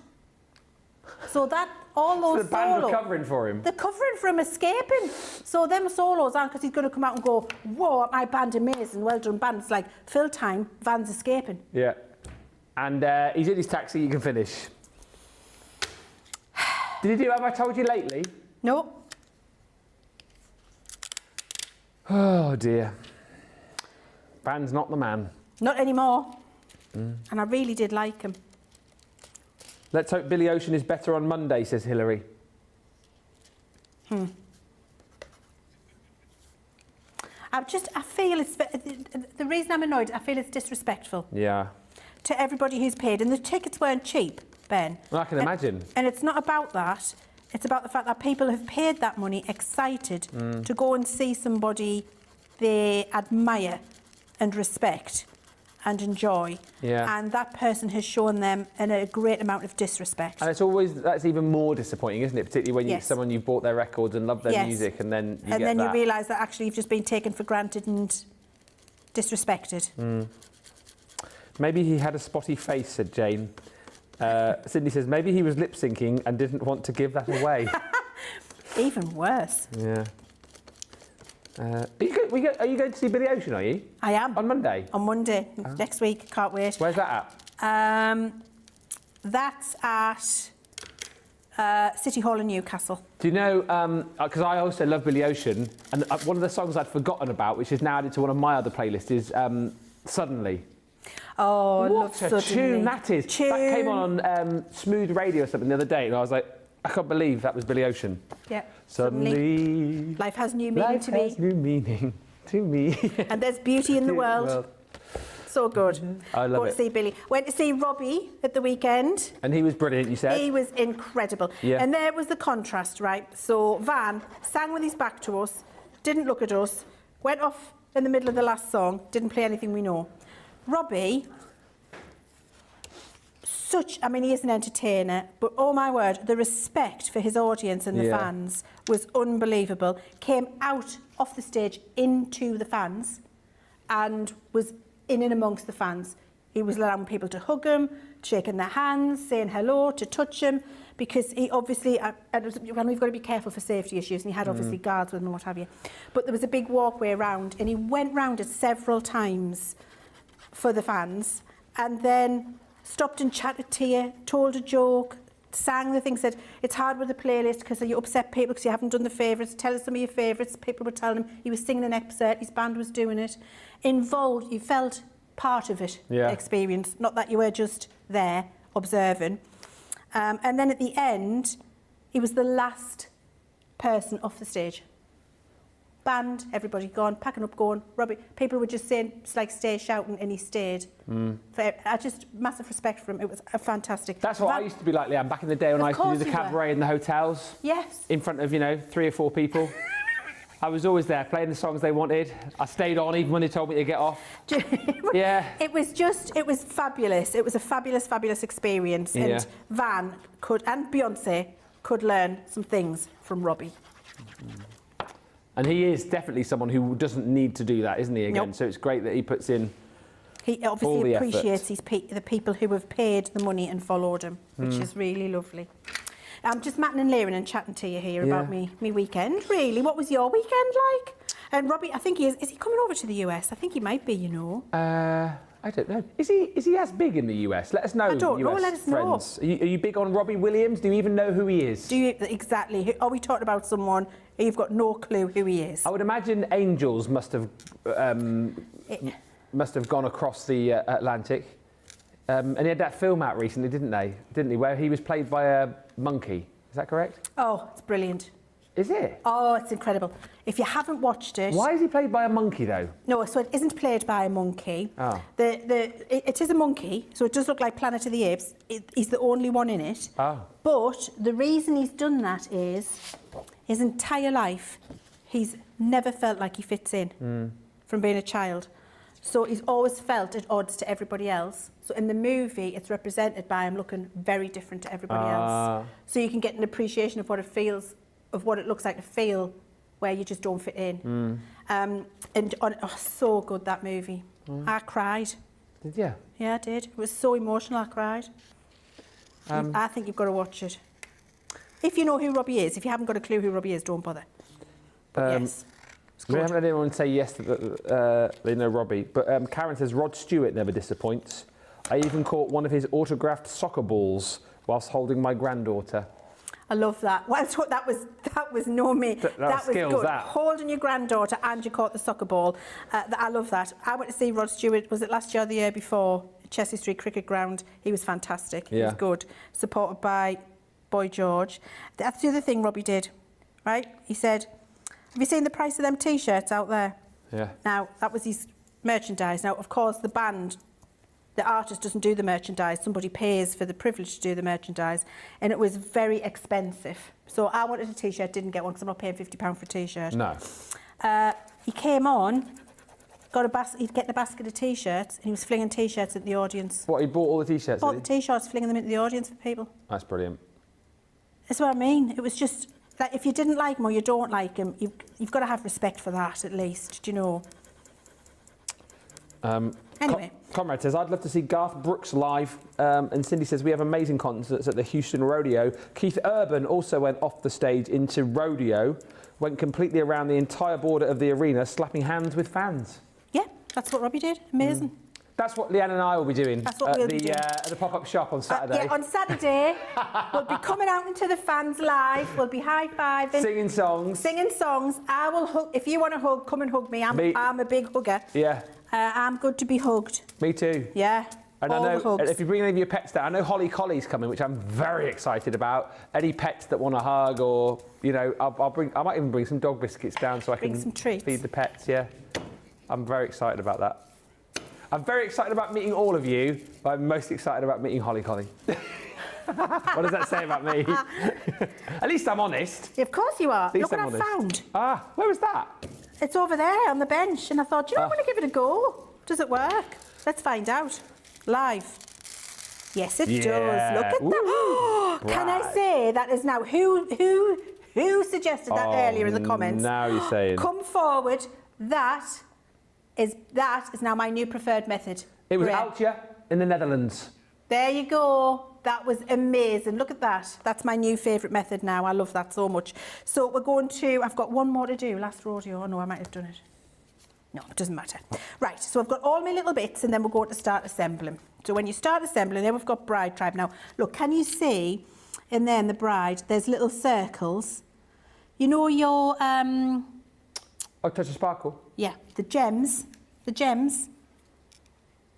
[SPEAKER 2] So that all those
[SPEAKER 1] so the band were covering for him.
[SPEAKER 2] They're covering for him escaping. So them solos aren't because he's going to come out and go, whoa, my band amazing, well done band. It's like fill time, Van's escaping.
[SPEAKER 1] Yeah. And he's in his taxi, you can finish. Did he do Have I Told You Lately?
[SPEAKER 2] No.
[SPEAKER 1] Oh dear. Van's not the man.
[SPEAKER 2] Not anymore. And I really did like him.
[SPEAKER 1] Let's hope Billy Ocean is better on Monday, says Hillary.
[SPEAKER 2] I feel it's... The reason I'm annoyed, I feel it's disrespectful.
[SPEAKER 1] Yeah.
[SPEAKER 2] To everybody who's paid. And the tickets weren't cheap, Ben.
[SPEAKER 1] Well, I can imagine.
[SPEAKER 2] And it's not about that. It's about the fact that people have paid that money excited to go and see somebody they admire and respect and enjoy.
[SPEAKER 1] Yeah.
[SPEAKER 2] And that person has shown them a great amount of disrespect.
[SPEAKER 1] And that's even more disappointing, isn't it? Particularly when you get someone you've bought their records and love their music, and then you get that.
[SPEAKER 2] You realise that actually you've just been taken for granted and disrespected.
[SPEAKER 1] Maybe he had a spotty face, said Jane. Sydney says, maybe he was lip syncing and didn't want to give that away.
[SPEAKER 2] Even worse.
[SPEAKER 1] Yeah. Are you going to see Billy Ocean, are you?
[SPEAKER 2] I am.
[SPEAKER 1] On Monday?
[SPEAKER 2] On Monday, next week. Can't wait.
[SPEAKER 1] Where's that
[SPEAKER 2] at? That's at City Hall in Newcastle.
[SPEAKER 1] Do you know, because I also love Billy Ocean, and one of the songs I'd forgotten about, which is now added to one of my other playlists, is Suddenly.
[SPEAKER 2] Oh, I love
[SPEAKER 1] What a tune that is. That came on Smooth Radio or something the other day, and I was like, I can't believe that was Billy Ocean.
[SPEAKER 2] Yeah.
[SPEAKER 1] Suddenly.
[SPEAKER 2] Life has new meaning to me.
[SPEAKER 1] Life has new meaning to me.
[SPEAKER 2] And there's beauty in the world. So good.
[SPEAKER 1] I love
[SPEAKER 2] Go
[SPEAKER 1] it.
[SPEAKER 2] to see Billy. Went to see Robbie at the weekend.
[SPEAKER 1] And he was brilliant, you said?
[SPEAKER 2] He was incredible.
[SPEAKER 1] Yeah.
[SPEAKER 2] And there was the contrast, right? So Van sang with his back to us, didn't look at us, went off in the middle of the last song, didn't play anything we know. Robbie, he is an entertainer, but oh my word, the respect for his audience and the fans was unbelievable. Came out off the stage into the fans and was in and amongst the fans. He was allowing people to hug him, shaking their hands, saying hello, to touch him, because he obviously, and we've got to be careful for safety issues, and he had obviously guards with him and what have you. But there was a big walkway around, and he went round it several times for the fans, and then stopped and chatted to you, told a joke, sang the thing, said, it's hard with the playlist because you upset people because you haven't done the favourites, tell us some of your favourites. People were telling him, he was singing an excerpt, his band was doing it. Involved, you felt part of it, experience, not that you were just there observing. And then at the end, he was the last person off the stage. Band, everybody gone, packing up, going. Robbie, people were just saying, it's like stay shouting, and he stayed. I just massive respect for him. It was a fantastic.
[SPEAKER 1] That's what I used to be like, Leann, back in the day when I used to do the cabaret in the hotels.
[SPEAKER 2] Yes.
[SPEAKER 1] In front of 3 or 4 people. I was always there playing the songs they wanted. I stayed on even when they told me to get off. Yeah.
[SPEAKER 2] It was fabulous. It was a fabulous, fabulous experience. And Van and Beyonce could learn some things from Robbie.
[SPEAKER 1] And he is definitely someone who doesn't need to do that, isn't he, again?
[SPEAKER 2] Nope.
[SPEAKER 1] So it's great that he puts in
[SPEAKER 2] He obviously appreciates the people who have paid the money and followed him, which is really lovely. I'm just matting and layering and chatting to you here about me weekend, really. What was your weekend like? And Robbie, I think is he coming over to the US? I think he might be,
[SPEAKER 1] I don't know. Is he as big in the US? Let us know.
[SPEAKER 2] I don't know.
[SPEAKER 1] US
[SPEAKER 2] Let us
[SPEAKER 1] friends.
[SPEAKER 2] know.
[SPEAKER 1] Are you big on Robbie Williams? Do you even know who he is?
[SPEAKER 2] Do you exactly? Are we talking about someone you've got no clue who he is?
[SPEAKER 1] I would imagine Angels must have gone across the Atlantic. And he had that film out recently, didn't he? Where he was played by a monkey. Is that correct?
[SPEAKER 2] Oh, it's brilliant.
[SPEAKER 1] Is it?
[SPEAKER 2] Oh, it's incredible. If you haven't watched it...
[SPEAKER 1] Why is he played by a monkey, though?
[SPEAKER 2] No, so it isn't played by a monkey.
[SPEAKER 1] Oh.
[SPEAKER 2] It is a monkey, so it does look like Planet of the Apes. He's the only one in it.
[SPEAKER 1] Oh.
[SPEAKER 2] But the reason he's done that is his entire life, he's never felt like he fits in from being a child. So he's always felt at odds to everybody else. So in the movie, it's represented by him looking very different to everybody else. So you can get an appreciation of what it feels, of what it looks like to feel where you just don't fit in. So good, that movie. I cried.
[SPEAKER 1] Did you?
[SPEAKER 2] Yeah, I did. It was so emotional, I cried. I think you've got to watch it. If you know who Robbie is. If you haven't got a clue who Robbie is, don't bother. But yes.
[SPEAKER 1] We haven't had anyone say yes that they know Robbie, but Karen says Rod Stewart never disappoints. I even caught one of his autographed soccer balls whilst holding my granddaughter.
[SPEAKER 2] I love that. Well, that was no me.
[SPEAKER 1] That was skills,
[SPEAKER 2] good.
[SPEAKER 1] that.
[SPEAKER 2] Holding your granddaughter and you caught the soccer ball. I love that. I went to see Rod Stewart, was it last year or the year before, Chelsea Street Cricket Ground. He was fantastic. He was good. Supported by Boy George. That's the other thing Robbie did, right? He said, have you seen the price of them T-shirts out there?
[SPEAKER 1] Yeah.
[SPEAKER 2] Now, that was his merchandise. Now, of course, the band, the artist doesn't do the merchandise. Somebody pays for the privilege to do the merchandise. And it was very expensive. So I wanted a T-shirt, didn't get one because I'm not paying £50 for a T-shirt.
[SPEAKER 1] No.
[SPEAKER 2] He came on, he'd get the basket of T-shirts, and he was flinging T-shirts at the audience.
[SPEAKER 1] What, he bought all the T-shirts?
[SPEAKER 2] Bought the T-shirts, flinging them into the audience for people.
[SPEAKER 1] That's brilliant.
[SPEAKER 2] That's what I mean. It was just... like, if you didn't like him or you don't like him, you've got to have respect for that, at least, do you know? Anyway.
[SPEAKER 1] Conrad says, I'd love to see Garth Brooks live. And Cindy says, we have amazing concerts at the Houston Rodeo. Keith Urban also went off the stage into Rodeo, went completely around the entire border of the arena, slapping hands with fans. Yeah,
[SPEAKER 2] that's what Robbie did. Amazing.
[SPEAKER 1] That's what Leann and I will be doing.
[SPEAKER 2] That's what we'll be doing.
[SPEAKER 1] At the pop-up shop on Saturday.
[SPEAKER 2] Yeah, on Saturday, we'll be coming out into the fans live. We'll be high-fiving.
[SPEAKER 1] Singing songs.
[SPEAKER 2] Singing songs. I will hug. If you want to hug, come and hug me. I'm a big hugger.
[SPEAKER 1] Yeah.
[SPEAKER 2] I'm good to be hugged.
[SPEAKER 1] Me too.
[SPEAKER 2] Yeah.
[SPEAKER 1] And
[SPEAKER 2] all
[SPEAKER 1] I know,
[SPEAKER 2] the hugs.
[SPEAKER 1] if you bring any of your pets down, I know Holly Collie's coming, which I'm very excited about. Any pets that want a hug or, I might even bring some dog biscuits down so I can
[SPEAKER 2] some treats.
[SPEAKER 1] feed the pets, yeah. I'm very excited about that. I'm very excited about meeting all of you, but I'm most excited about meeting Holly Collie. What does that say about me? At least I'm honest.
[SPEAKER 2] Of course you are. Look what I found.
[SPEAKER 1] Ah, where was that?
[SPEAKER 2] It's over there on the bench, and I thought, I'm going to give it a go. Does it work? Let's find out. Live. Yes, it does. Look at that. Can I say that is now who suggested that earlier in the comments?
[SPEAKER 1] Now you're saying.
[SPEAKER 2] Come forward. That is now my new preferred method.
[SPEAKER 1] It was Altje in the Netherlands.
[SPEAKER 2] There you go. That was amazing. Look at that. That's my new favourite method now. I love that so much. So we're going to, I've got one more to do. Last rodeo. Oh no, I might have done it. No, it doesn't matter. Right, so I've got all my little bits and then we're going to start assembling. So when you start assembling, then we've got bride tribe. Now, look, can you see in there in the bride, there's little circles. You know your... Oh,
[SPEAKER 1] Touch of Sparkle?
[SPEAKER 2] Yeah, the gems, they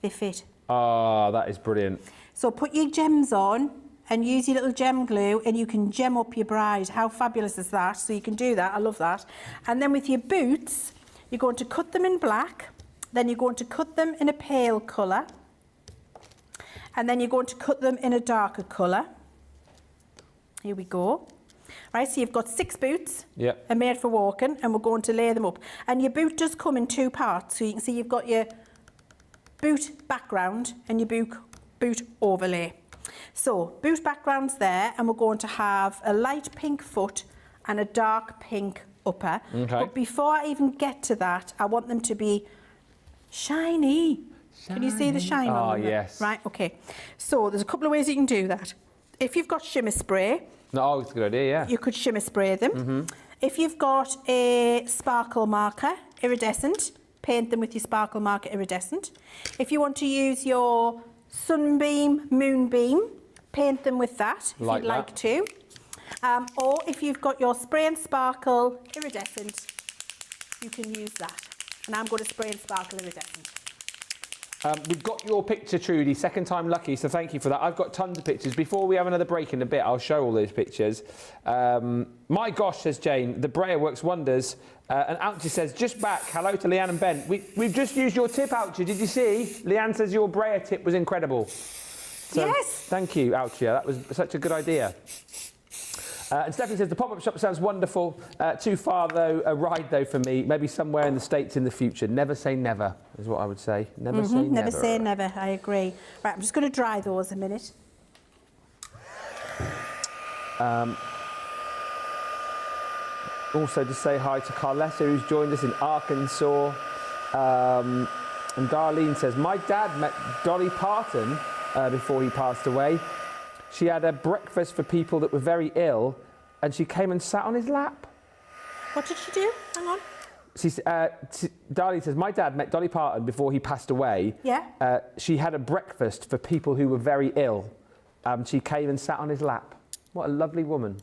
[SPEAKER 2] fit.
[SPEAKER 1] Oh, that is brilliant.
[SPEAKER 2] So put your gems on and use your little gem glue and you can gem up your bride. How fabulous is that? So you can do that, I love that. And then with your boots, you're going to cut them in black, then you're going to cut them in a pale colour, and then you're going to cut them in a darker colour. Here we go. Right, so you've got 6 boots, are made for walking, and we're going to lay them up. And your boot does come in 2 parts, so you can see you've got your boot background and your boot overlay. So, boot background's there, and we're going to have a light pink foot and a dark pink upper. Okay. But before I even get to that, I want them to be shiny. Can you see the shine on them?
[SPEAKER 1] Oh, yes.
[SPEAKER 2] Right, okay. So, there's a couple of ways you can do that. If you've got shimmer spray...
[SPEAKER 1] No, it's a good idea, yeah.
[SPEAKER 2] You could shimmer spray them. If you've got a sparkle marker, iridescent, paint them with your sparkle marker iridescent. If you want to use your sunbeam, moonbeam, paint them with that, if you'd like to. Or if you've got your spray and sparkle iridescent, you can use that. And I'm going to spray and sparkle iridescent.
[SPEAKER 1] We've got your picture, Trudy, second time lucky, so thank you for that. I've got tons of pictures. Before we have another break in a bit, I'll show all those pictures. My gosh, says Jane, the brayer works wonders. And Altje says, just back, hello to Leann and Ben. We've just used your tip, Altje, did you see? Leann says your brayer tip was incredible. So,
[SPEAKER 2] yes.
[SPEAKER 1] Thank you, Altje, that was such a good idea. And Stephanie says, the pop-up shop sounds wonderful. Too far, though, a ride, though, for me. Maybe somewhere in the States in the future. Never say never, is what I would say. Never say never.
[SPEAKER 2] Never say never, I agree. Right, I'm just going to dry those a minute.
[SPEAKER 1] Also to say hi to Carlessa, who's joined us in Arkansas. And Darlene says, my dad met Dolly Parton before he passed away. She had a breakfast for people that were very ill, and she came and sat on his lap.
[SPEAKER 2] What did she do? Hang on.
[SPEAKER 1] Darlene says, my dad met Dolly Parton before he passed away.
[SPEAKER 2] Yeah.
[SPEAKER 1] She had a breakfast for people who were very ill. She came and sat on his lap. What a lovely woman.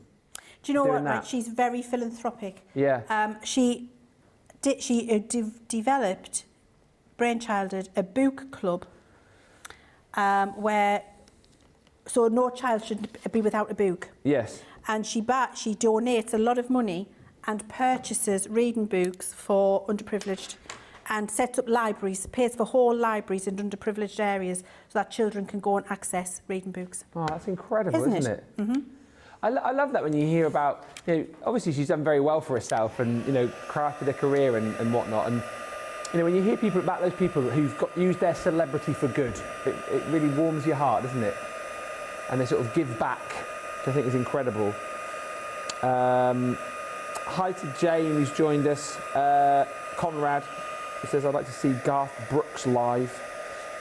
[SPEAKER 2] Do you know what? Right, she's very philanthropic.
[SPEAKER 1] Yeah.
[SPEAKER 2] She developed, brainchilded, a book club where... So no child should be without a book.
[SPEAKER 1] Yes.
[SPEAKER 2] And she donates a lot of money and purchases reading books for underprivileged and sets up libraries, pays for whole libraries in underprivileged areas so that children can go and access reading books.
[SPEAKER 1] Oh, that's incredible, isn't it? I love that when you hear about, obviously she's done very well for herself and, crafted a career and whatnot. And, when you hear people about those people who've used their celebrity for good, it really warms your heart, doesn't it? And they sort of give back, which I think is incredible. Hi to Jane, who's joined us. Conrad, who says, I'd like to see Garth Brooks live.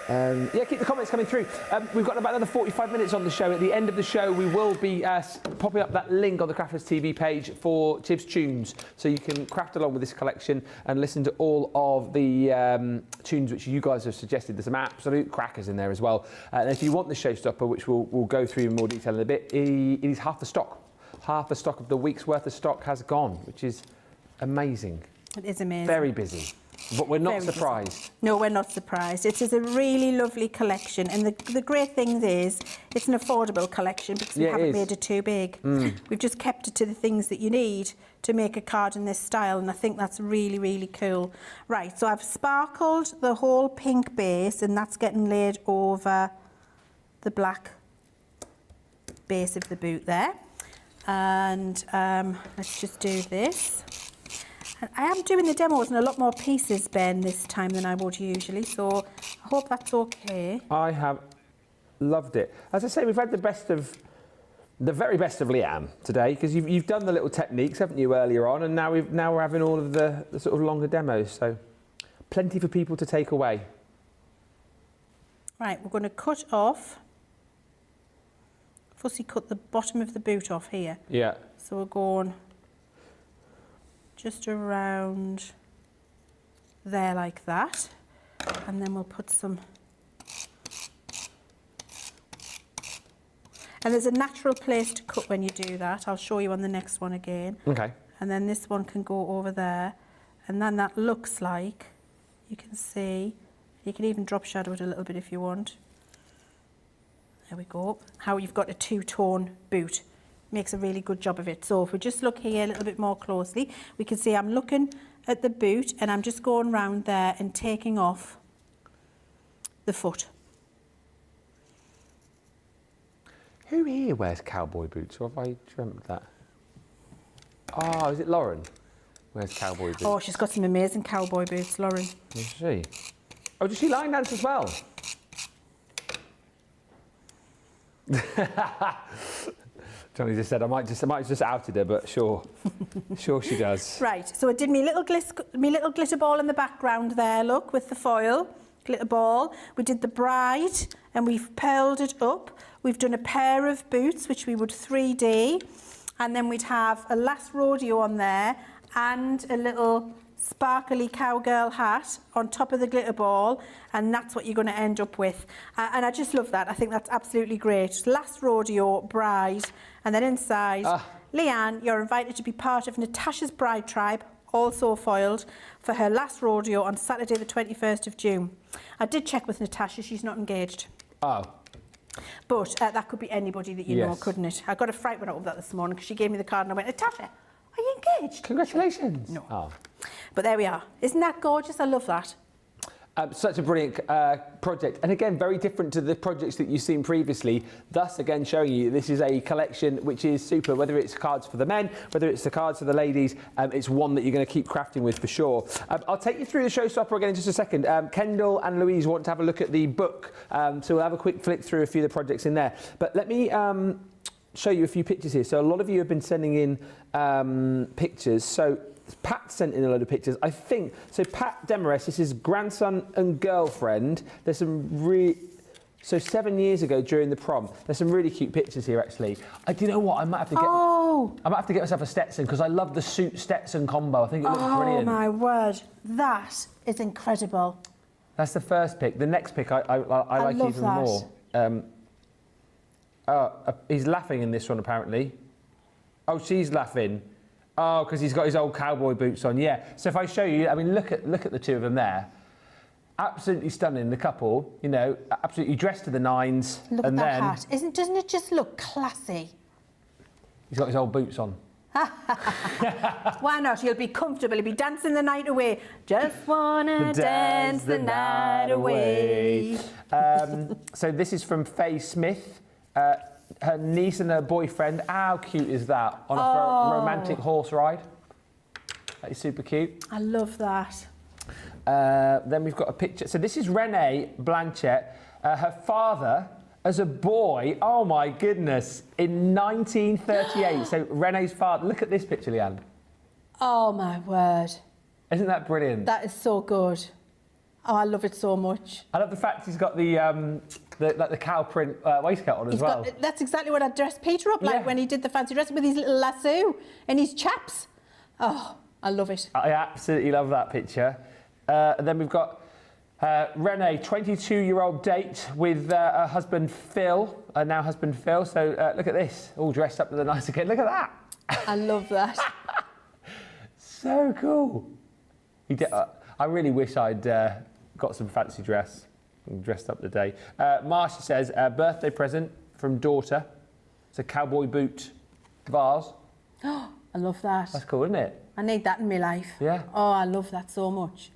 [SPEAKER 1] Yeah, keep the comments coming through. We've got about another 45 minutes on the show. At the end of the show, we will be popping up that link on the Crafters TV page for Chivs Tunes, so you can craft along with this collection and listen to all of the tunes which you guys have suggested. There's some absolute crackers in there as well. And if you want the showstopper, which we'll go through in more detail in a bit, it is half the stock. Half the stock of the week's worth of stock has gone, which is amazing.
[SPEAKER 2] It is amazing.
[SPEAKER 1] Very busy. But we're not
[SPEAKER 2] Very
[SPEAKER 1] surprised.
[SPEAKER 2] decent. No, we're not surprised. It is a really lovely collection, and the great thing is it's an affordable collection because we haven't made it too big. We've just kept it to the things that you need to make a card in this style, and I think that's really, really cool. Right, so I've sparkled the whole pink base, and that's getting laid over the black base of the boot there. And let's just do this. And I am doing the demos in a lot more pieces, Ben, this time than I would usually, so I hope that's okay.
[SPEAKER 1] I have loved it. As I say, we've had the very best of Leann today, because you've done the little techniques, haven't you, earlier on, and now we're having all of the sort of longer demos, so plenty for people to take away.
[SPEAKER 2] Right, we're going to cut off, fussy cut the bottom of the boot off here.
[SPEAKER 1] Yeah.
[SPEAKER 2] So we're going just around there like that, and then we'll put some, and there's a natural place to cut when you do that. I'll show you on the next one again.
[SPEAKER 1] Okay.
[SPEAKER 2] And then this one can go over there, and then that looks like, you can see, you can even drop shadow it a little bit if you want. There we go. How you've got a two-tone boot. Makes a really good job of it. So if we just look here a little bit more closely, we can see I'm looking at the boot and I'm just going round there and taking off the foot.
[SPEAKER 1] Who here wears cowboy boots, or have I dreamt that? Oh, is it Lauren wears cowboy boots?
[SPEAKER 2] Oh, she's got some amazing cowboy boots, Lauren.
[SPEAKER 1] Does she? Oh, does she line dance as well? Johnny just said I might have just outed her, but sure, sure she does.
[SPEAKER 2] Right, so I did my little glitter ball in the background there, look, with the foil, glitter ball. We did the bride and we've pearled it up. We've done a pair of boots, which we would 3D, and then we'd have a last rodeo on there and a little sparkly cowgirl hat on top of the glitter ball, and that's what you're going to end up with. And I just love that. I think that's absolutely great. Last rodeo, bride, and then inside, Leann, you're invited to be part of Natasha's bride tribe, also foiled, for her last rodeo on Saturday the 21st of June. I did check with Natasha, she's not engaged.
[SPEAKER 1] Oh.
[SPEAKER 2] But that could be anybody that you know, couldn't it? I got a fright when I opened that this morning because she gave me the card and I went, Natasha, are you engaged?
[SPEAKER 1] Congratulations.
[SPEAKER 2] No.
[SPEAKER 1] Oh.
[SPEAKER 2] But there we are. Isn't that gorgeous? I love that.
[SPEAKER 1] Such a brilliant project, and again very different to the projects that you've seen previously, thus again showing you this is a collection which is super. Whether it's cards for the men, whether it's the cards for the ladies, it's one that you're going to keep crafting with for sure. I'll take you through the showstopper again in just a second. Kendall and Louise want to have a look at the book, so we'll have a quick flick through a few of the projects in there, but let me show you a few pictures here. So a lot of you have been sending in pictures, so Pat sent in a load of pictures, I think. So Pat Demarest, this is grandson and girlfriend. There's some so 7 years ago during the prom. There's some really cute pictures here, actually. Do you know what? I might have to get.
[SPEAKER 2] Oh.
[SPEAKER 1] I might have to get myself a Stetson because I love the suit Stetson combo. I think it looks brilliant.
[SPEAKER 2] Oh my word, that is incredible.
[SPEAKER 1] That's the first pic. The next pic I like
[SPEAKER 2] love
[SPEAKER 1] even
[SPEAKER 2] that.
[SPEAKER 1] more. He's laughing in this one apparently. Oh, she's laughing. Oh, because he's got his old cowboy boots on, yeah. So if I show you, I mean, look at the two of them there. Absolutely stunning, the couple, you know, absolutely dressed to the nines.
[SPEAKER 2] Look at that hat. Doesn't it just look classy?
[SPEAKER 1] He's got his old boots on.
[SPEAKER 2] Why not? He'll be comfortable. He'll be dancing the night away. Just wanna dance the night away.
[SPEAKER 1] So this is from Faye Smith. Her niece and her boyfriend, how cute is that? On a romantic horse ride. That is super cute.
[SPEAKER 2] I love that.
[SPEAKER 1] Then we've got a picture. So this is Renee Blanchett. Her father, as a boy, oh my goodness, in 1938. So Renee's father, look at this picture, Leann.
[SPEAKER 2] Oh my word.
[SPEAKER 1] Isn't that brilliant?
[SPEAKER 2] That is so good. Oh, I love it so much.
[SPEAKER 1] I love the fact he's got the cow print waistcoat on as well.
[SPEAKER 2] That's exactly what I dressed Peter up like when he did the fancy dress with his little lasso and his chaps. Oh, I love it.
[SPEAKER 1] I absolutely love that picture. And then we've got Renee, 22-year-old date with her husband Phil, now husband Phil. So look at this, all dressed up to the nines again. Look at that.
[SPEAKER 2] I love that.
[SPEAKER 1] So cool. I really wish I'd got some fancy dress and dressed up today. Marsha says, birthday present from daughter. It's a cowboy boot vase.
[SPEAKER 2] I love that.
[SPEAKER 1] That's cool, isn't it?
[SPEAKER 2] I need that in my life.
[SPEAKER 1] Yeah.
[SPEAKER 2] Oh, I love that so much.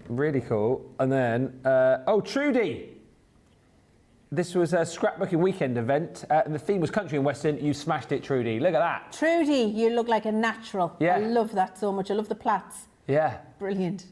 [SPEAKER 1] Really cool. And then, Trudy. This was a scrapbooking weekend event, and the theme was country and western. You smashed it, Trudy. Look at that.
[SPEAKER 2] Trudy, you look like a natural.
[SPEAKER 1] Yeah.
[SPEAKER 2] I love that so much. I love the plaits.
[SPEAKER 1] Yeah.
[SPEAKER 2] Brilliant.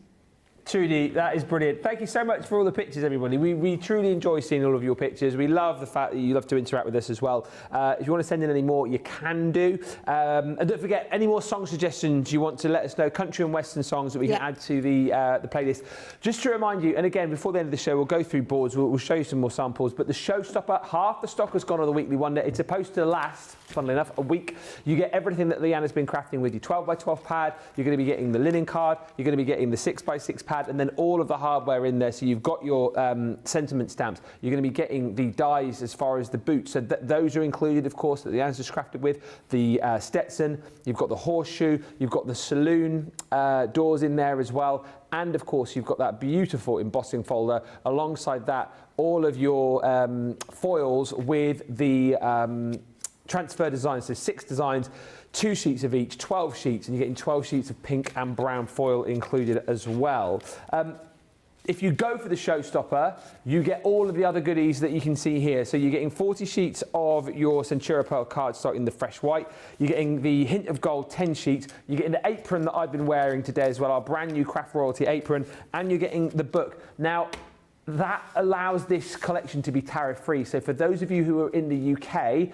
[SPEAKER 1] Trudy, that is brilliant. Thank you so much for all the pictures, everybody. We truly enjoy seeing all of your pictures. We love the fact that you love to interact with us as well. If you want to send in any more, you can do. And don't forget, any more song suggestions you want to let us know, country and western songs that we can add to the playlist. Just to remind you, and again, before the end of the show, we'll go through boards. We'll show you some more samples. But the showstopper, half the stock has gone on the Weekly Wonder. It's supposed to last, funnily enough, a week. You get everything that Leann has been crafting with your 12x12 pad. You're going to be getting the linen card. You're going to be getting the 6x6 pad, and then all of the hardware in there. So you've got your sentiment stamps. You're going to be getting the dies as far as the boots. So those are included, of course, that Leann's just crafted with. The Stetson. You've got the horseshoe. You've got the saloon doors in there as well. And of course, you've got that beautiful embossing folder. Alongside that, all of your foils with the transfer designs. So 6 designs. 2 sheets of each, 12 sheets, and you're getting 12 sheets of pink and brown foil included as well. If you go for the showstopper, you get all of the other goodies that you can see here. So you're getting 40 sheets of your Centura Pearl cards starting the fresh white. You're getting the Hint of Gold 10 sheets. You're getting the apron that I've been wearing today as well, our brand new Craft Royalty apron, and you're getting the book. Now, that allows this collection to be tariff-free. So for those of you who are in the UK,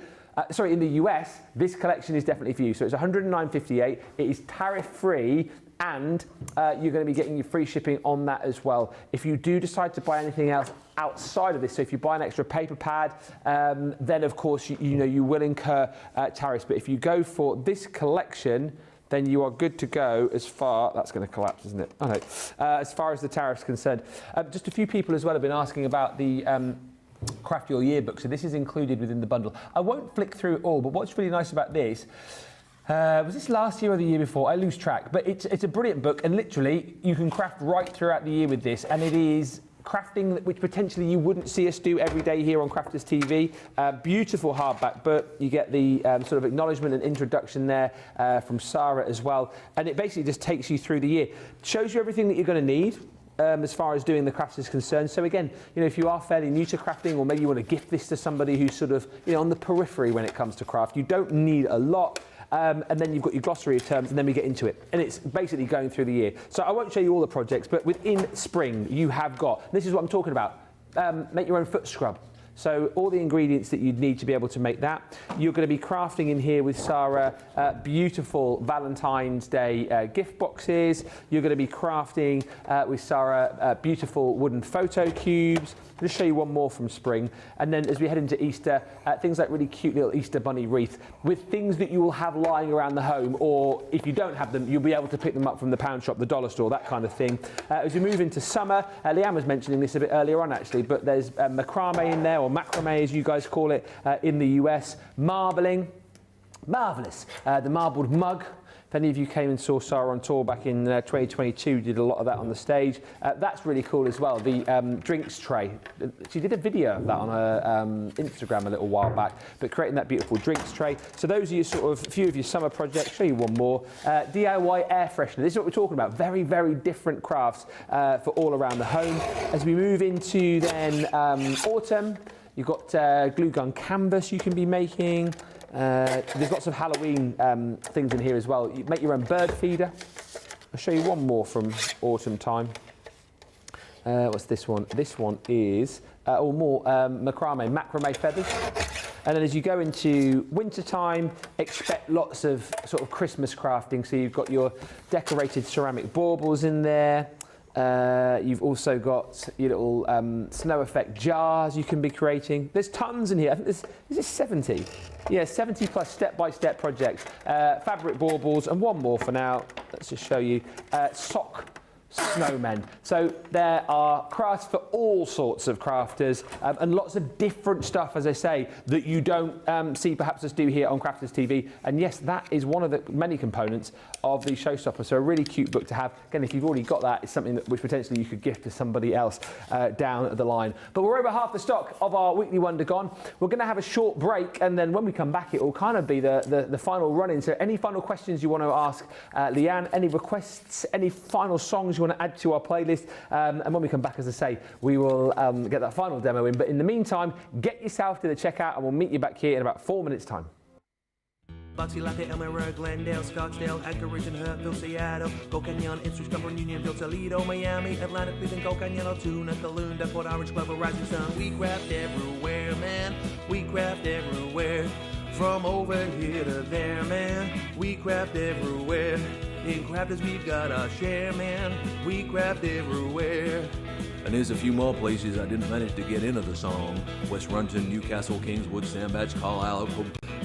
[SPEAKER 1] in the US, this collection is definitely for you. So it's $109.58. It is tariff-free, and you're going to be getting your free shipping on that as well. If you do decide to buy anything else outside of this, so if you buy an extra paper pad, then of course you will incur tariffs. But if you go for this collection, then you are good to go as far... That's going to collapse, isn't it? Oh, no. As far as the tariff's concerned. Just a few people as well have been asking about the... Craft Your Yearbook, so this is included within the bundle. I won't flick through it all, but what's really nice about this, was this last year or the year before? I lose track, but it's a brilliant book, and literally you can craft right throughout the year with this, and it is crafting which potentially you wouldn't see us do every day here on Crafters TV. Beautiful hardback book. You get the sort of acknowledgement and introduction there from Sarah as well, and it basically just takes you through the year. Shows you everything that you're going to need. As far as doing the crafts is concerned. So again, if you are fairly new to crafting, or maybe you want to gift this to somebody who's sort of, on the periphery when it comes to craft, you don't need a lot. And then you've got your glossary of terms, and then we get into it. And it's basically going through the year. So I won't show you all the projects, but within spring, you have got, this is what I'm talking about, make your own foot scrub. So all the ingredients that you'd need to be able to make that. You're going to be crafting in here with Sarah beautiful Valentine's Day gift boxes. You're going to be crafting with Sarah beautiful wooden photo cubes. I'll just show you one more from spring. And then as we head into Easter, things like really cute little Easter bunny wreath with things that you will have lying around the home, or if you don't have them, you'll be able to pick them up from the pound shop, the dollar store, that kind of thing. As we move into summer, Leann was mentioning this a bit earlier on actually, but there's macrame in there, or macrame as you guys call it in the US. Marbling, marvellous. The marbled mug. If any of you came and saw Sarah on tour back in 2022, did a lot of that on the stage. That's really cool as well, the drinks tray. She did a video of that on her Instagram a little while back, but creating that beautiful drinks tray. So those are your sort of few of your summer projects. Show you one more. DIY air freshener. This is what we're talking about. Very, very different crafts for all around the home. As we move into then autumn, you've got glue gun canvas you can be making. There's lots of Halloween things in here as well. You make your own bird feeder. I'll show you one more from autumn time. What's this one? This one is more macrame feathers. And then as you go into winter time, expect lots of sort of Christmas crafting. So you've got your decorated ceramic baubles in there. You've also got your little snow effect jars you can be creating. There's tons in here. I think is it 70? Yeah, 70 plus step-by-step projects. Fabric baubles, and one more for now. Let's just show you. Sock snowmen. So there are crafts for all sorts of crafters and lots of different stuff, as I say, that you don't see perhaps us do here on Crafters TV. And yes, that is one of the many components of the showstopper. So a really cute book to have. Again, if you've already got that, it's something which potentially you could gift to somebody else down the line. But we're over half the stock of our weekly Wonder gone. We're going to have a short break, and then when we come back, it will kind of be the final run-in. So any final questions you want to ask Leann, any requests, any final songs you want to add to our playlist, and when we come back, as I say, we will get that final demo in. But in the meantime, get yourself to the checkout, and we'll meet you back here in about 4 minutes' time.
[SPEAKER 11] Boxy, Latte, Elmira, Glendale, Scottsdale, Anchorage, and Hurtville, Seattle, Go Canyon, Ipswich, Cumberland, Unionville, Toledo, Miami, Atlanta, Cleveland, Go Canyon, Altoona, Caloonda, Port Orange, Clover, Rising Sun. We craft everywhere, man. We craft everywhere. From over here to there, man. We craft everywhere. In crafters, we've got our share, man. We craft everywhere. And there's a few more places I didn't manage to get into the song. West Runton, Newcastle, Kingswood, Sandbach, Carlisle,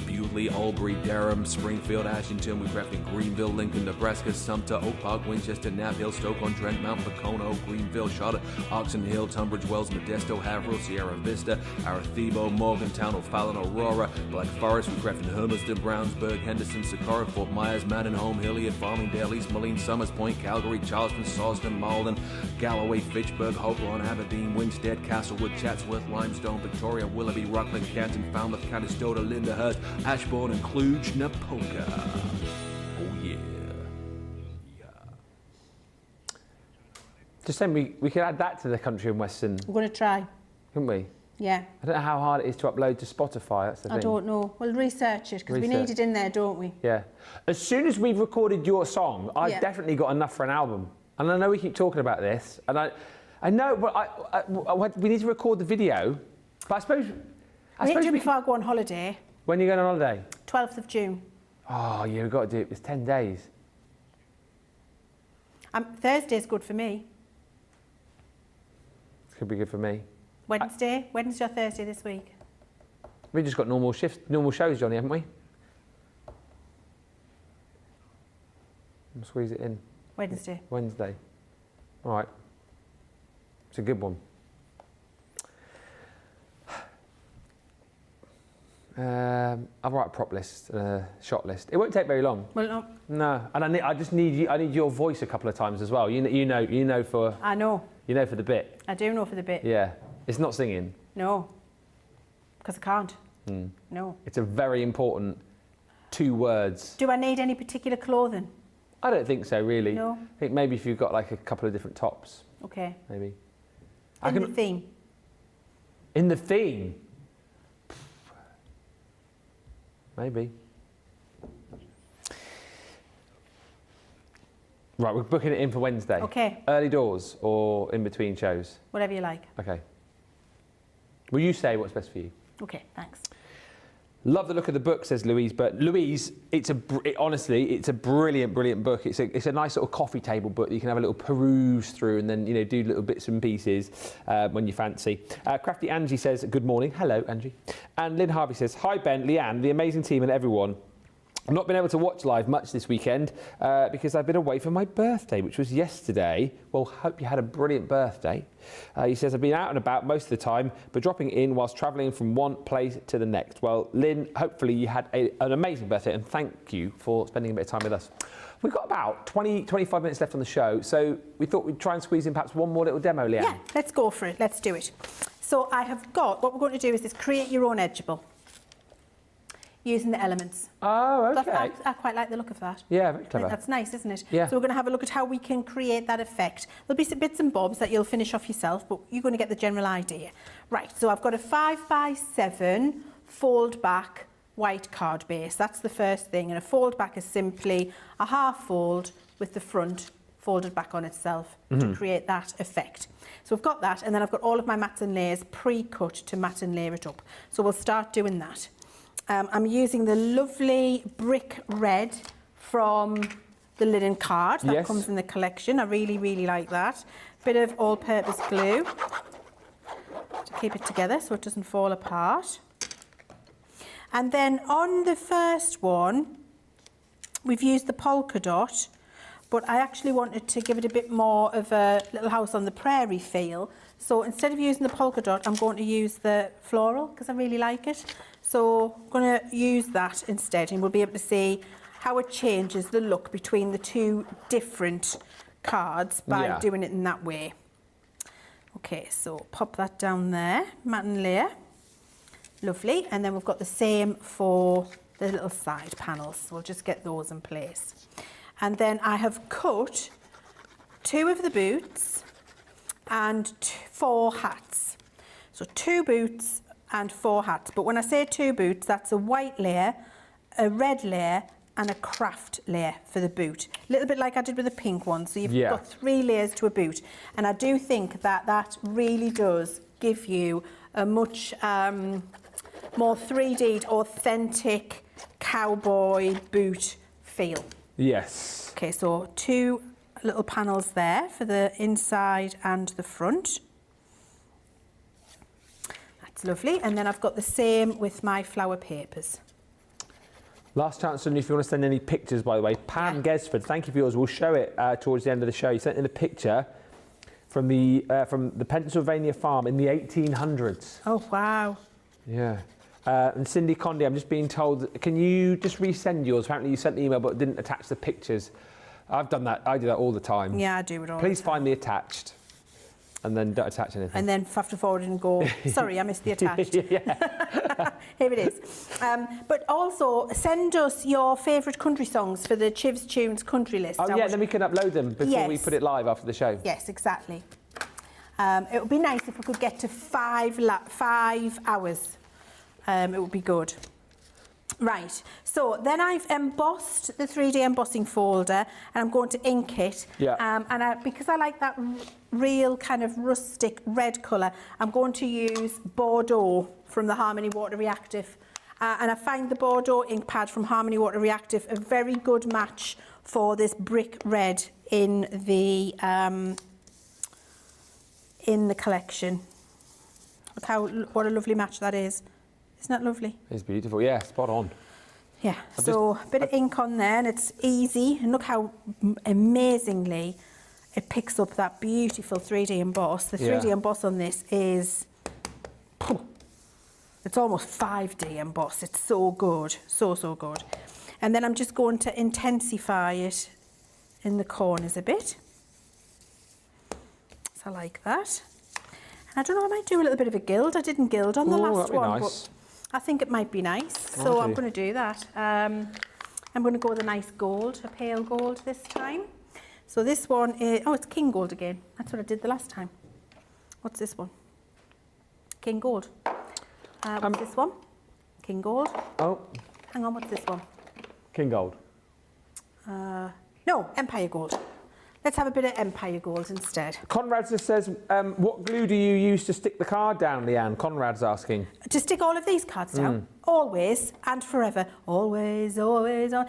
[SPEAKER 11] Bewley, Albury, Durham, Springfield, Ashington. We craft in Greenville, Lincoln, Nebraska, Sumter, Oak Park, Winchester, Knapp Hill, Stoke-on-Trent, Mount Pocono, Greenville, Charlotte, Oxon Hill, Tunbridge Wells, Modesto, Haverhill, Sierra Vista, Arecibo, Morgantown, O'Fallon, Aurora, Black Forest. We craft in Hermiston, Brownsburg, Henderson, Socorro, Fort Myers, Manningham, Hilliard, Farmingdale, East Moline, Summers Point, Calgary, Charleston, Salisbury, Malden, Galloway, Fitchburg, Hopewell, Aberdeen, Winstead, Castlewood, Chatsworth, Limestone, Victoria, Willoughby, Rockland, Canton, Falmouth, Canastota, Lyndhurst, Ashbourne, and Cluj-Napoca. Oh yeah.
[SPEAKER 1] Just saying, we could add that to the country and western.
[SPEAKER 2] I'm going to try.
[SPEAKER 1] Couldn't we?
[SPEAKER 2] Yeah.
[SPEAKER 1] I don't know how hard it is to upload to Spotify. That's the thing.
[SPEAKER 2] I don't know. We'll research it because we need it in there, don't we?
[SPEAKER 1] Yeah. As soon as we've recorded your song, I've definitely got enough for an album. And I know we keep talking about this, and I know, but we need to record the video. But I suppose
[SPEAKER 2] we need to do it before I go on holiday.
[SPEAKER 1] When are you going on holiday?
[SPEAKER 2] 12th of June.
[SPEAKER 1] Oh, yeah, we've got to do it. It's 10 days.
[SPEAKER 2] Thursday's good for me.
[SPEAKER 1] Could be good for me.
[SPEAKER 2] Wednesday or Thursday this week?
[SPEAKER 1] We've just got normal shows, Johnny, haven't we? We'll squeeze it in.
[SPEAKER 2] Wednesday.
[SPEAKER 1] All right. It's a good one. I'll write a prop list, shot list. It won't take very long.
[SPEAKER 2] Well, no.
[SPEAKER 1] No, and I just need you. I need your voice a couple of times as well. You know for.
[SPEAKER 2] I know.
[SPEAKER 1] You know for the bit.
[SPEAKER 2] I do know for the bit.
[SPEAKER 1] Yeah, it's not singing.
[SPEAKER 2] No, because I can't. No.
[SPEAKER 1] It's a very important 2 words.
[SPEAKER 2] Do I need any particular clothing?
[SPEAKER 1] I don't think so, really.
[SPEAKER 2] No.
[SPEAKER 1] I think maybe if you've got like a couple of different tops.
[SPEAKER 2] Okay.
[SPEAKER 1] Maybe.
[SPEAKER 2] The theme.
[SPEAKER 1] In the theme. Maybe. Right, we're booking it in for Wednesday.
[SPEAKER 2] Okay.
[SPEAKER 1] Early doors or in between shows?
[SPEAKER 2] Whatever you like.
[SPEAKER 1] Okay. Will you say what's best for you?
[SPEAKER 2] Okay, thanks.
[SPEAKER 1] Love the look of the book, says Louise. But Louise, honestly, it's a brilliant, brilliant book. It's a nice sort of coffee table book that you can have a little peruse through and then do little bits and pieces when you fancy. Crafty Angie says, good morning. Hello, Angie. And Lynn Harvey says, hi Ben, Leann, the amazing team and everyone. I've not been able to watch live much this weekend because I've been away for my birthday, which was yesterday. Well, hope you had a brilliant birthday. He says, I've been out and about most of the time, but dropping in whilst travelling from one place to the next. Well, Lynn, hopefully you had an amazing birthday, and thank you for spending a bit of time with us. We've got about 25 minutes left on the show, so we thought we'd try and squeeze in perhaps one more little demo, Leann.
[SPEAKER 2] Yeah, let's go for it. Let's do it. So I have got, what we're going to do is this, create your own edgeable. Using the elements.
[SPEAKER 1] Oh, okay.
[SPEAKER 2] I quite like the look of that.
[SPEAKER 1] Yeah, very clever.
[SPEAKER 2] That's nice, isn't it?
[SPEAKER 1] Yeah.
[SPEAKER 2] So we're going to have a look at how we can create that effect. There'll be some bits and bobs that you'll finish off yourself, but you're going to get the general idea. Right, so I've got a 5x7 fold back white card base. That's the first thing. And a fold back is simply a half fold with the front folded back on itself to create that effect. So we've got that, and then I've got all of my mats and layers pre-cut to mat and layer it up. So we'll start doing that. I'm using the lovely brick red from the linen card that comes in the collection. I really, really like that. Bit of all-purpose glue to keep it together so it doesn't fall apart. And then on the first one, we've used the polka dot, but I actually wanted to give it a bit more of a Little House on the Prairie feel. So instead of using the polka dot, I'm going to use the floral because I really like it. So I'm going to use that instead, and we'll be able to see how it changes the look between the two different cards by doing it in that way. Okay, so pop that down there, mat and layer. Lovely. And then we've got the same for the little side panels. So we'll just get those in place. And then I have cut 2 of the boots and 4 hats. So 2 boots and 4 hats. But when I say 2 boots, that's a white layer, a red layer, and a craft layer for the boot. A little bit like I did with the pink one. So you've got 3 layers to a boot. And I do think that that really does give you a much more 3D'd, authentic cowboy boot feel.
[SPEAKER 1] Yes.
[SPEAKER 2] Okay, so 2 little panels there for the inside and the front. That's lovely. And then I've got the same with my flower papers.
[SPEAKER 1] Last chance, and if you want to send any pictures, by the way, Pam Gesford, thank you for yours. We'll show it towards the end of the show. You sent in a picture from the Pennsylvania farm in the 1800s.
[SPEAKER 2] Oh, wow.
[SPEAKER 1] Yeah. And Cindy Conde, I'm just being told, can you just resend yours? Apparently you sent the email but didn't attach the pictures. I've done that. I do that all the time.
[SPEAKER 2] Yeah, I do it all
[SPEAKER 1] Please
[SPEAKER 2] the time.
[SPEAKER 1] find the attached. And then don't attach anything.
[SPEAKER 2] And then have to forward it and go, sorry, I missed the attached. Here it is. But also, send us your favourite country songs for the Chivs Tunes country list.
[SPEAKER 1] Oh, yeah, then we can upload them before we put it live after the show.
[SPEAKER 2] Yes, exactly. It would be nice if we could get to 5 hours. It would be good. Right, so then I've embossed the 3D embossing folder and I'm going to ink it.
[SPEAKER 1] Yeah.
[SPEAKER 2] Because I like that real kind of rustic red colour, I'm going to use Bordeaux from the Harmony Water Reactive. And I find the Bordeaux ink pad from Harmony Water Reactive a very good match for this brick red in the collection. Look what a lovely match that is. Isn't that lovely?
[SPEAKER 1] It's beautiful, yeah, spot on.
[SPEAKER 2] Yeah, so a bit of ink on there and it's easy. And look how amazingly it picks up that beautiful 3D emboss. The 3D emboss on this is, it's almost 5D emboss. It's so good, so good. And then I'm just going to intensify it in the corners a bit. So I like that. And I don't know, I might do a little bit of a gild. I didn't gild on the last one.
[SPEAKER 1] Nice.
[SPEAKER 2] But I think it might be nice, so I'm going to do that. I'm going to go with a nice gold, a pale gold this time. So this one is, it's King Gold again. That's what I did the last time. What's this one? King Gold. What's this one? King Gold.
[SPEAKER 1] Oh.
[SPEAKER 2] Hang on, what's this one?
[SPEAKER 1] King Gold.
[SPEAKER 2] No, Empire Gold. Let's have a bit of Empire Gold instead.
[SPEAKER 1] Conrad just says, what glue do you use to stick the card down, Leanne? Conrad's asking.
[SPEAKER 2] To stick all of these cards down, always and forever. Always, always on.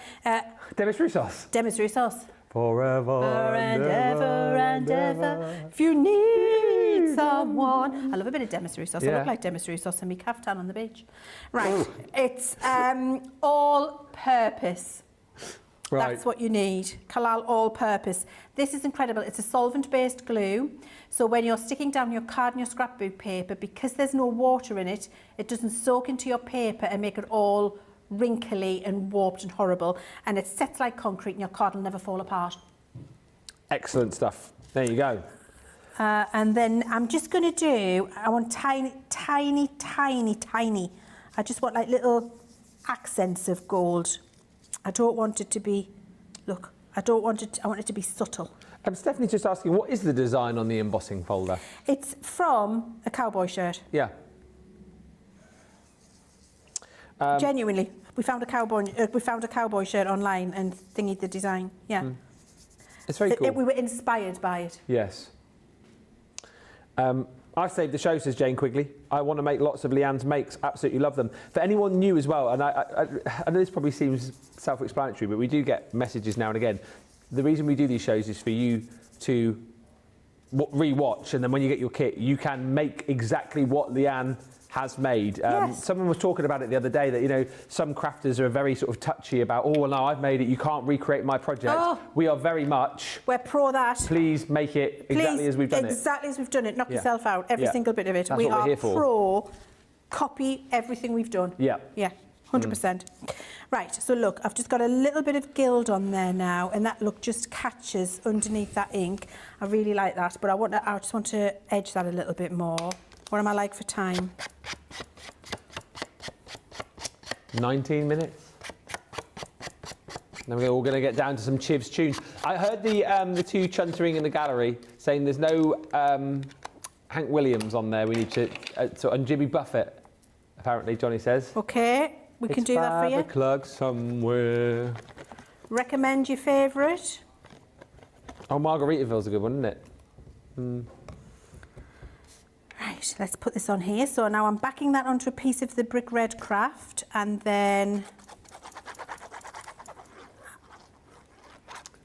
[SPEAKER 1] Demis Roussos.
[SPEAKER 2] Demis Roussos.
[SPEAKER 1] Forever
[SPEAKER 2] and ever and ever. If you need someone. I love a bit of Demis Roussos. I look like Demis Roussos and me caftan on the beach. Right, it's all purpose. Right. That's what you need. Kalal all-purpose. This is incredible. It's a solvent-based glue. So when you're sticking down your card and your scrapbook paper, because there's no water in it, it doesn't soak into your paper and make it all wrinkly and warped and horrible. And it sets like concrete and your card will never fall apart.
[SPEAKER 1] Excellent stuff. There you go.
[SPEAKER 2] And then I'm just going to do, I want tiny. I just want like little accents of gold. I don't want it to be, look, I want it to be subtle.
[SPEAKER 1] Stephanie's just asking, what is the design on the embossing folder?
[SPEAKER 2] It's from a cowboy shirt.
[SPEAKER 1] Yeah.
[SPEAKER 2] Genuinely, we found a cowboy shirt online and thingied the design. Yeah.
[SPEAKER 1] It's very cool.
[SPEAKER 2] We were inspired by it.
[SPEAKER 1] Yes. I've saved the show, says Jane Quigley. I want to make lots of Leanne's makes. Absolutely love them. For anyone new as well, and I know this probably seems self-explanatory, but we do get messages now and again. The reason we do these shows is for you to re-watch, and then when you get your kit, you can make exactly what Leanne has made.
[SPEAKER 2] Yes.
[SPEAKER 1] Someone was talking about it the other day that, you know, some crafters are very sort of touchy about, oh, well, no, I've made it, you can't recreate my project.
[SPEAKER 2] Oh.
[SPEAKER 1] We are very much...
[SPEAKER 2] We're pro that.
[SPEAKER 1] Please make it exactly as we've done it.
[SPEAKER 2] Exactly as we've done it. Knock
[SPEAKER 1] Yeah.
[SPEAKER 2] yourself out. Every
[SPEAKER 1] Yeah.
[SPEAKER 2] single bit of it.
[SPEAKER 1] That's
[SPEAKER 2] We
[SPEAKER 1] what we're
[SPEAKER 2] are
[SPEAKER 1] here for.
[SPEAKER 2] pro copy everything we've done.
[SPEAKER 1] Yeah.
[SPEAKER 2] Yeah, 100%. Right, so look, I've just got a little bit of gild on there now, and that look just catches underneath that ink. I really like that, but I just want to edge that a little bit more. What am I like for time?
[SPEAKER 1] 19 minutes. Then we're all going to get down to some Chivs tunes. I heard the two chuntering in the gallery saying there's no Hank Williams on there. We need to... and Jimmy Buffett, apparently, Johnny says.
[SPEAKER 2] Okay, we can do that for you.
[SPEAKER 1] It's 5 o'clock somewhere.
[SPEAKER 2] Recommend your favourite?
[SPEAKER 1] Oh, Margaritaville's a good one, isn't it?
[SPEAKER 2] Right, let's put this on here. So now I'm backing that onto a piece of the brick red craft, and then...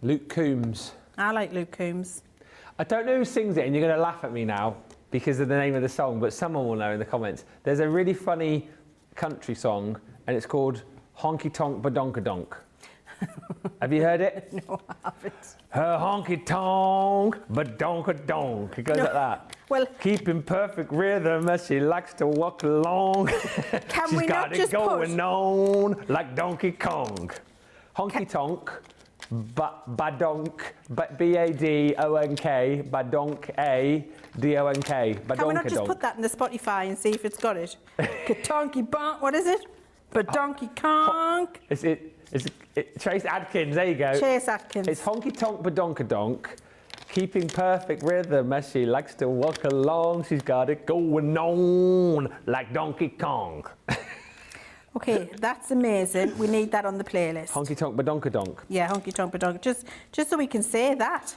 [SPEAKER 1] Luke Combs.
[SPEAKER 2] I like Luke Combs.
[SPEAKER 1] I don't know who sings it, and you're going to laugh at me now because of the name of the song, but someone will know in the comments. There's a really funny country song, and it's called Honky Tonk Badonkadonk. Have you heard it?
[SPEAKER 2] No, I haven't.
[SPEAKER 1] Her honky tonk badonkadonk. It goes like that.
[SPEAKER 2] Well,
[SPEAKER 1] keeping perfect rhythm as she likes to walk along.
[SPEAKER 2] Can
[SPEAKER 1] She's
[SPEAKER 2] we
[SPEAKER 1] got
[SPEAKER 2] not
[SPEAKER 1] it
[SPEAKER 2] just
[SPEAKER 1] going on like Donkey Kong. Honky tonk, badonk, B-A-D-O-N-K, badonk, A-D-O-N-K, badonk.
[SPEAKER 2] Can we not just put that in the Spotify and see if it's got it? Katonky bonk, what is it? Badonkey Kong.
[SPEAKER 1] It's Chase Adkins, there you go.
[SPEAKER 2] Chase Adkins.
[SPEAKER 1] It's honky tonk badonkadonk, keeping perfect rhythm as she likes to walk along. She's got it going on like Donkey Kong.
[SPEAKER 2] Okay, that's amazing. We need that on the playlist.
[SPEAKER 1] Honky tonk badonkadonk.
[SPEAKER 2] Yeah, honky tonk badonk. Just so we can say that.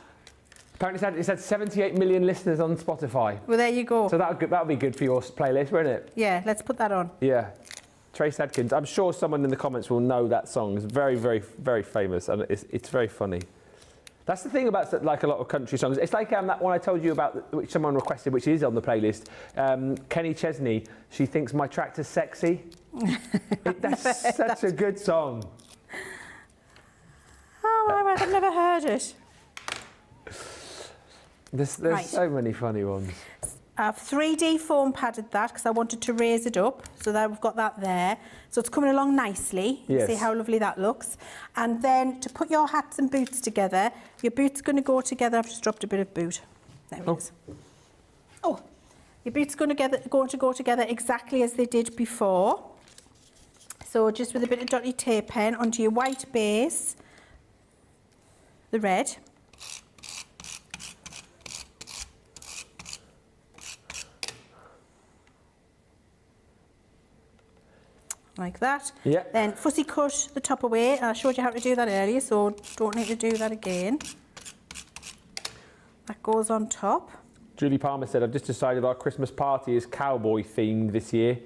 [SPEAKER 1] Apparently it's had 78 million listeners on Spotify.
[SPEAKER 2] Well, there you go.
[SPEAKER 1] So that'll be good for your playlist, won't it?
[SPEAKER 2] Yeah, let's put that on.
[SPEAKER 1] Yeah. Trace Adkins. I'm sure someone in the comments will know that song. It's very, very, very famous, and it's very funny. That's the thing about like a lot of country songs. It's like that one I told you about, which someone requested, which is on the playlist. Kenny Chesney. She thinks my tractor's sexy. That's such a good song.
[SPEAKER 2] Oh, I've never heard it.
[SPEAKER 1] There's
[SPEAKER 2] Right.
[SPEAKER 1] so many funny ones.
[SPEAKER 2] I've 3D foam padded that because I wanted to raise it up, so that we've got that there. So it's coming along nicely.
[SPEAKER 1] Yes.
[SPEAKER 2] See how lovely that looks. And then to put your hats and boots together, your boots are going to go together. I've just dropped a bit of boot. There it is. Oh, your boots are going to go together exactly as they did before. So just with a bit of dotty tape pen onto your white base, the red. Like that.
[SPEAKER 1] Yeah.
[SPEAKER 2] Then fussy cut the top away. I showed you how to do that earlier, so don't need to do that again. That goes on top.
[SPEAKER 1] Julie Palmer said, I've just decided our Christmas party is cowboy themed this year.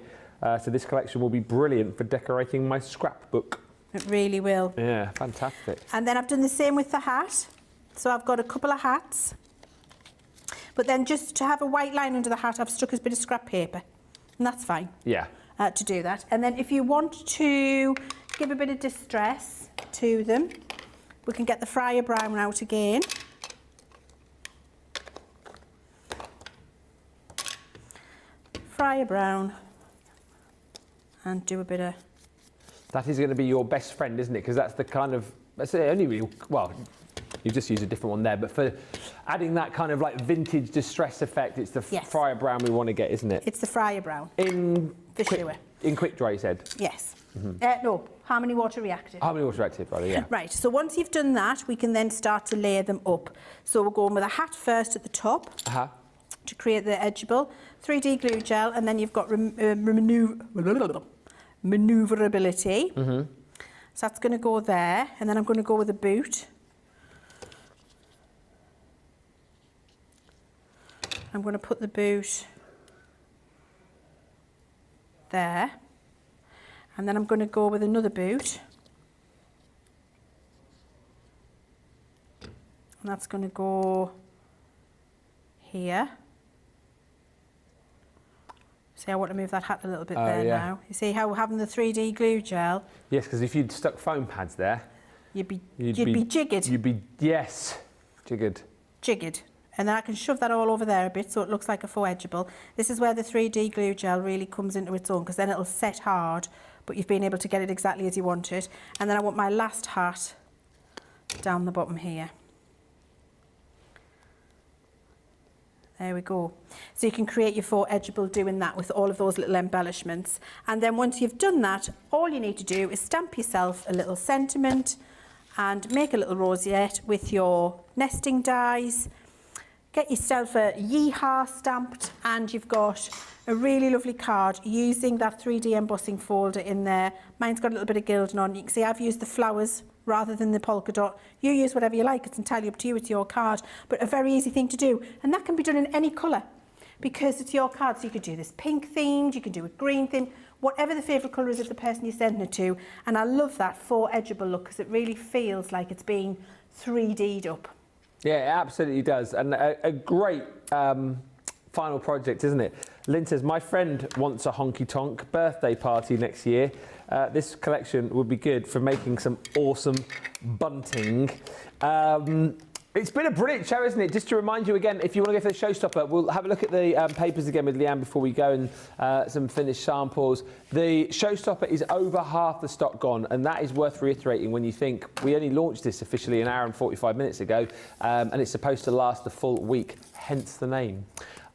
[SPEAKER 1] So this collection will be brilliant for decorating my scrapbook.
[SPEAKER 2] It really will.
[SPEAKER 1] Yeah, fantastic.
[SPEAKER 2] And then I've done the same with the hat. So I've got a couple of hats. But then just to have a white line under the hat, I've stuck a bit of scrap paper. And that's fine.
[SPEAKER 1] Yeah.
[SPEAKER 2] To do that. And then if you want to give a bit of distress to them, we can get the fryer brown out again. Fryer brown. And do a bit of...
[SPEAKER 1] That is going to be your best friend, isn't it? Because that's the kind of... That's the only real... Well, you just use a different one there. But for adding that kind of like vintage distress effect, it's the fryer brown we want to get, isn't it?
[SPEAKER 2] It's the fryer brown.
[SPEAKER 1] In quick dry, you said?
[SPEAKER 2] Yes. No, Harmony Water Reactive.
[SPEAKER 1] Harmony Water Reactive, rather, yeah.
[SPEAKER 2] Right, so once you've done that, we can then start to layer them up. So we're going with a hat first at the top to create the edgeable, 3D glue gel, and then you've got maneuverability. So that's going to go there, and then I'm going to go with a boot. I'm going to put the boot there, and then I'm going to go with another boot, and that's going to go here. See, I want to move that hat a little bit there now. You see how having the 3D glue gel?
[SPEAKER 1] Yes, because if you'd stuck foam pads there,
[SPEAKER 2] you'd be jiggered.
[SPEAKER 1] You'd be, yes, jiggered.
[SPEAKER 2] Jiggered. And then I can shove that all over there a bit so it looks like a faux edgeable. This is where the 3D glue gel really comes into its own, because then it'll set hard, but you've been able to get it exactly as you want it. And then I want my last hat down the bottom here. There we go. So you can create your faux edgeable doing that with all of those little embellishments. And then once you've done that, all you need to do is stamp yourself a little sentiment and make a little rosette with your nesting dies. Get yourself a yeehaw stamped, and you've got a really lovely card using that 3D embossing folder in there. Mine's got a little bit of gilding on. You can see I've used the flowers rather than the polka dot. You use whatever you like. It's entirely up to you. It's your card, but a very easy thing to do. And that can be done in any colour because it's your card. So you could do this pink themed, you could do a green theme, whatever the favourite colour is of the person you're sending it to. And I love that faux edgeable look because it really feels like it's being 3D'd up. Yeah, it absolutely does. And a great final project, isn't it? Lynn says, my friend wants a honky-tonk birthday party next year. This collection would be good for making some awesome bunting. It's been a brilliant show, isn't it? Just to remind you again, if you want to go for the showstopper, we'll have a look at the papers again with Leann before we go, and some finished samples. The showstopper is over half the stock gone, and that is worth reiterating when you think we only launched this officially an hour and 45 minutes ago, and it's supposed to last a full week, hence the name.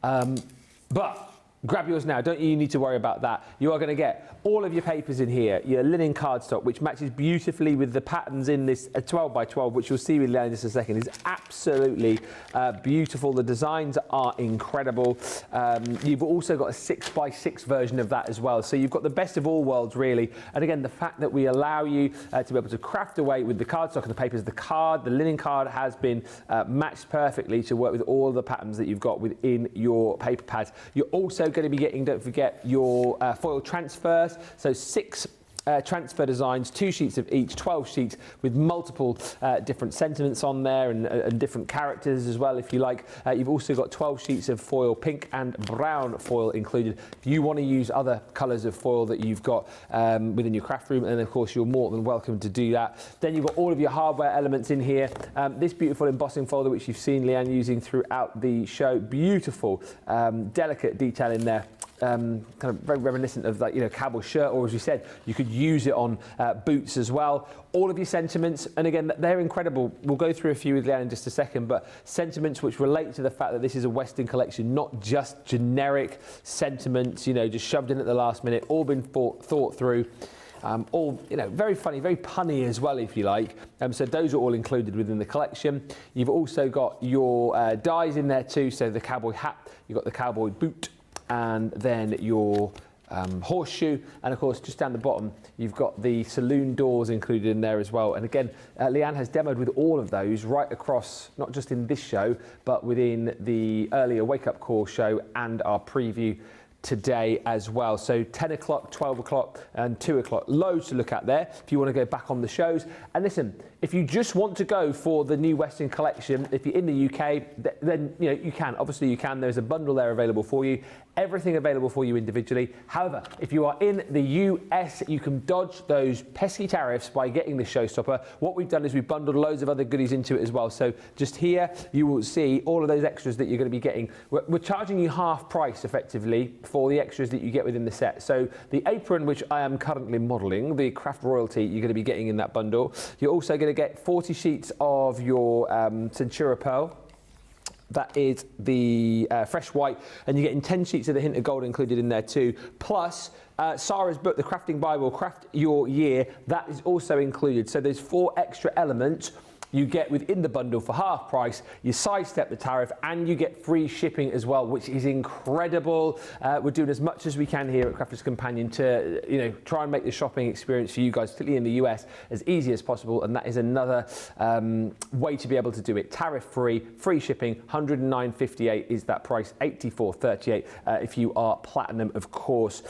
[SPEAKER 2] But grab yours now, don't you need to worry about that. You are going to get all of your papers in here, your linen cardstock, which matches beautifully with the patterns in this 12 by 12, which you'll see with Leann in just a second, is absolutely beautiful. The designs are incredible. You've also got a 6 by 6 version of that as well. So you've got the best of all worlds, really. And again, the fact that we allow you to be able to craft away with the cardstock and the papers, the linen card has been matched perfectly to work with all the patterns that you've got within your paper pads. You're also going to be getting, don't forget, your foil transfers. So 6 transfer designs, 2 sheets of each, 12 sheets with multiple different sentiments on there and different characters as well, if you like. You've also got 12 sheets of foil, pink and brown foil included. If you want to use other colours of foil that you've got within your craft room, and of course you're more than welcome to do that. Then you've got all of your hardware elements in here. This beautiful embossing folder, which you've seen Leann using throughout the show. Beautiful, delicate detail in there. Kind of very reminiscent of, like, you know, cowboy shirt, or as you said, you could use it on boots as well. All of your sentiments, and again, they're incredible. We'll go through a few with Leann in just a second, but sentiments which relate to the fact that this is a Western collection, not just generic sentiments, you know, just shoved in at the last minute, all been thought through. All, you know, very funny, very punny as well, if you like. So those are all included within the collection. You've also got your dies in there too, so the cowboy hat, you've got the cowboy boot, and then your horseshoe, and of course just down the bottom you've got the saloon doors included in there as well. And again, Leann has demoed with all of those right across, not just in this show, but within the earlier Wake Up Call show and our preview today as well. So 10 o'clock, 12 o'clock and 2 o'clock, loads to look at there if you want to go back on the shows. And listen, if you just want to go for the new Western collection, if you're in the UK, then you know you can. Obviously you can. There's a bundle there available for you. Everything available for you individually. However, if you are in the US, you can dodge those pesky tariffs by getting the showstopper. What we've done is we've bundled loads of other goodies into it as well. So just here, you will see all of those extras that you're going to be getting. We're charging you half price effectively for the extras that you get within the set. So the apron, which I am currently modelling, the Craft Royalty, you're going to be getting in that bundle. You're also going to get 40 sheets of your Centura Pearl. That is the fresh white, and you're getting 10 sheets of the Hint of Gold included in there too. Plus, Sarah's book, The Crafting Bible, Craft Your Year, that is also included. So there's 4 extra elements you get within the bundle for half price. You sidestep the tariff and you get free shipping as well, which is incredible. We're doing as much as we can here at Crafter's Companion to, you know, try and make the shopping experience for you guys, particularly in the US, as easy as possible. And that is another way to be able to do it. Tariff free, free shipping, $109.58 is that price, $84.38 if you are platinum, of course.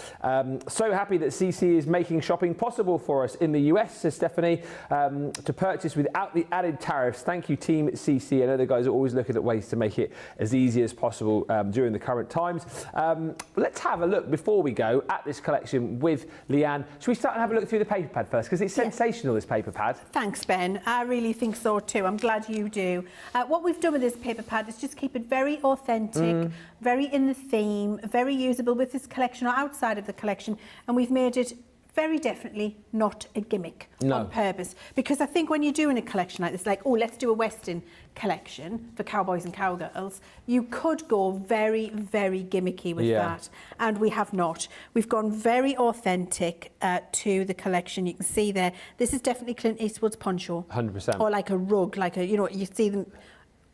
[SPEAKER 2] So happy that CC is making shopping possible for us in the US, says Stephanie, to purchase without the added
[SPEAKER 1] added tariffs. Thank you, Team CC. I know the guys are always looking at ways to make it as easy as possible during the current times. Let's have a look before we go at this collection with Leann. Should we start and have a look through the paper pad first? Because it's sensational, this paper pad.
[SPEAKER 2] Thanks, Ben. I really think so too. I'm glad you do. What we've done with this paper pad is just keep it very authentic, very in the theme, very usable with this collection or outside of the collection, and we've made it very definitely not a gimmick on purpose. Because I think when you're doing a collection like this, like, oh, let's do a Western collection for cowboys and cowgirls, you could go very, very gimmicky with that. And we have not. We've gone very authentic to the collection. You can see there, this is definitely Clint Eastwood's poncho.
[SPEAKER 1] 100%.
[SPEAKER 2] Or like a rug, like a, you know, you see them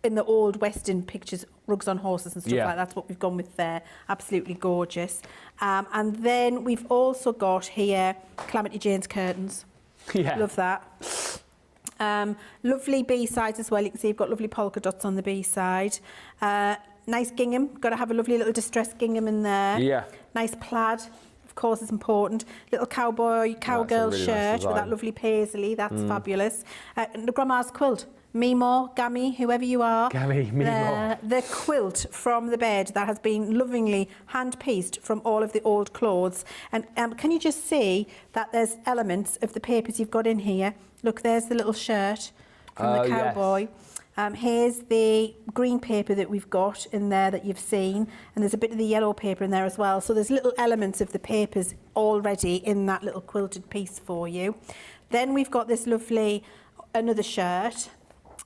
[SPEAKER 2] in the old Western pictures, rugs on horses and stuff like that. That's what we've gone with there. Absolutely gorgeous. And then we've also got here Calamity Jane's curtains. Love that. Lovely B-sides as well. You can see you've got lovely polka dots on the B-side. Nice gingham. Got to have a lovely little distressed gingham in there. Nice plaid. Of course, it's important. Little cowgirl really shirt with that lovely paisley. That's fabulous. And the grandma's quilt. Mimo, Gammy, whoever you are.
[SPEAKER 1] Gammy, Mimo.
[SPEAKER 2] The quilt from the bed that has been lovingly hand-pieced from all of the old clothes. And can you just see that there's elements of the papers you've got in here? Look, there's the little shirt from the cowboy. Here's the green paper that we've got in there that you've seen, and there's a bit of the yellow paper in there as well. So there's little elements of the papers already in that little quilted piece for you. Then we've got this lovely, another shirt,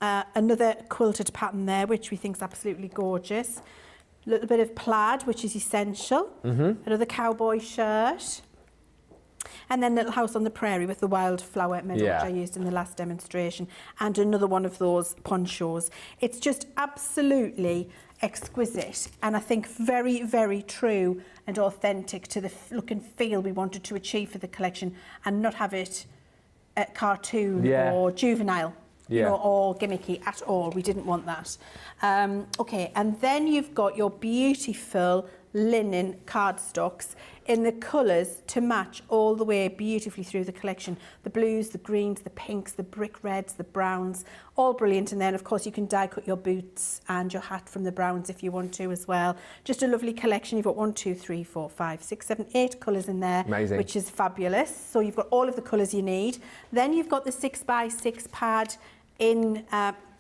[SPEAKER 2] another quilted pattern there, which we think is absolutely gorgeous. A little bit of plaid, which is essential. Another cowboy shirt. And then Little House on the Prairie with the wildflower meadow, which I used in the last demonstration. And another one of those ponchos. It's just absolutely exquisite. And I think very, very true and authentic to the look and feel we wanted to achieve for the collection, and not have it cartoon or juvenile. You know, or gimmicky at all. We didn't want that. Okay, and then you've got your beautiful linen cardstocks in the colours to match all the way beautifully through the collection. The blues, the greens, the pinks, the brick reds, the browns, all brilliant. And then, of course, you can die cut your boots and your hat from the browns if you want to as well. Just a lovely collection. You've got 1, 2, 3, 4, 5, 6, 7, 8 colours in there, which is fabulous. So you've got all of the colours you need. Then you've got the 6x6 pad in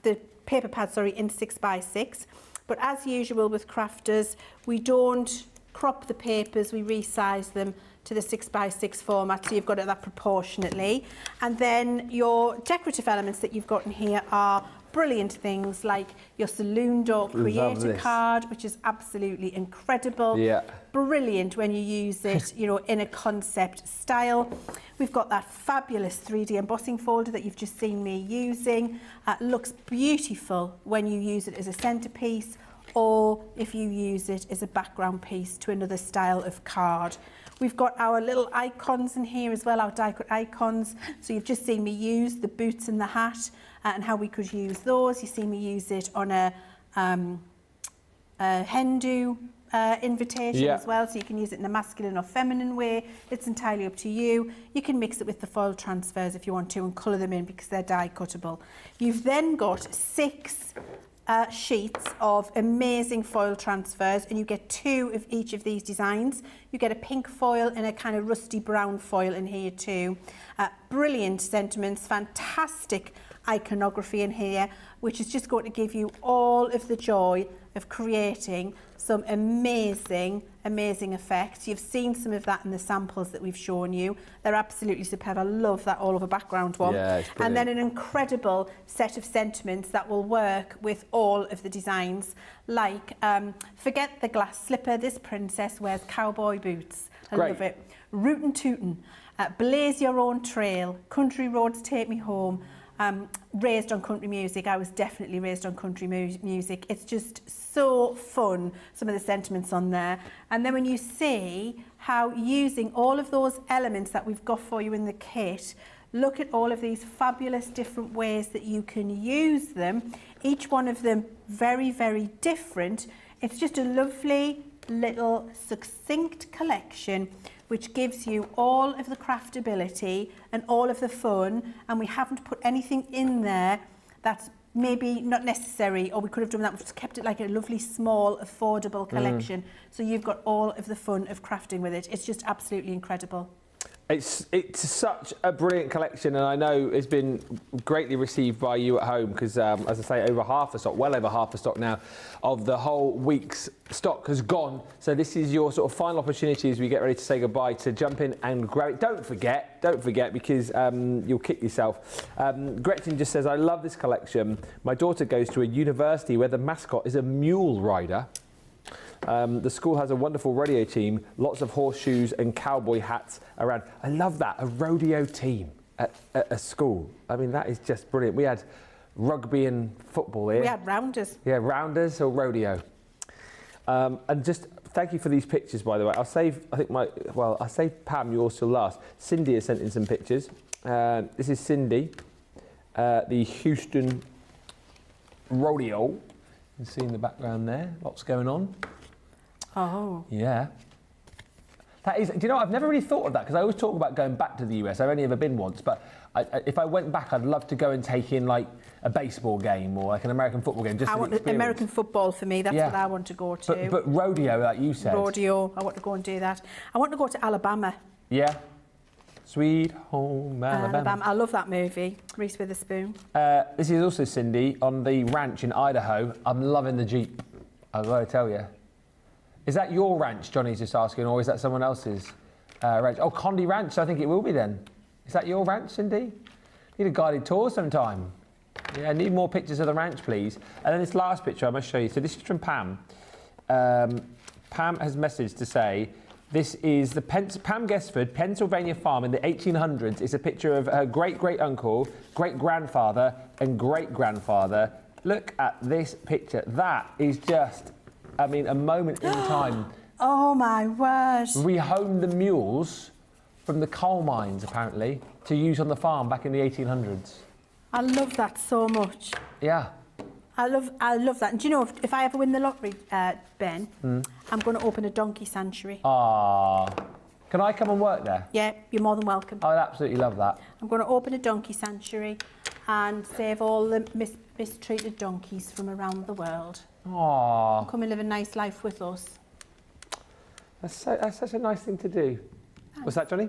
[SPEAKER 2] the paper pad, in 6x6. But as usual with crafters, we don't crop the papers, we resize them to the 6x6 format, so you've got it that proportionately. And then your decorative elements that you've got in here are brilliant things like your saloon door creator card, which is absolutely incredible. Brilliant when you use it, you know, in a concept style. We've got that fabulous 3D embossing folder that you've just seen me using. Looks beautiful when you use it as a centerpiece, or if you use it as a background piece to another style of card. We've got our little icons in here as well, our die-cut icons. So you've just seen me use the boots and the hat and how we could use those. You see me use it on a hen do invitation as well, so you can use it in a masculine or feminine way. It's entirely up to you. You can mix it with the foil transfers if you want to and colour them in because they're die cuttable. You've then got 6 sheets of amazing foil transfers, and you get 2 of each of these designs. You get a pink foil and a kind of rusty brown foil in here too. Brilliant sentiments, fantastic iconography in here, which is just going to give you all of the joy of creating some amazing effects. You've seen some of that in the samples that we've shown you. They're absolutely superb. I love that all over background one. And then an incredible set of sentiments that will work with all of the designs, like forget the glass slipper, this princess wears cowboy boots. I love it. Rootin' tootin', blaze your own trail, country roads take me home. Raised on country music. I was definitely raised on country music. It's just so fun, some of the sentiments on there. And then when you see how using all of those elements that we've got for you in the kit, look at all of these fabulous different ways that you can use them, each one of them very, very different. It's just a lovely little succinct collection which gives you all of the craftability and all of the fun, and we haven't put anything in there that's maybe not necessary, or we could have done that. We've just kept it like a lovely, small, affordable collection. So you've got all of the fun of crafting with it. It's just absolutely incredible.
[SPEAKER 1] It's such a brilliant collection, and I know it's been greatly received by you at home because, as I say, over half the stock, well over half the stock now, of the whole week's stock has gone. So this is your sort of final opportunity as we get ready to say goodbye to jump in and grab it. Don't forget, because you'll kick yourself. Gretchen just says, I love this collection. My daughter goes to a university where the mascot is a mule rider. The school has a wonderful rodeo team, lots of horseshoes and cowboy hats around. I love that, a rodeo team at a school. I mean, that is just brilliant. We had rugby and football here.
[SPEAKER 2] We had rounders.
[SPEAKER 1] Yeah, rounders or rodeo. And just thank you for these pictures, by the way. I'll save Pam yours till last. Cindy has sent in some pictures. This is Cindy, the Houston rodeo. You can see in the background there, lots going on.
[SPEAKER 2] Oh.
[SPEAKER 1] Yeah. That is, do you know, I've never really thought of that because I always talk about going back to the US. I've only ever been once, but if I went back, I'd love to go and take in like a baseball game or like an American football game. Just
[SPEAKER 2] I want American football for me. That's what I want to go to.
[SPEAKER 1] But rodeo, like you said.
[SPEAKER 2] Rodeo. I want to go and do that. I want to go to Alabama.
[SPEAKER 1] Yeah. Sweet Home Alabama.
[SPEAKER 2] I love that movie. Reese Witherspoon.
[SPEAKER 1] This is also Cindy on the ranch in Idaho. I'm loving the Jeep. I've got to tell you. Is that your ranch, Johnny's just asking, or is that someone else's ranch? Oh, Condi Ranch, I think it will be then. Is that your ranch, Cindy? Need a guided tour sometime. Yeah, I need more pictures of the ranch, please. And then this last picture I must show you. So this is from Pam. Pam has messaged to say, this is the Pam Guestford, Pennsylvania farm in the 1800s. It's a picture of her great-great-uncle, great-grandfather, and great-grandfather. Look at this picture. That is just, I mean, a moment in time.
[SPEAKER 2] Oh, my word.
[SPEAKER 1] Rehomed the mules from the coal mines, apparently, to use on the farm back in the 1800s.
[SPEAKER 2] I love that so much.
[SPEAKER 1] Yeah.
[SPEAKER 2] I love that. And do you know, if I ever win the lottery, Ben, I'm going to open a donkey sanctuary.
[SPEAKER 1] Ah. Can I come and work there?
[SPEAKER 2] Yeah, you're more than welcome.
[SPEAKER 1] I'd absolutely love that.
[SPEAKER 2] I'm going to open a donkey sanctuary and save all the mistreated donkeys from around the world.
[SPEAKER 1] Aww.
[SPEAKER 2] Come and live a nice life with us.
[SPEAKER 1] That's such a nice thing to do. Thanks. What's that, Johnny?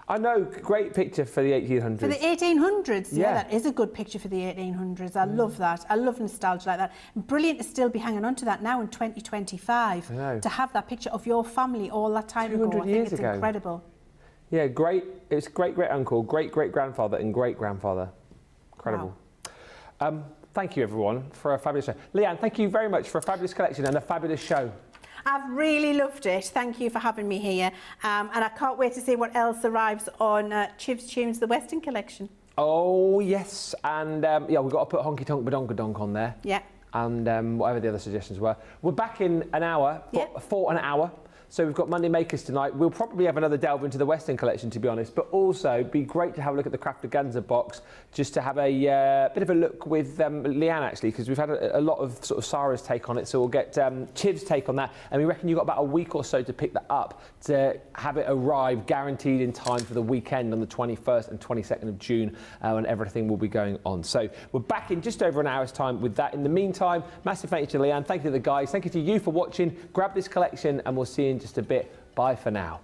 [SPEAKER 1] I know, great picture for the 1800s.
[SPEAKER 2] For the 1800s? Yeah, that is a good picture for the 1800s. I love that. I love nostalgia like that. Brilliant to still be hanging on to that now in 2025.
[SPEAKER 1] I know.
[SPEAKER 2] To have that picture of your family all that time ago. I think it's incredible.
[SPEAKER 1] Yeah, great. It's great-great-uncle, great-great-grandfather and great-grandfather. Incredible. Wow. Thank you, everyone, for a fabulous show. Leann, thank you very much for a fabulous collection and a fabulous show.
[SPEAKER 2] I've really loved it. Thank you for having me here. And I can't wait to see what else arrives on Chivs Tunes, the Western collection.
[SPEAKER 1] Oh, yes. And, yeah, we've got to put Honky Tonk Badonkadonk on there.
[SPEAKER 2] Yeah.
[SPEAKER 1] And whatever the other suggestions were. We're back in an hour, for an hour. So we've got Monday Makers tonight. We'll probably have another delve into the Western collection, to be honest, but also be great to have a look at the Craftaganza box, just to have a bit of a look with Leann, actually, because we've had a lot of sort of Sarah's take on it, so we'll get Chiv's take on that, and we reckon you've got about a week or so to pick that up, to have it arrive guaranteed in time for the weekend on the 21st and 22nd of June, when everything will be going on. So we're back in just over an hour's time with that. In the meantime, massive thank you to Leann, thank you to the guys, thank you to you for watching. Grab this collection, and we'll see you in just a bit. Bye for now.